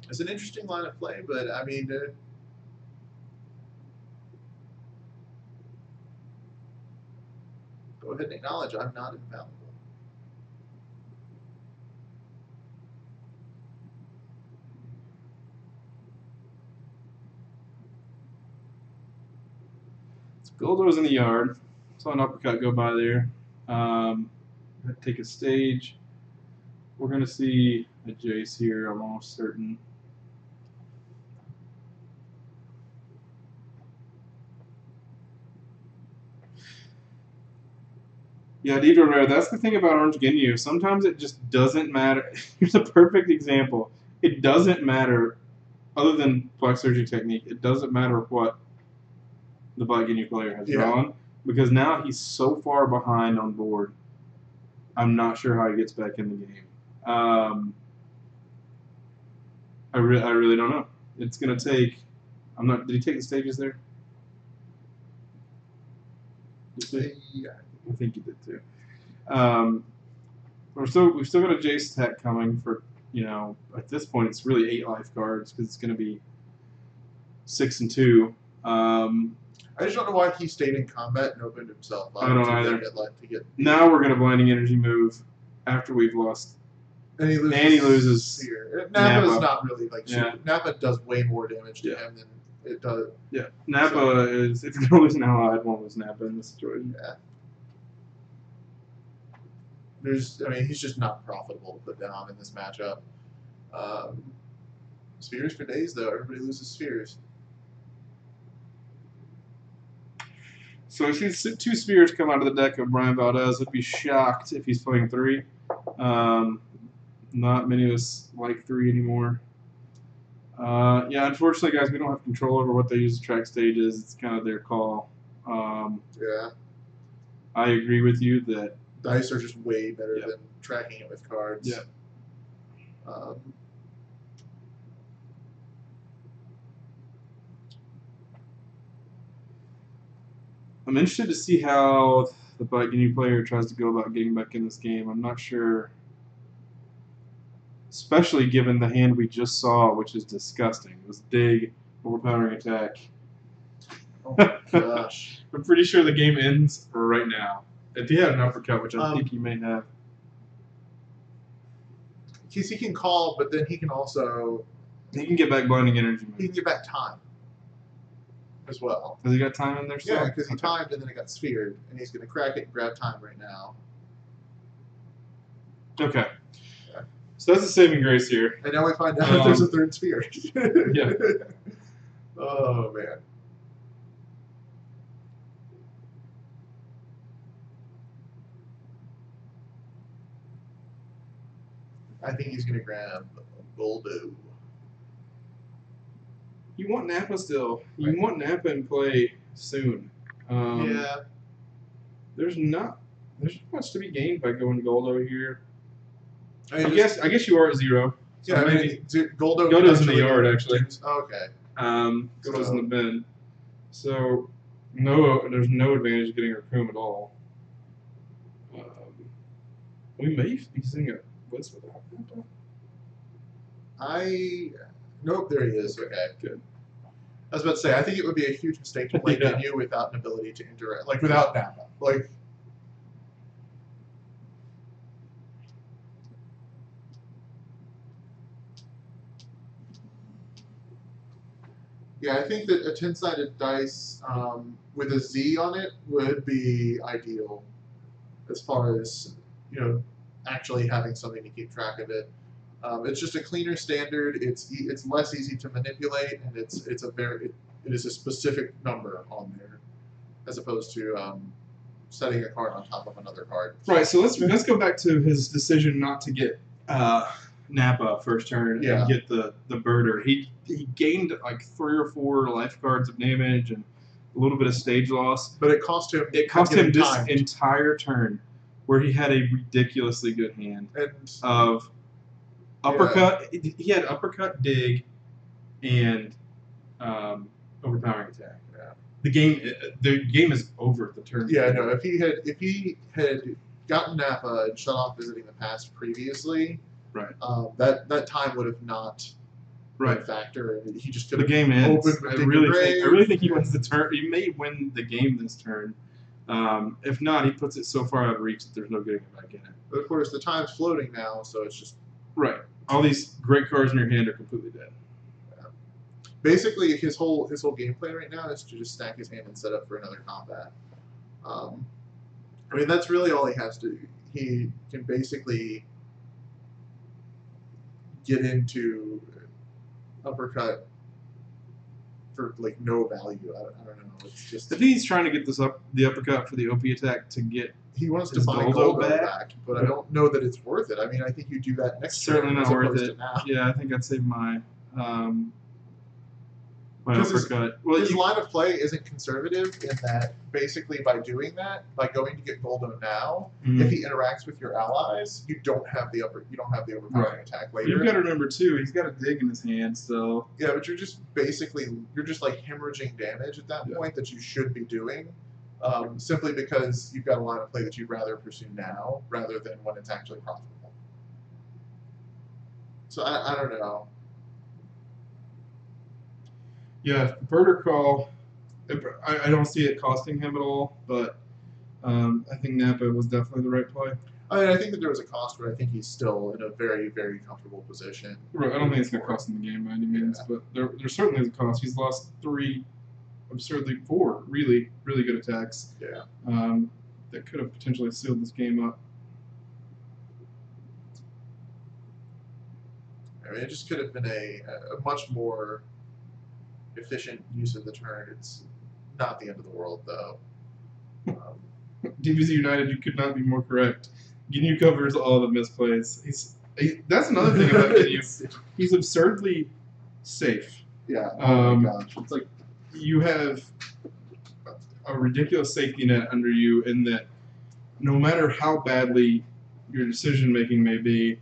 It's an interesting line of play, but I mean... go ahead and acknowledge I'm not infallible. Goldo's in the yard. Saw an uppercut go by there. Take a stage. We're going to see a Jace here, I'm almost certain. Yeah, Deidre Rare, that's the thing about Orange Ginyu. Sometimes it just doesn't matter. Here's a perfect example. It doesn't matter, other than Black Surgery Technique, it doesn't matter what the Black Ginyu player has drawn, because now he's so far behind on board. I'm not sure how he gets back in the game. I really don't know. It's going to take... Did he take the stages there? Yeah. I think he did too. We've still got a Jace attack coming for, at this point it's really 8 life cards because it's going to be 6 and 2. I just don't know why he stayed in combat and opened himself up. I don't either. To get now we're going to Blinding Energy move after we've lost. And he loses. Here. Nappa's Nappa. not really like... Yeah. Nappa does way more damage to him than it does. Yeah. Nappa is... If you're going to lose an ally, I'd want to lose Nappa in this situation. Yeah. He's just not profitable to put down in this matchup. Spheres for days, though. Everybody loses spheres. So if he's 2 spheres come out of the deck of Brian Valdez, I'd be shocked if he's playing 3. Not many of us like 3 anymore. Yeah, unfortunately, guys, we don't have control over what they use to track stages. It's kind of their call. Yeah. I agree with you that Dice are just way better than tracking it with cards. Yeah. I'm interested to see how the Black Ginyu player tries to go about getting back in this game. I'm not sure, especially given the hand we just saw, which is disgusting. This big, overpowering attack. Oh my gosh. I'm pretty sure the game ends right now. If he had an uppercut, which I think he may have. Because he can call, but then he can also... He can get back Blinding Energy. He can get back time as well. Has he got time in there still? Yeah, because he timed and then it got sphered, and he's going to crack it and grab time right now. Okay. Yeah. So that's a saving grace here. And now we find out if there's a 3rd sphere. Yeah. Oh, man. I think he's going to grab Goldo. You want Nappa still. You want Nappa in play soon. Yeah. There's not much to be gained by going Goldo here. I guess you are at 0. So yeah, maybe Goldo's in the yard actually. Okay. Goldo's in the bin. So there's no advantage getting a Raccoon at all. We may be seeing a Blitz without Nappa. Nope, there he is. Okay, good. I was about to say, I think it would be a huge mistake to play Ginyu without an ability to interact, like without Nappa. Like, yeah, I think that a 10-sided dice with a Z on it would be ideal, as far as actually having something to keep track of it. It's just a cleaner standard. It's less easy to manipulate, and it is a specific number on there, as opposed to setting a card on top of another card. Right. So let's go back to his decision not to get Nappa first turn and get the birder. He gained like 3 or 4 life cards of damage and a little bit of stage loss, but it cost him. It cost him this entire turn where he had a ridiculously good hand And of uppercut. He had uppercut, dig, and overpowering attack. Yeah. The game is over at the turn. yeah, no. If he had gotten Nappa and shut off visiting the past previously, Right. That time would have not been Right. a factor. He just could The have game ends. opened with I Dig really the think Grave. he wins the turn. He may win the game this turn. If not, he puts it so far out of reach that there's no getting it back in it. But of course, the time's floating now, so it's just Right. All these great cards in your hand are completely dead. basically his whole game plan right now is to just stack his hand and set up for another combat. I mean, that's really all he has to do. He can basically get into uppercut for like no value. I don't know. It's just If he's trying to get the uppercut for the OP attack to get he wants to his buy Goldo gold back, back, but I don't know that it's worth it. I mean, I think you do that next certainly turn not as worth opposed it. to now. Yeah, I think I'd save my Because his- uppercut. Well, His line of play isn't conservative in that basically by doing that, by going to get Goldo now, if he interacts with your allies, you don't have the overpowering Right. attack later. You've got to remember too, he's got a dig in his hand, so Yeah, but you're just like hemorrhaging damage at that point that you should be doing, simply because you've got a line of play that you'd rather pursue now rather than when it's actually profitable. So I don't know. yeah, Birder Call. I don't see it costing him at all, but I think Nappa was definitely the right play. I mean, I think that there was a cost, but I think he's still in a very, very comfortable position. Right, I don't think it's going to cost him the game by any means, but there certainly is a cost. He's lost 4 really, really good attacks. Yeah. That could have potentially sealed this game up. I mean, it just could have been a much more efficient use of the turn. It's not the end of the world, though. DBZ United, you could not be more correct. Ginyu covers all the misplays. That's another thing about Ginyu. He's absurdly safe. Yeah. Oh my gosh. It's like you have a ridiculous safety net under you in that no matter how badly your decision making may be,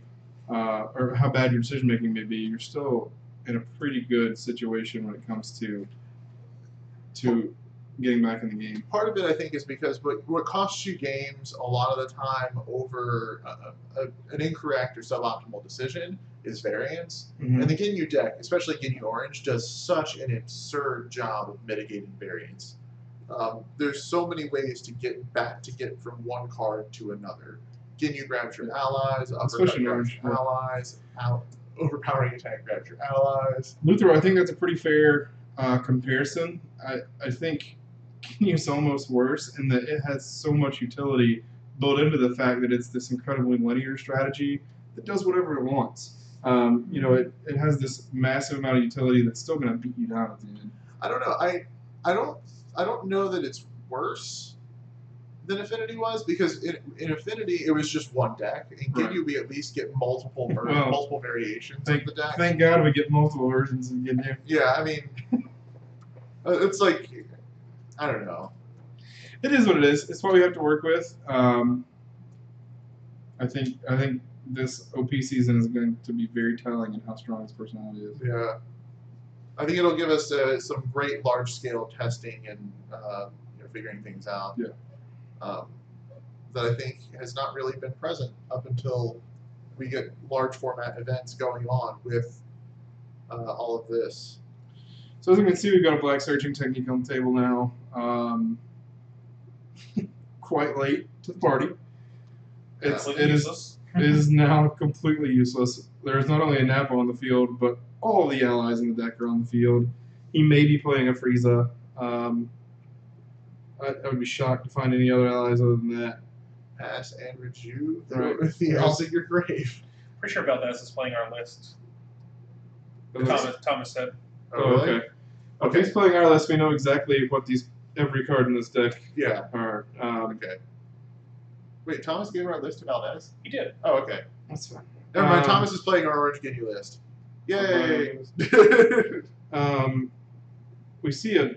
or how bad your decision making may be, you're still in a pretty good situation when it comes to getting back in the game. Part of it, I think, is because what costs you games a lot of the time over an incorrect or suboptimal decision is variance. Mm-hmm. And the Ginyu deck, especially Ginyu Orange, does such an absurd job of mitigating variance. There's so many ways to get from one card to another. Ginyu grabs your allies, uppercut grabs your allies, overpowering attack grabs your allies. Luther, I think that's a pretty fair comparison. I think Ginyu's almost worse in that it has so much utility built into the fact that it's this incredibly linear strategy that does whatever it wants. It has this massive amount of utility that's still going to beat you down at the end. I don't know. I don't know that it's worse than Affinity was, because in Affinity it was just one deck. In Ginyu we at least get multiple variations of the deck. Thank God we get multiple versions of Ginyu. Yeah, I mean, it's like, I don't know. It is what it is. It's what we have to work with. I think this OP season is going to be very telling in how strong his personality is. Yeah, I think it'll give us some great large-scale testing and figuring things out. Yeah. That I think has not really been present up until we get large format events going on with all of this. So as you can see, we've got a black searching technique on the table now. Quite late to the party. It is now completely useless. There's not only a Nappa on the field, but all the allies in the deck are on the field. He may be playing a Frieza. I would be shocked to find any other allies other than that. Pass and Raju Right. with the Elves at your grave. Pretty sure Valdez is playing our list. Thomas said. Oh, really? okay. Okay, he's playing our list. We know exactly what every card in this deck Yeah. are. Okay. Wait, Thomas gave our list to Valdez? He did. Oh, okay. That's fine. Never mind. Thomas is playing our Orange Ginyu list. Yay! We see a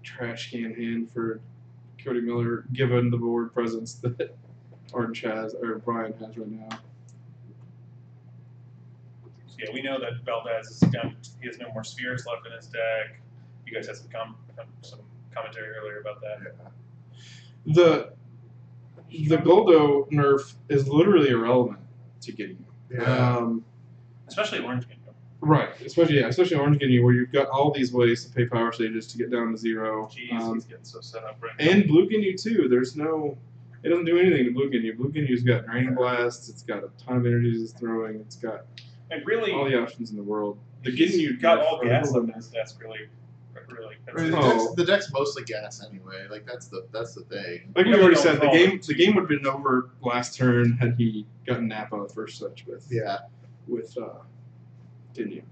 trash can hand for Cody Miller, given the board presence that Orange has or Brian has right now. So yeah, we know that Valdez is down. He has no more spheres left in his deck. You guys had some commentary earlier about that. Yeah. The Goldo nerf is literally irrelevant to getting you. Yeah. Especially Orange Game. Right, especially Orange Guinea, where you've got all these ways to pay power stages to get down to 0. Jeez, he's getting so set up right now. And Blue Guinea too. It doesn't do anything to Blue Guinea. Blue Guinea's got Draining Blasts. It's got a ton of energies it's throwing. It's got all the options in the world. The Guinea got all gas on his desk. Really. I mean, the deck's mostly gas anyway. Like that's the thing. Like we already said, the game would have been over last turn had he gotten Napa first touch with Guinea.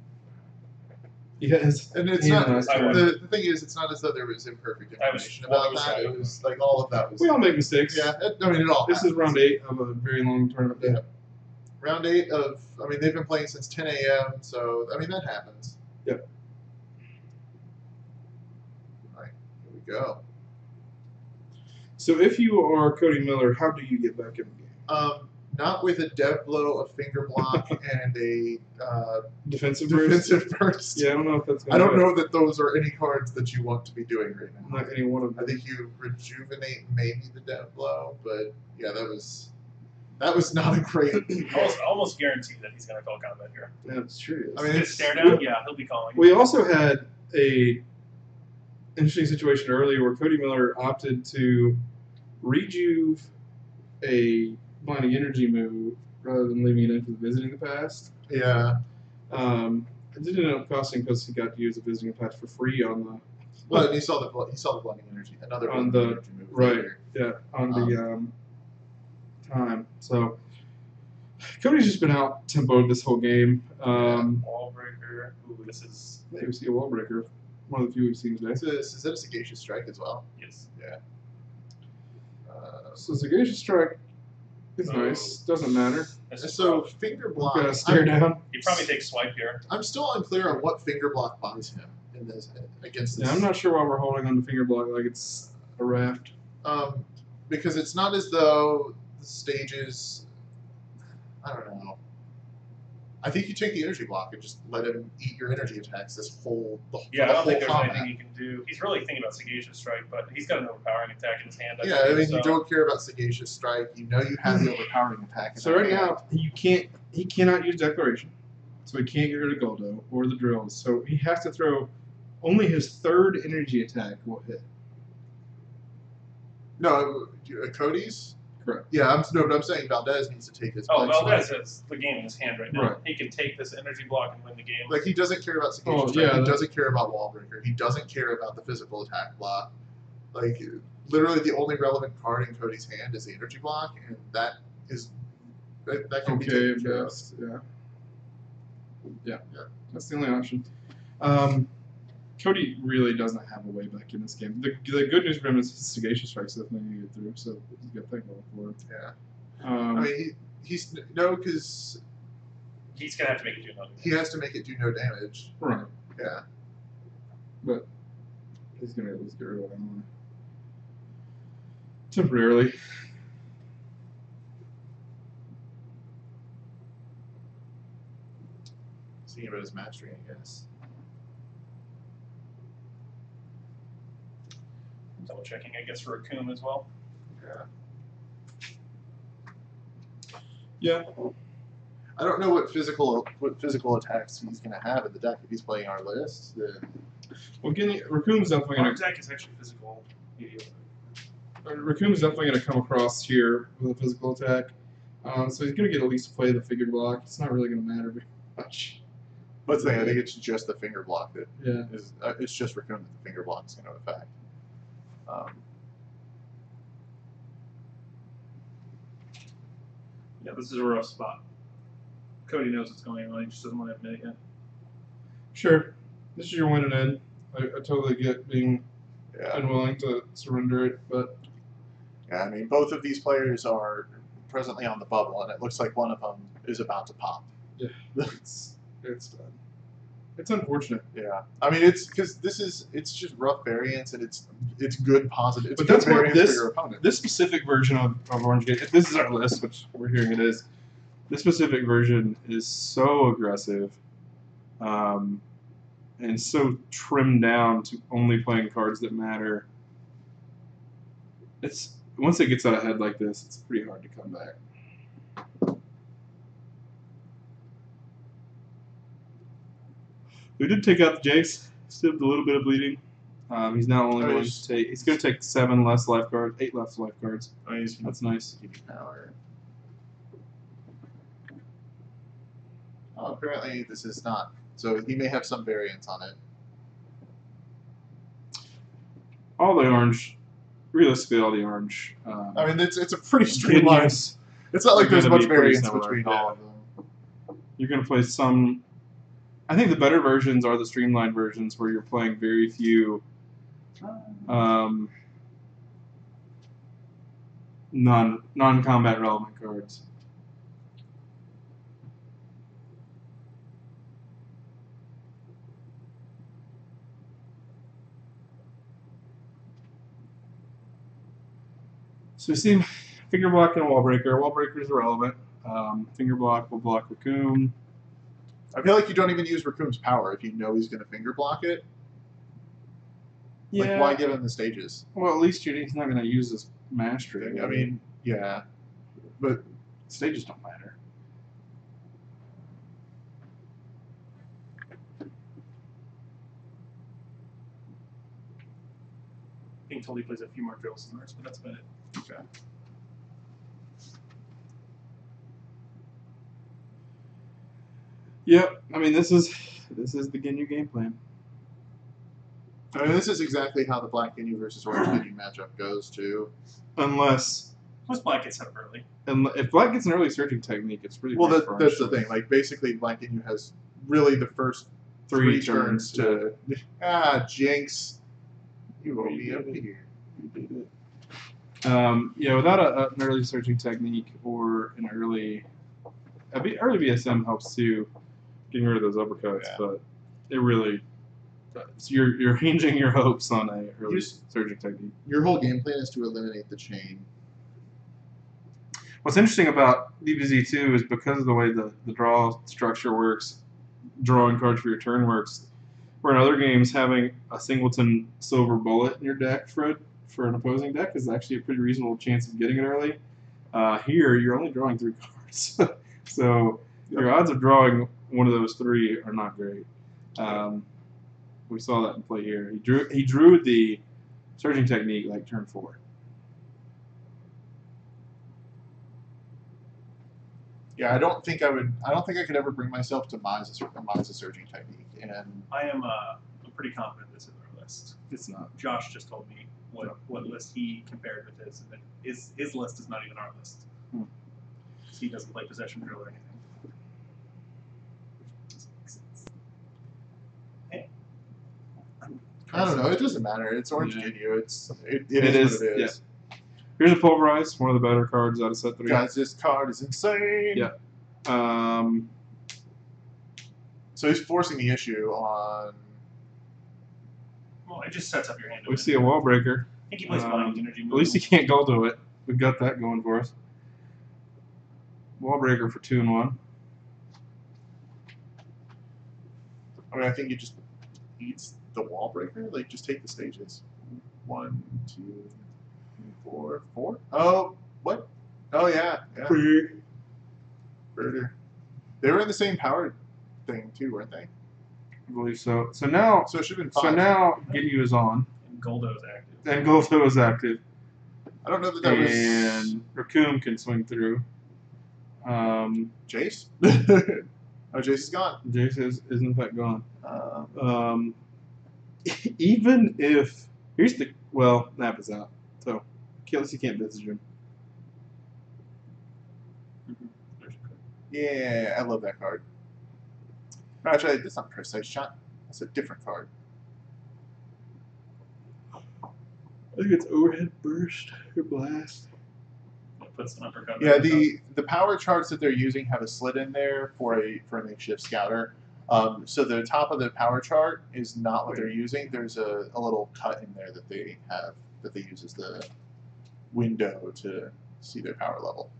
Yes, and it's not. The thing is, it's not as though there was imperfect information about that. It was like all of that was. We all make mistakes. Yeah, I mean it all. This is round 8 of a very long tournament. Yeah. Round 8 of. I mean, they've been playing since 10 a.m. So I mean that happens. Yep. All right, here we go. So if you are Cody Miller, how do you get back in the game? Not with a dev blow, a finger block, and a defensive burst. Yeah, I don't know if that's. I don't know that those are any cards that you want to be doing right now. Not any one of them. I think you rejuvenate maybe the dev blow, but yeah, that was not a great. almost guaranteed that he's going to call combat here. Yeah, it's true. I mean, it's stare down. Yeah, he'll be calling. We also had a interesting situation earlier where Cody Miller opted to rejuve a Blinding Energy move rather than leaving it in for the Visiting the Past. Yeah. It did end up costing because he got to use a Visiting the Past for free on the. Well, and he saw the Blinding Energy, another on Blinding the Energy move. right, later. yeah, on the time. So Cody's just been out tempoed this whole game. Wall breaker. Ooh, this is. Maybe we see a wall breaker. One of the few we've seen today. Is that a Sagacious Strike as well? Yes. Yeah. So Sagacious Strike is nice. Doesn't matter. So finger block. Gotta stare down. He probably takes swipe here. I'm still unclear on what finger block buys him in this against this. Yeah, I'm not sure why we're holding on to finger block like it's a raft. Because it's not as though the stages. I don't know. I think you take the energy block and just let him eat your energy attacks this whole. I don't think there's anything he can do. He's really thinking about Sagacious Strike, but he's got an overpowering attack in his hand. I mean, you don't care about Sagacious Strike. You know you have the overpowering attack. So right now, he cannot use Declaration, so he can't get rid of Goldo or the drills. So he has to throw only his 3rd energy attack will hit. No, Cody's. Correct. Yeah, but I'm saying Valdez needs to take his. Valdez has the game in his hand right now. Right. He can take this energy block and win the game. Like he doesn't care about Sagacious Strike. He doesn't care about Wall Breaker. He doesn't care about the physical attack block. Like literally, the only relevant card in Cody's hand is the energy block, and that can be taken care of. Yeah. That's the only option. Cody really doesn't have a way back in this game. The good news for him is his Sagacious Strike's the thing to get through, so he's got that going for him. Yeah. I mean, because he's gonna have to make it do no damage. He has to make it do no damage. Right. Yeah. But he's gonna at least get rid of it anyway. Temporarily. Thinking about his mastery, I guess. Double checking, I guess, for a Coom as well. Yeah. I don't know what physical attacks he's going to have in the deck if he's playing our list. Well, Raccoon's definitely Our going to. deck is actually physical. Raccoon's definitely going to come across here with a physical attack. So he's going to get at least play the figure block. It's not really going to matter very much. But I think it's just the finger block that is. It's just Raccoon that the finger block is going to affect. Yeah, this is a rough spot. Cody knows what's going on. He just doesn't want to admit it yet. Sure. This is your winning end. I totally get being unwilling to surrender it, but... Yeah, I mean, both of these players are presently on the bubble, and it looks like one of them is about to pop. Yeah, it's done. It's unfortunate. Yeah, I mean it's because it's just rough variants and it's good positive. It's But good that's what variance this for your opponent. this specific version of Orange Gate. If this is our list, which we're hearing it is, this specific version is so aggressive, and so trimmed down to only playing cards that matter. It's once it gets out ahead like this, it's pretty hard to come back. We did take out the Jace. Still have a little bit of bleeding. He's now only going to take. He's going to take 7 less life cards, 8 less life cards. That's nice. Give you power. Oh, apparently this is not. So he may have some variants on it. All the orange, realistically, all the orange. I mean, it's a pretty streamlined. It's not like there's much variance between all of them. You're going to play some. I think the better versions are the streamlined versions where you're playing very few non-combat relevant cards. So we see finger block and a wall breaker. Wall breaker is irrelevant. Finger block will block Raccoon. I feel like you don't even use Raccoon's power if you know he's going to finger block it. Yeah. Like, why give him the stages? Well, at least he's not going to use this mastery. I mean, yeah. But stages don't matter. Being told he plays a few more drills than the rest, but that's about it. okay. Yep. I mean, this is the Ginyu game plan. I mean, this is exactly how the Black Ginyu versus Orange Ginyu matchup goes, too. Unless Black gets up early. If Black gets an early searching technique, it's pretty. Well, that's the thing. Like, basically, Black Ginyu has really the first 3 turns to jinx. You owe me up here. Yeah, without an early searching technique or an early BSM helps too, getting rid of those uppercuts. Yeah. But it really, you're hinging your hopes on a early searching technique. Your whole game plan is to eliminate the chain. What's interesting about DBZ too is because of the way the draw structure works, drawing cards for your turn works. Where in other games, having a singleton silver bullet in your deck for an opposing deck is actually a pretty reasonable chance of getting it early. Here, you're only drawing 3 cards, so your odds of drawing one of those 3 are not great. We saw that in play here. He drew the searching technique like turn 4. Yeah, I don't think I could ever bring myself to Mize a searching technique. And I am I'm pretty confident this is our list. It's not. Josh just told me what list he compared with his, and his list is not even our list. He doesn't play possession drill or anything. I don't know. It doesn't matter. It's Orange Ginyu. It is what it is. Yeah. Here's a Pulverize, one of the better cards out of set 3. Guys, this card is insane. Yeah. So he's forcing the issue on. Well, it just sets up your hand. We see a Wall Breaker. I think he plays Mind Energy. At least he can't Goldo it. We've got that going for us. Wall Breaker for 2 and 1. I mean, I think he just eats the Wall Breaker. Like, just take the stages. 1, 2, 3, 4, 4. Oh, what? Oh yeah. Birder. They were in the same power thing too, weren't they? I believe so. So now, it should have been 5. So now, Ginyu is on. And Goldo is active. And Goldo is active. I don't know that was. And Raccoon can swing through. Jace? Oh, Jace is gone. Jace is in fact gone. Even if Nap is out, so at least you can't message him. Yeah, I love that card. Actually, that's not Precise Shot. That's a different card. I think it's Overhead Burst or Blast. It puts an uppercut. Yeah, the power charts that they're using have a slit in there for a makeshift scouter. So the top of the power chart is not what they're using. There's a little cut in there that they have that they use as the window to see their power level.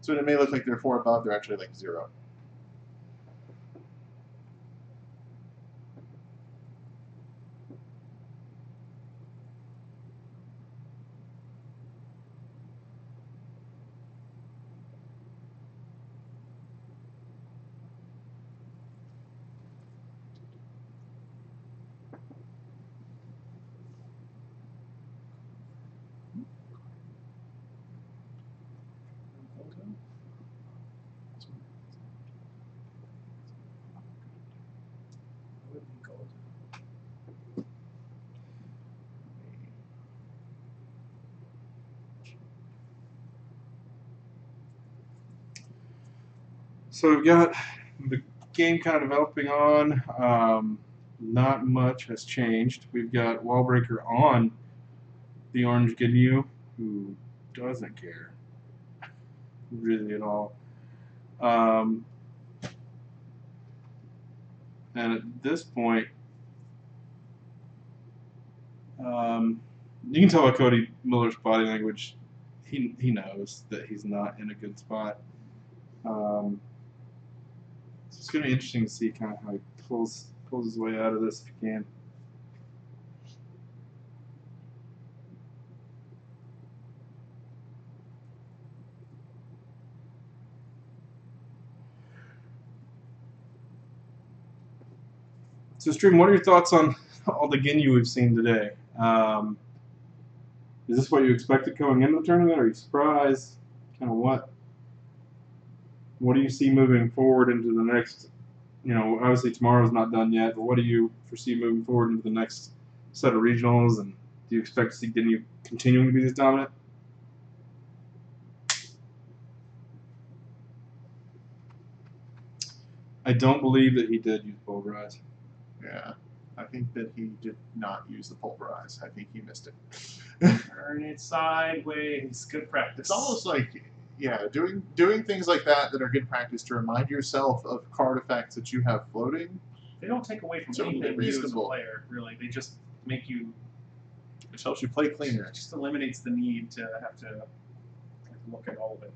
So it may look like they're 4 above, they're actually like 0. So we've got the game kind of developing on. Not much has changed. We've got Wallbreaker on the Orange Ginyu, who doesn't care really at all. And at this point, you can tell by Cody Miller's body language, he knows that he's not in a good spot. So it's going to be interesting to see kind of how he pulls his way out of this if he can. So, Stream, what are your thoughts on all the Ginyu we've seen today? Is this what you expected going into the tournament? Are you surprised? Kind of what do you see moving forward into the next, obviously tomorrow's not done yet, but what do you foresee moving forward into the next set of regionals, and do you expect to see Ginyu continuing to be this dominant? I don't believe that he did use Pulverize. Yeah, I think that he did not use the Pulverize. I think he missed it. Turn it sideways. Good practice. It's almost like, yeah, doing things like that are good practice to remind yourself of card effects that you have floating. They don't take away from Totally anything you as a reasonable. player, really. They just make you. Which helps you play cleaner. It just eliminates the need to have to look at all of it.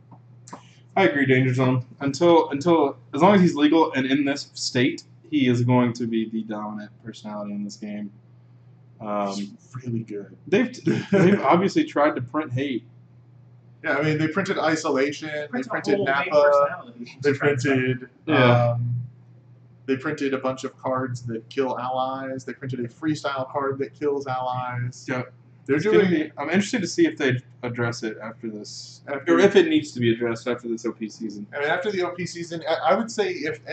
I agree, Danger Zone. Until as long as he's legal and in this state, he is going to be the dominant personality in this game. He's really good. They've obviously tried to print hate. Yeah, I mean, they printed Isolation, they printed whole main Nappa, personality. they printed they printed a bunch of cards that kill allies, they printed a freestyle card that kills allies. Yeah. They're doing. I'm interested to see if they address it after this, or if it needs to be addressed after this OP season. I mean, after the OP season, I would say if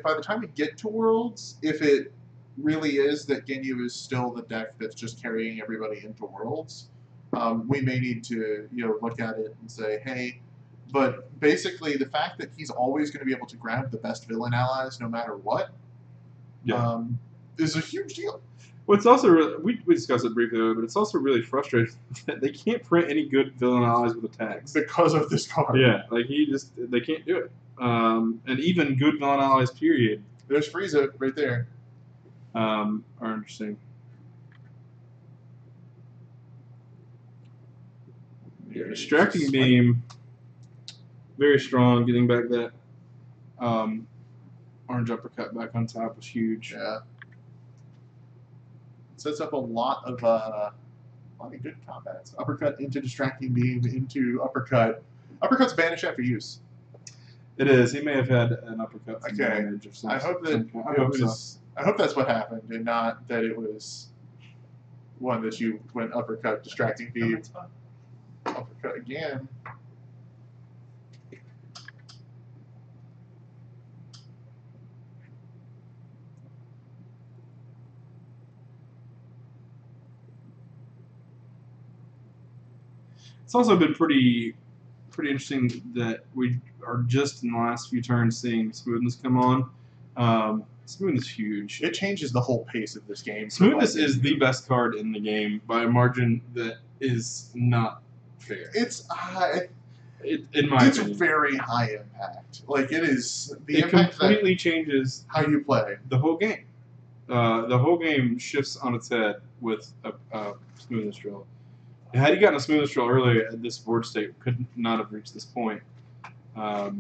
by the time we get to Worlds, if it really is that Ginyu is still the deck that's just carrying everybody into Worlds, we may need to look at it and say, hey. But basically, the fact that he's always going to be able to grab the best villain allies no matter what, is a huge deal. Well, it's also really, we discussed it briefly, but it's also really frustrating that they can't print any good villain allies with attacks Because of this card. Yeah, like they can't do it. And even good villain allies, period, There's Frieza right there. are interesting. Yeah, distracting beam, very strong. Getting back that orange uppercut back on top was huge. Yeah. Sets up a lot of good combats. Uppercut into distracting beam into uppercut. Uppercut's banished after use. It is. He may have had an uppercut Okay. damage or something. I hope that I hope that's what happened, and not that it was one that you went uppercut, distracting beam, That's fun. uppercut again. It's also been pretty interesting that we are just in the last few turns seeing Smoothness come on. Smoothness is huge. It changes the whole pace of this game. Smoothness is the best card in the game by a margin that is not fair. It's In my It's opinion, very high impact. Like it is the it impact completely changes that how you play. the whole game. The whole game shifts on its head with a smoothness drill. Had he gotten a smoothness drill earlier, this board state could not have reached this point. So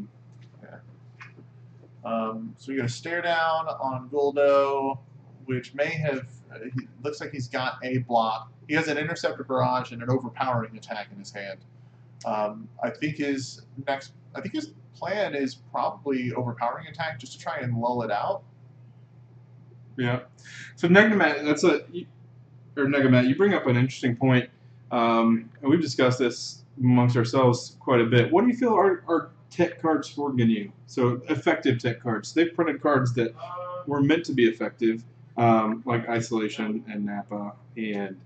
we got a stare down on Goldo, which may have. He looks like he's got a block. He has an interceptor barrage and an overpowering attack in his hand. I think his plan is probably overpowering attack just to try and lull it out. Yeah. So Negamat, Negamat, you bring up an interesting point, and we've discussed this amongst ourselves quite a bit. What do you feel are tech cards for Ginyu? So effective tech cards. They've printed cards that were meant to be effective, like Isolation and Nappa, and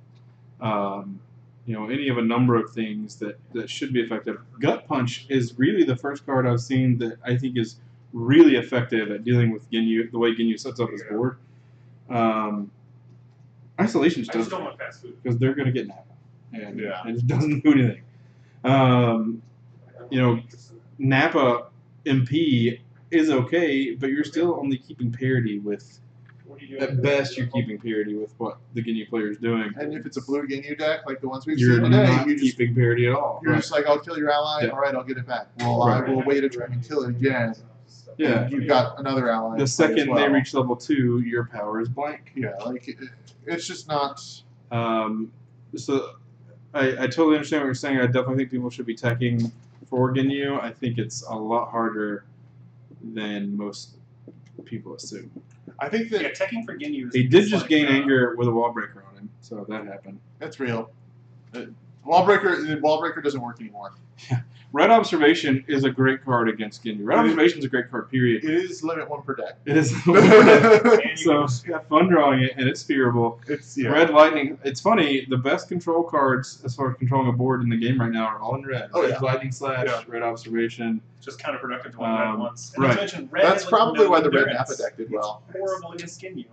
any of a number of things that should be effective. Gut Punch is really the first card I've seen that I think is really effective at dealing with Ginyu, the way Ginyu sets up his board. Isolation just doesn't, because they're going to get Nappa, and it doesn't do anything. Nappa MP is okay, but you're still only keeping parity with. At best, you're keeping parity with what the Ginyu player is doing. And if it's a blue Ginyu deck, like the ones we've You're seen today, not you're just keeping parity at all. You're just like, I'll kill your ally. Yeah. All right, I'll get it back. Well, Right. I will wait a turn and kill it again. Yeah. And you've got another ally. The as second well. they reach level 2, your power is blank. Yeah, like it's just not. So I totally understand what you're saying. I definitely think people should be teching for Ginyu. I think it's a lot harder than most people assume. I think that teching for Ginyu. He did just gain anger with a wall breaker on him, so that happened. that's real. Wallbreaker doesn't work anymore. Red Observation is a great card against Ginyu. Red Observation is a great card, period. It is limit 1 per deck. It is. So have fun drawing it, and it's fearable. It's Red Lightning. It's funny. The best control cards as far as controlling a board in the game right now are all in red. Oh, Red yeah. Lightning Slash, Yeah. Red Observation. It's just counterproductive to one red once. And right. not to mention, red That's has, probably no why the red endurance. Nappa deck did well. It's horrible against Ginyu.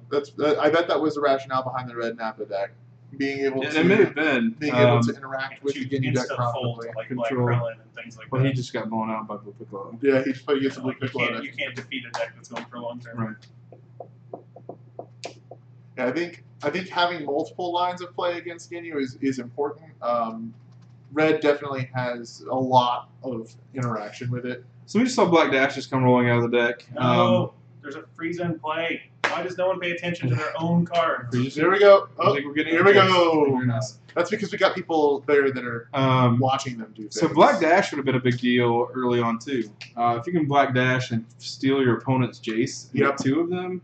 I bet that was the rationale behind the red Nappa deck, being able It to may have been. able to interact with the To Ginyu deck instant fold properly. like Black Control. Krillin and things like Well, that. he just got blown out by Blue Piccolo. Yeah, he's playing against the blue you Piccolo can't, deck. you can't defeat a deck that's going for long term. Right. Yeah, I think having multiple lines of play against Ginyu is important. Red definitely has a lot of interaction with it. So we just saw Black Dash just come rolling out of the deck. No, there's a freeze in play. Why does no one pay attention to their own cards? There we go. I Oh, think we're getting here we into go. this. Very nice. That's because we got people there that are watching them do things. So Black Dash would have been a big deal early on too. If you can Black Dash and steal your opponent's Jace, and Yep. get 2 of them,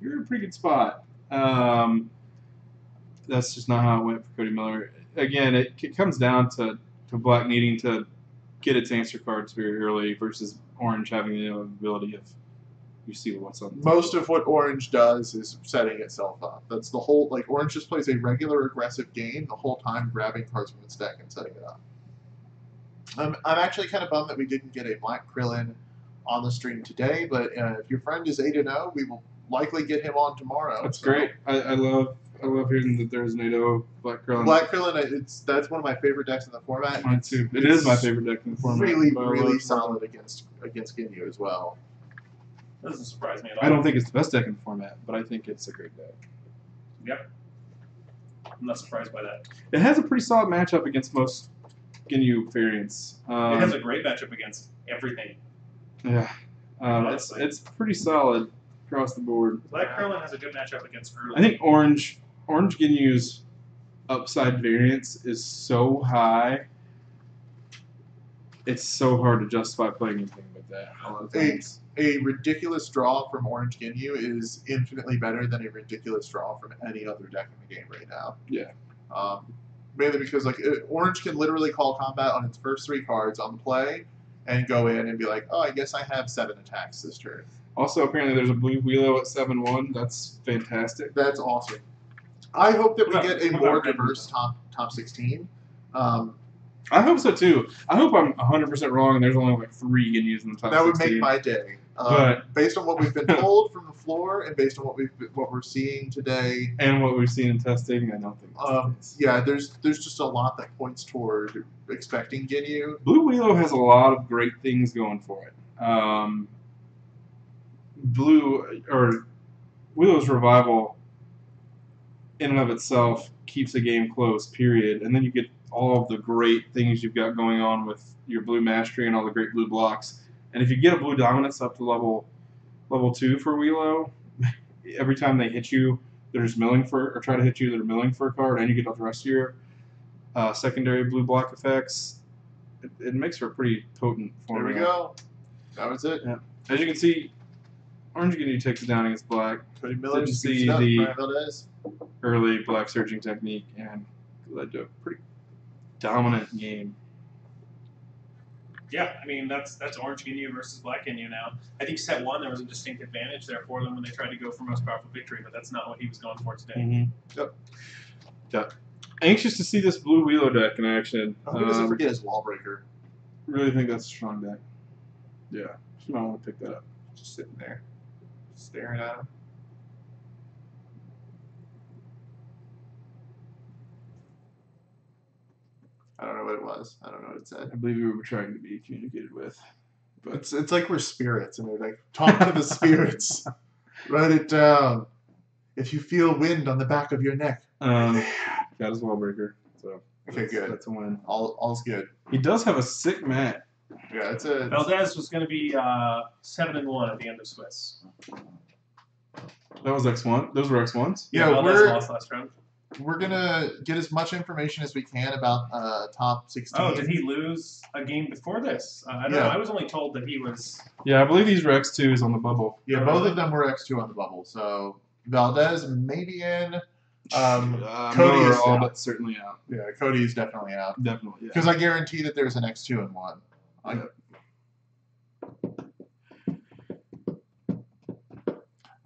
you're in a pretty good spot. That's just not how it went for Cody Miller. Again, it comes down to Black needing to get its answer cards very early versus Orange having the ability of you see what's on. Most of what Orange does is setting itself up. That's the whole, like, Orange just plays a regular aggressive game the whole time, grabbing cards from its deck and setting it up. I'm actually kind of bummed that we didn't get a Black Krillin on the stream today, but if your friend is 8-0, we will likely get him on tomorrow. That's so. great. I love hearing that there's an 8-0 Black Krillin. Black Krillin, that's one of my favorite decks in the format. Mine too. It is my favorite deck in the format. Really, but I really love- solid against Ginyu as well. Doesn't surprise me at all. I don't think it's the best deck in the format, but I think it's a great deck. Yep. I'm not surprised by that. It has a pretty solid matchup against most Ginyu variants. It has a great matchup against everything. Yeah, it's pretty solid across the board. Black Krillin has a good matchup against early. I think Orange Ginyu's upside variance is so high. It's so hard to justify playing anything with that. A lot of times. A ridiculous draw from Orange Ginyu is infinitely better than a ridiculous draw from any other deck in the game right now. Yeah. Mainly because Orange can literally call combat on its first 3 cards on the play and go in and be like, oh, I guess I have 7 attacks this turn. Also, apparently there's a blue Wheelo at 7-1. That's fantastic. That's awesome. I hope that we What get a about more red? diverse top 16. I hope so too. I hope I'm 100% wrong and there's only like 3 Ginyus in the top That would 16. make my day. Based on what we've been told from the floor, and based on what we're seeing today, and what we've seen in testing, I don't think that's the case. yeah, there's just a lot that points toward expecting Ginyu. Blue Willow has a lot of great things going for it. Willow's revival, in and of itself, keeps a game close. Period. And then you get all of the great things you've got going on with your blue mastery and all the great blue blocks. And if you get a blue dominance up to level 2 for Willow, every time they hit you, they're just milling for, or try to hit you, they're milling for a card, and you get all the rest of your secondary blue block effects. It makes for a pretty potent formula. There we go. That was it. Yeah. As you can see, Orange Ginyu takes it down against Black. Cody Miller Did you speeds see it up. the Brian Valdez. early Black surging technique and led to a pretty dominant game. Yeah, I mean that's Orange Ginyu versus Black Ginyu now. I think set 1 there was a distinct advantage there for them when they tried to go for most powerful victory, but that's not what he was going for today. Mm-hmm. Yep. Anxious to see this blue Willow deck in action. Who doesn't forget his Wallbreaker? Really think that's a strong deck. Yeah, you might want to pick that up. Just sitting there, staring at him. I don't know what it was. I don't know what it said. I believe we were trying to be communicated with. But It's like we're spirits, and we're like, talk to the spirits. Write it down. If you feel wind on the back of your neck. got his Wallbreaker. So Okay, good. That's a win. All's good. He does have a sick mat. Yeah, it's a. Valdez was going to be 7-1 at the end of Swiss. That was X1. Those were X1s? Yeah, Valdez lost last round. we're gonna get as much information as we can about top 16. Oh, did he lose a game before this? I don't know. I was only told that he was. Yeah, I believe these were X2s on the bubble. Yeah, both of them were X2 on the bubble. So Valdez maybe in. Cody is all out. but certainly out. Yeah, Cody's definitely out. Definitely, yeah. Because I guarantee that there's an X2 and 1.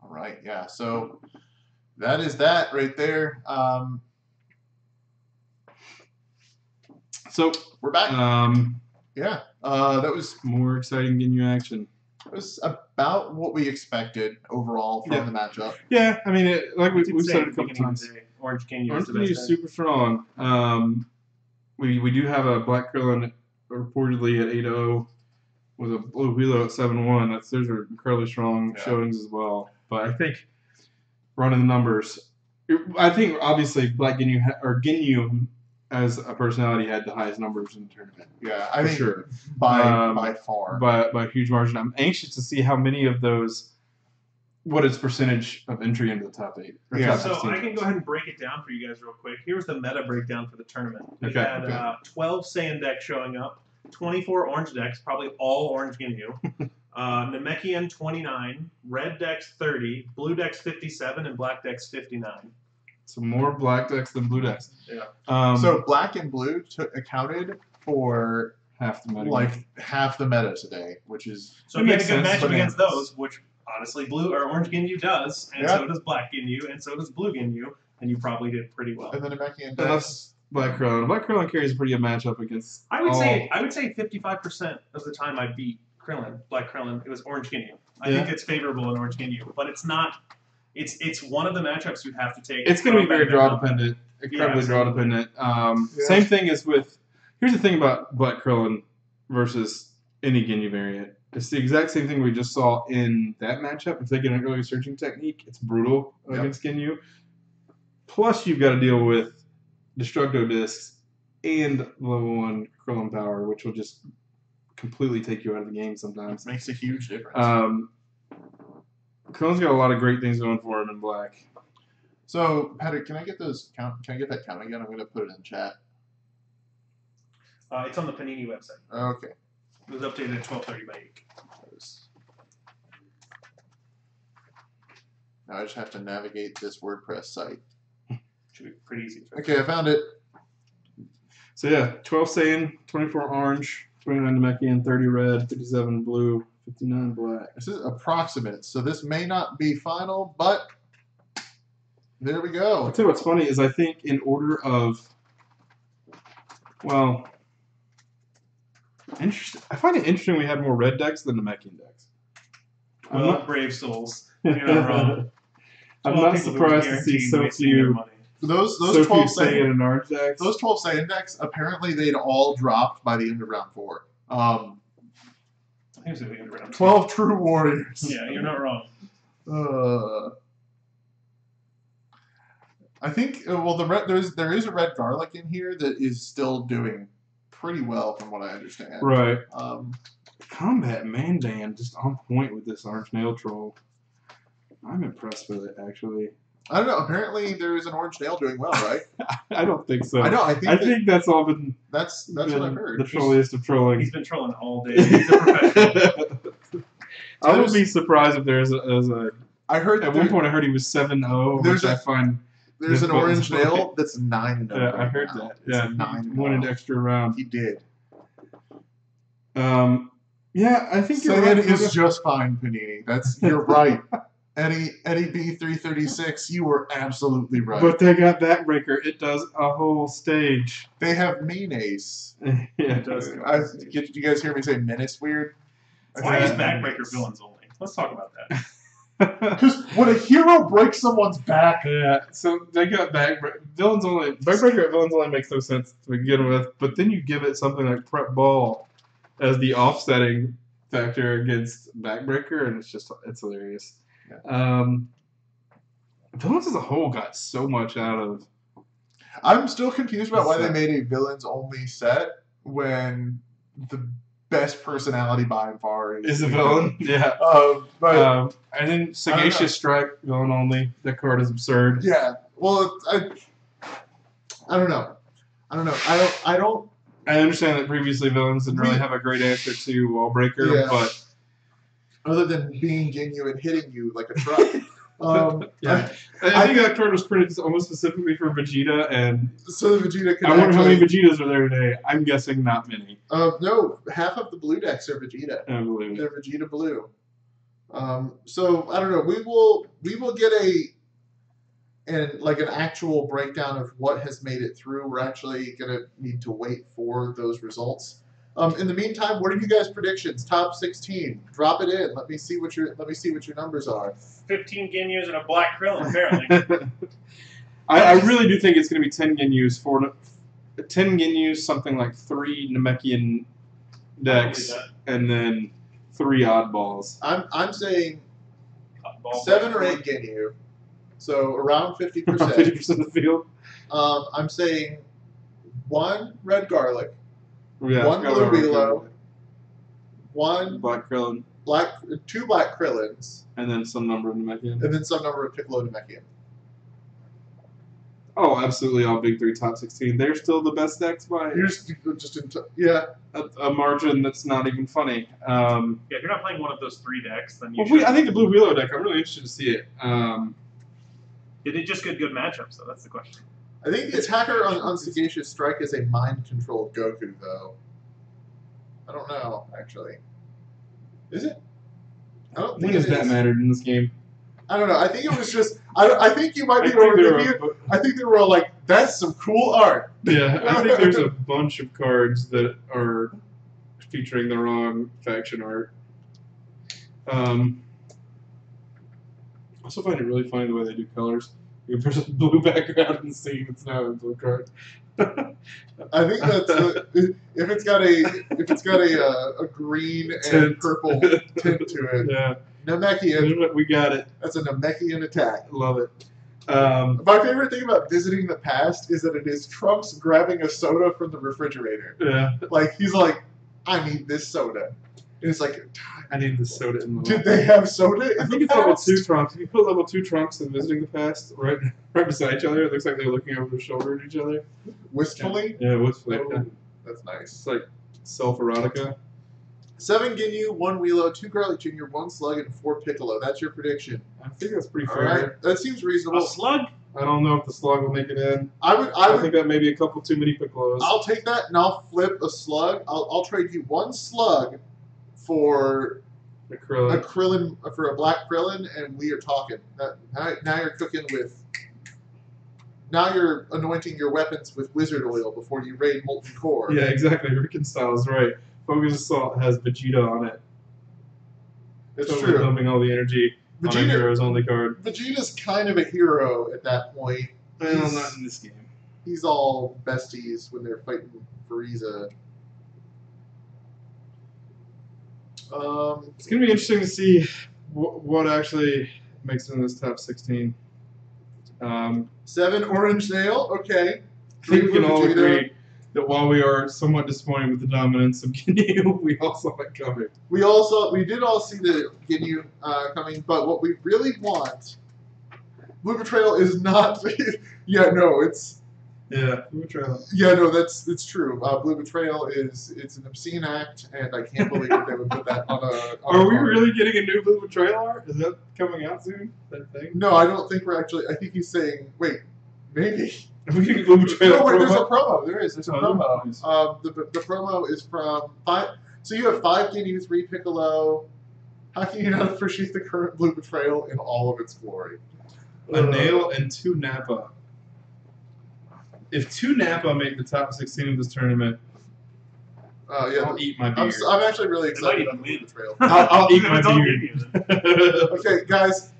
All right, yeah. So that is that right there. So we're back. Yeah, that was more exciting Ginyu action. It was about what we expected overall from the matchup. Yeah, I mean, like we've said it a couple beginning of times. the day, Orange Ginyu Orange is the Ginyu best is super strong. We do have a Black Krillin reportedly at 8-0 with a Blue Willow at 7-1. Those are incredibly strong showings as well. But I think running the numbers, I think obviously Black Ginyu or Ginyu as a personality had the highest numbers in the tournament. Yeah, I think sure. by far. By a huge margin. I'm anxious to see how many of those, what its percentage of entry into the top 8. Or top So 16. I can go ahead and break it down for you guys real quick. Here's the meta breakdown for the tournament. We had 12 Saiyan decks showing up, 24 orange decks, probably all Orange Ginyu. Namekian 29, red decks 30, blue decks 57, and black decks 59. So more black decks than blue decks. Yeah. So black and blue accounted for half the meta. like half the meta today, which is So we had a good sense, matchup against those, which honestly blue or Orange Ginyu does, and so does Black Ginyu, and so does Blue Ginyu, and you probably did pretty well. And then Namekian that's Black Krillin. Black Krillin carries a pretty good matchup against. I would say 55% of the time I beat Krillin, Black Krillin, it was Orange Ginyu. I think it's favorable in Orange Ginyu, but it's not. It's one of the matchups you have to take. It's going to be very draw dependent, incredibly draw dependent. Same thing as with. Here's the thing about Black Krillin versus any Ginyu variant. It's the exact same thing we just saw in that matchup. If they get an early searching technique, it's brutal against Ginyu. Plus, you've got to deal with Destructo Discs and level 1 Krillin power, which will just completely take you out of the game sometimes. Makes a huge difference. Krillin's got a lot of great things going for him in black. So, Patrick, can I get those count? Can I get that count again? I'm going to put it in chat. It's on the Panini website. Okay. It was updated at 12:30 by 8. Now I just have to navigate this WordPress site. Should be pretty easy. Okay, I found it. So yeah, 12 Saiyan, 24 orange, 29 Namekian, 30 red, 57 blue, 59 black. This is approximate, so this may not be final, but there we go. I'll tell you what's funny is I think in order of, well, interesting. I find it interesting we had more red decks than Namekian decks. I'm Well, not- brave souls. You're not wrong. I'm 12 not people who surprised to guaranteed see so wasting their few. money. Those So few 12 Saiyan Saiyan, and orange decks. those 12 Saiyan decks, apparently they'd all dropped by the end of round 4. Here's the end round. 12 true warriors. Yeah, you're not wrong. I think well there is a red garlic in here that is still doing pretty well from what I understand. Right. Um, Combat Mandan just on point with this orange nail troll. I'm impressed with it actually. I don't know. Apparently there is an orange nail doing well, right? I don't think so. I know. I think that's all been that's what I've heard. the trolliest of trolling. He's been trolling all day. He's a professional. I would be surprised if there's a. I heard At one point I heard he was 7-0, which I find. There's an difficult to orange play. nail that's 9-0. Yeah, I right heard now. that. It's Yeah, 9-0. he won an extra round. He did. Yeah, I think you're Saying right. is just fine, Panini. You're right. Eddie B336, you were absolutely right. But they got Backbreaker. It does a whole stage. They have Mean Ace. Yeah, It does. Did you guys hear me say Menace weird? Why is said Backbreaker Menace. villains only? Let's talk about that. Because when a hero breaks someone's back, Yeah, so they got Backbreaker. Backbreaker at Villains only makes no sense to begin with, but then you give it something like Prep Ball as the offsetting factor against Backbreaker, and it's hilarious. Yeah. Villains as a whole got so much out of. I'm still confused about why they made a villains only set when the best personality by far Is a villain, yeah. But And then Sagacious Strike, villain only. That card is absurd. yeah, well, I don't know. I don't. I understand that previously villains didn't really have a great answer to Wallbreaker, Yeah. but Other than being Ginyu and hitting you like a truck. yeah. I think that card was printed almost specifically for Vegeta, and So the Vegeta could I wonder how many actually- Vegetas are there today. I'm guessing not many. No, half of the blue decks are Vegeta. I believe it. They're Vegeta blue. So I don't know. We will get an actual breakdown of what has made it through. We're actually gonna need to wait for those results. In the meantime, what are you guys' predictions? Top 16. Drop it in. Let me see what your numbers are. 15 Ginyus and a black Krillin, apparently. I really do think it's going to be 10 Ginyus, 10 Ginyus, something like 3 Namekian decks, and then 3 oddballs. I'm saying Ball 7 or 8 Ginyu, so around 50%. 50% of the field. I'm saying 1 red garlic, Yeah, 1 blue Relo, 1 Black Krillin, black, 2 black Krillins, and then some number of Namekian. and then some number of Piccolo Namekian. Oh, absolutely, all big 3 top 16. They're still the best decks by You're just yeah. a margin that's not even funny. Yeah, if you're not playing one of those 3 decks, then you Well, should. I think the blue Relo deck, I'm really interested to see it. Did it just get good matchups, though? That's the question. I think the attacker on Sagacious Strike is a mind-controlled Goku, though. I don't know, actually. Is it? I don't When think has it that is. mattered in this game? I don't know. I think it was just. I think you might be I think there overthinking it. were- I think they were all like, "That's some cool art." Yeah, I think there's a bunch of cards that are featuring the wrong faction art. I also find it really funny the way they do colors. You put a blue background and see it's now a blue card. I think that's if it's got a green and Tint. purple tint to it. Yeah, Namekian. we got it. That's a Namekian attack. Love it. My favorite thing about visiting the past is that it is Trunks grabbing a soda from the refrigerator. Yeah, Like he's like, "I need this soda." And it's like, I need this soda in the did they have soda? I In think the it's level past? 2 trunks. If you put level 2 trunks and visiting the past right beside each other, it looks like they're looking over their shoulder at each other. Wistfully. Yeah, what's Oh, like that's nice. it's like self-erotica. 7 Ginyu, 1 Wheelo, 2 Garlic Jr., 1 Slug, and 4 Piccolo. That's your prediction. I think that's pretty All fair. right, that seems A reasonable. slug? I don't know if the slug will make it in. I I would. think that may be a couple too many Piccolos. I'll take that, and I'll flip a Slug. I'll trade you 1 Slug for a Acrylic. Krillin, for a black Krillin, and we are talking. Now you're cooking with. Now you're anointing your weapons with wizard oil before you raid Molten Core. Yeah, exactly. Ricken Style is right. Focus Assault has Vegeta on it. It's totally true. pumping all the energy on a heroes only card. Vegeta's kind of a hero at that point. Well, not in this game. He's all besties when they're fighting Frieza. It's going to be interesting to see what actually makes it in this top 16. 7 orange nail. Okay. I think we can all agree that while we are somewhat disappointed with the dominance of Ginyu, we all saw it coming. We did all see the Ginyu coming, but what we really want, Blue Betrayal is not. Yeah, no, it's. Yeah, Blue Betrayal. Yeah, no, it's true. Blue Betrayal it's an obscene act, and I can't believe that they would put that on a. Are we really getting a new Blue Betrayal art? Is that coming out soon? That thing? No, I don't think we're actually. I think he's saying, wait, maybe. Are we getting Blue Betrayal? No, wait, there's a promo? promo. There's a promo. Nice. The promo is from 5. So you have 5 Ginyu, 3 Piccolo. How can you not appreciate the current Blue Betrayal in all of its glory? A nail and 2 Nappa. If 2 Nappa make the top 16 of this tournament, Yeah, I'll eat my beard. I'm actually really It might excited even about Blue win. Betrayal. I'll eat Then my it's all beard. Ginyu. Okay, guys,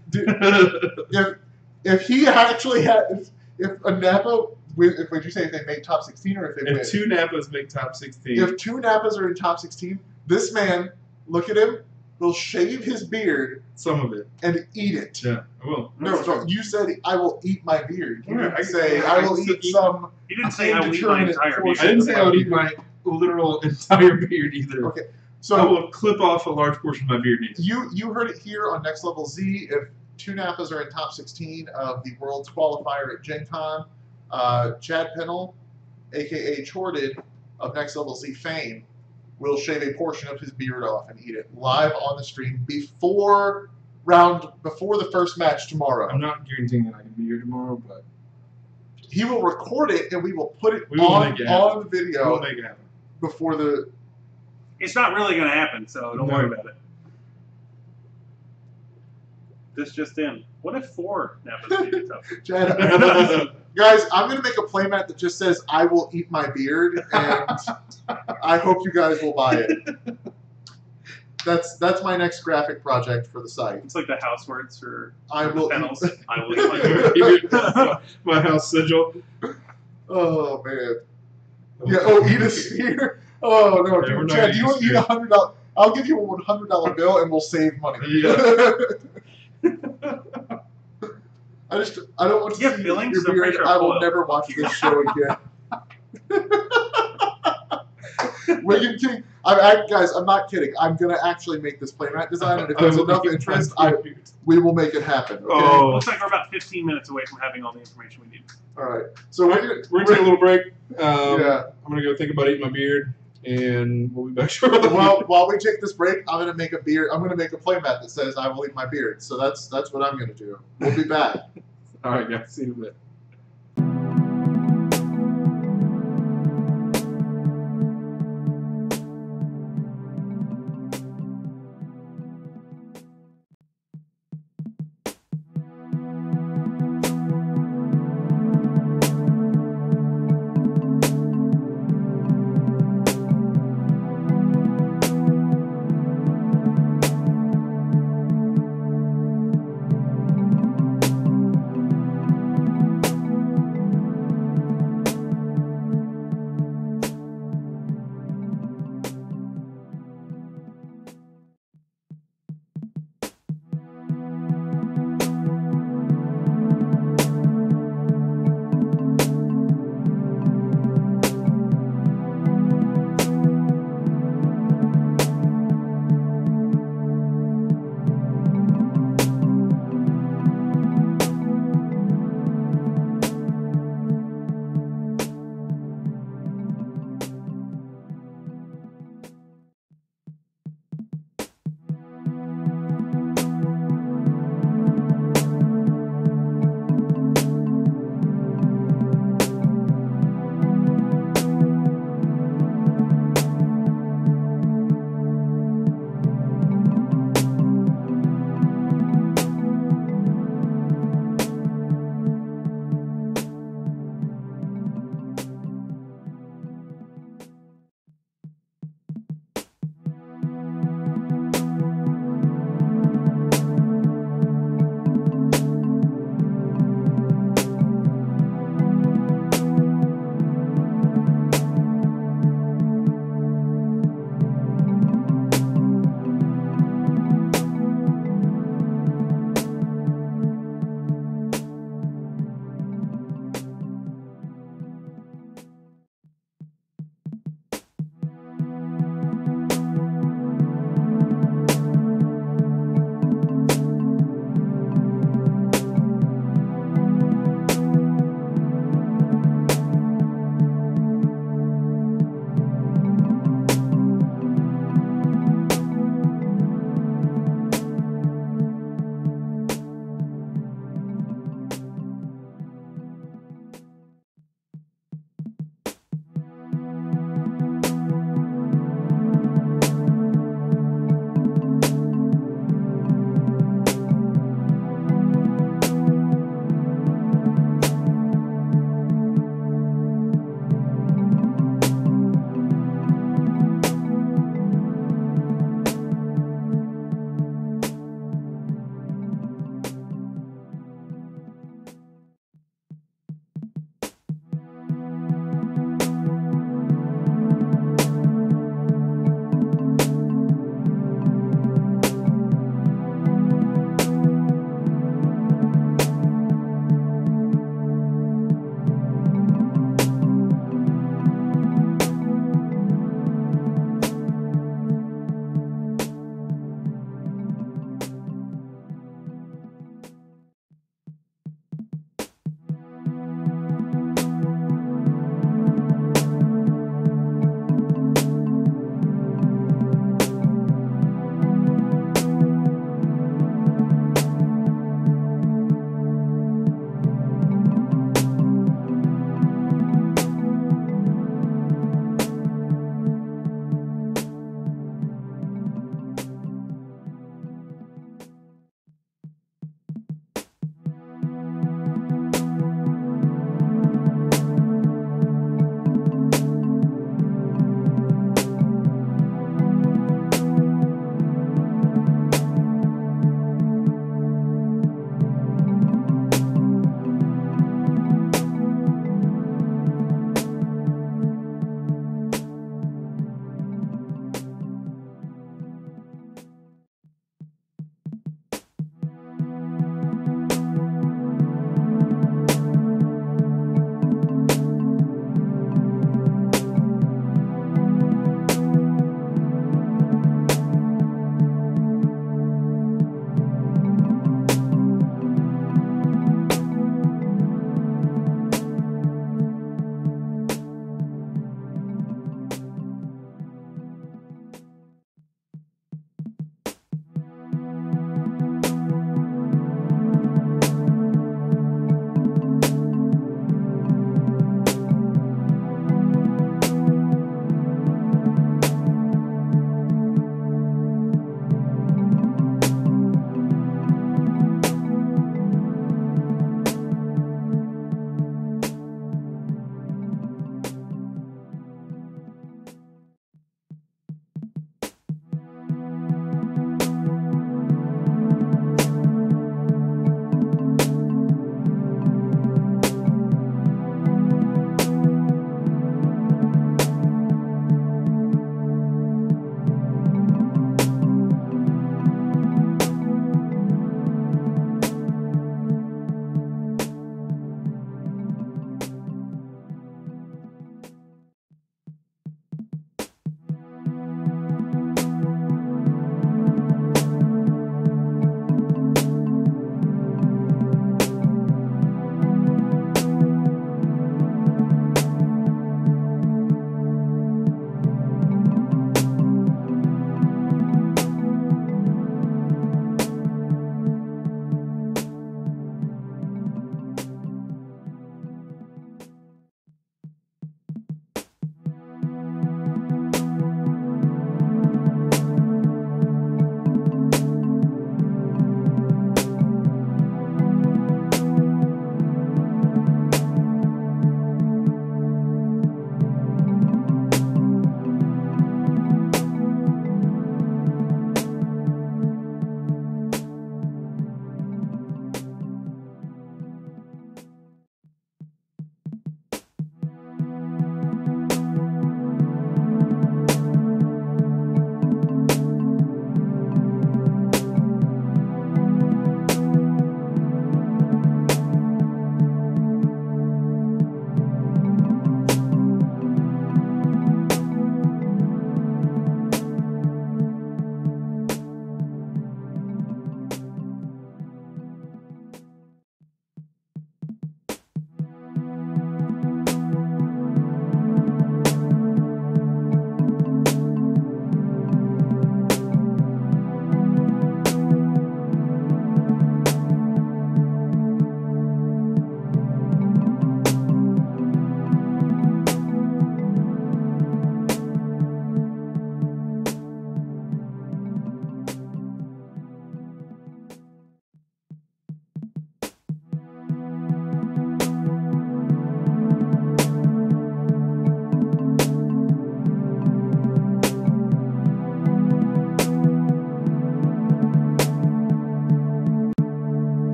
if he actually had, if a Nappa, would you say if they make top 16 or if they win? If 2 Nappas make top 16, If 2 Nappas are in top 16, this man, look at him, will shave his beard some of it. and eat it. Yeah, I will. No, you said I will eat my beard. You Yeah, didn't say I will eat some. He didn't say I would eat my entire beard. I didn't say I would eat my literal entire beard either. Okay, I so will clip off a large portion of my beard. you heard it here on Next Level Z. If 2 Nappas are in top 16 of the World's Qualifier at GenCon, Chad Pennell, aka Chorted of Next Level Z fame, will shave a portion of his beard off and eat it live on the stream before the first match tomorrow. I'm not guaranteeing that I can be here tomorrow, but He will record it and we will put it We will on make it happen. the video we'll make it happen. before the. It's not really going to happen, so don't No. worry about it. This just in. What if 4 Nappas made it up? Chad, guys, I'm going to make a playmat that just says "I will eat my beard," and I hope you guys will buy it. That's my next graphic project for the site. It's like the house words for I will panels. eat. I will eat my beard. My house sigil. Oh man. Yeah. Oh, eat a sphere. Oh no, Yeah, we're dude, not Chad, do you gonna want eat to eat $100? I'll give you a $100 bill and we'll save money. Yeah. I don't want to You have see billings? your I'm pretty beard. sure I I'll will pull out. never watch this show again. Wigan King, guys, I'm not kidding. I'm gonna actually make this playmat design, and if there's enough interest, we will make it happen. Okay? Oh. Looks like we're about 15 minutes away from having all the information we need. All right. So We're gonna take a little break. Yeah. I'm gonna go think about eating my beard, and we'll be back shortly. Well, while we take this break, I'm gonna make a playmat that says "I will eat my beard." So that's what I'm gonna do. We'll be back. All right, guys. See you in a bit.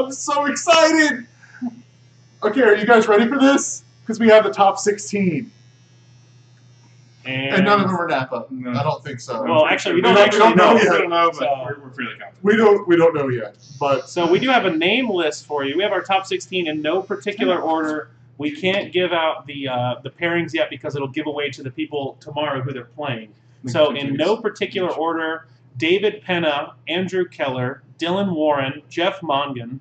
I'm so excited. Okay, are you guys ready for this? Because we have the top 16. And none of them are Napa. No. I don't think so. Well, actually, we don't We actually know. yet. We don't know, but So- we're fairly confident. We don't know yet. But So we do have a name list for you. We have our top 16 in no particular order. We can't give out the pairings yet because it'll give away to the people tomorrow who they're playing. So in no particular order, David Penna, Andrew Keller, Dylan Warren, Jeff Mongan,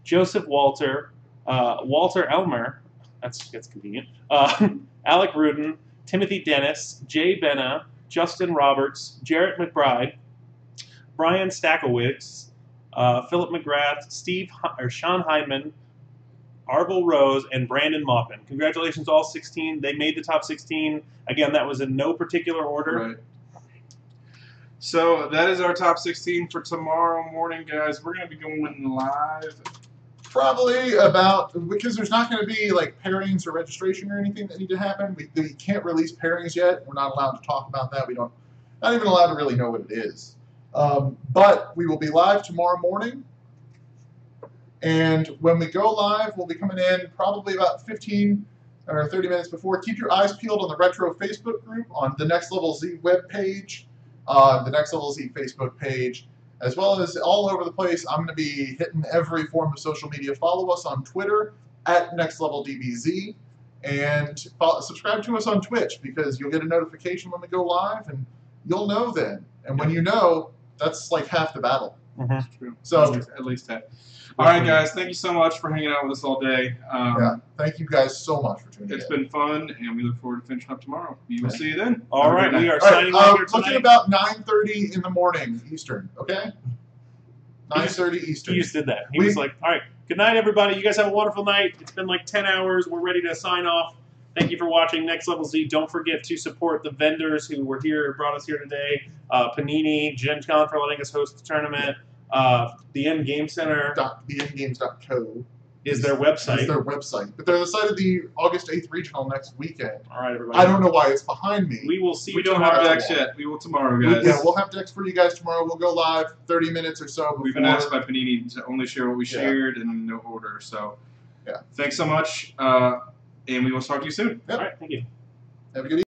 Joseph Walter, Walter Elmer, that's convenient, Alec Rudin, Timothy Dennis, Jay Benna, Justin Roberts, Jarrett McBride, Brian Stackowitz, Philip McGrath, Sean Hyman, Arvel Rose, and Brandon Maupin. Congratulations, all 16. They made the top 16. Again, that was in no particular order. Right. So that is our top 16 for tomorrow morning, guys. We're going to be going live. probably about, because there's not going to be like pairings or registration or anything that need to happen. We can't release pairings yet. We're not allowed to talk about that. We don't, not even allowed to really know what it is. But we will be live tomorrow morning. And when we go live, we'll be coming in probably about 15 or 30 minutes before. Keep your eyes peeled on the Retro Facebook group, on the Next Level Z web page, the Next Level Z Facebook page, as well as all over the place. I'm going to be hitting every form of social media. Follow us on Twitter at Next Level DBZ, and subscribe to us on Twitch, because you'll get a notification when we go live, and you'll know then. And when you know, that's like half the battle. Mm-hmm. True. So at least that. All right, guys. Thank you so much for hanging out with us all day. yeah, thank you guys so much for tuning in. It's been fun, and we look forward to finishing up tomorrow. We will see you then. All Have a right, great we night. are signing off here looking tonight. about 9:30 in the morning Eastern. Okay, 9:30 Eastern. He just did that. He was like, all right, good night, everybody. You guys have a wonderful night. It's been like 10 hours. We're ready to sign off. Thank you for watching Next Level Z. Don't forget to support the vendors who were here, brought us here today. Panini, GenCon for letting us host the tournament. The End Game Center TheEndgames.co is their is website. their website. But they're the site of the August 8th regional next weekend. All right, everybody. I don't know why it's behind me. We will see We you don't tomorrow. have decks yet. We will tomorrow, guys. Yeah, we'll have decks for you guys tomorrow. We'll go live 30 minutes or so before. We've been asked by Panini to only share what we Yeah. shared and in no order. So, yeah. Thanks so much, and we will talk to you soon. Yep. All right, thank you. Have a good evening.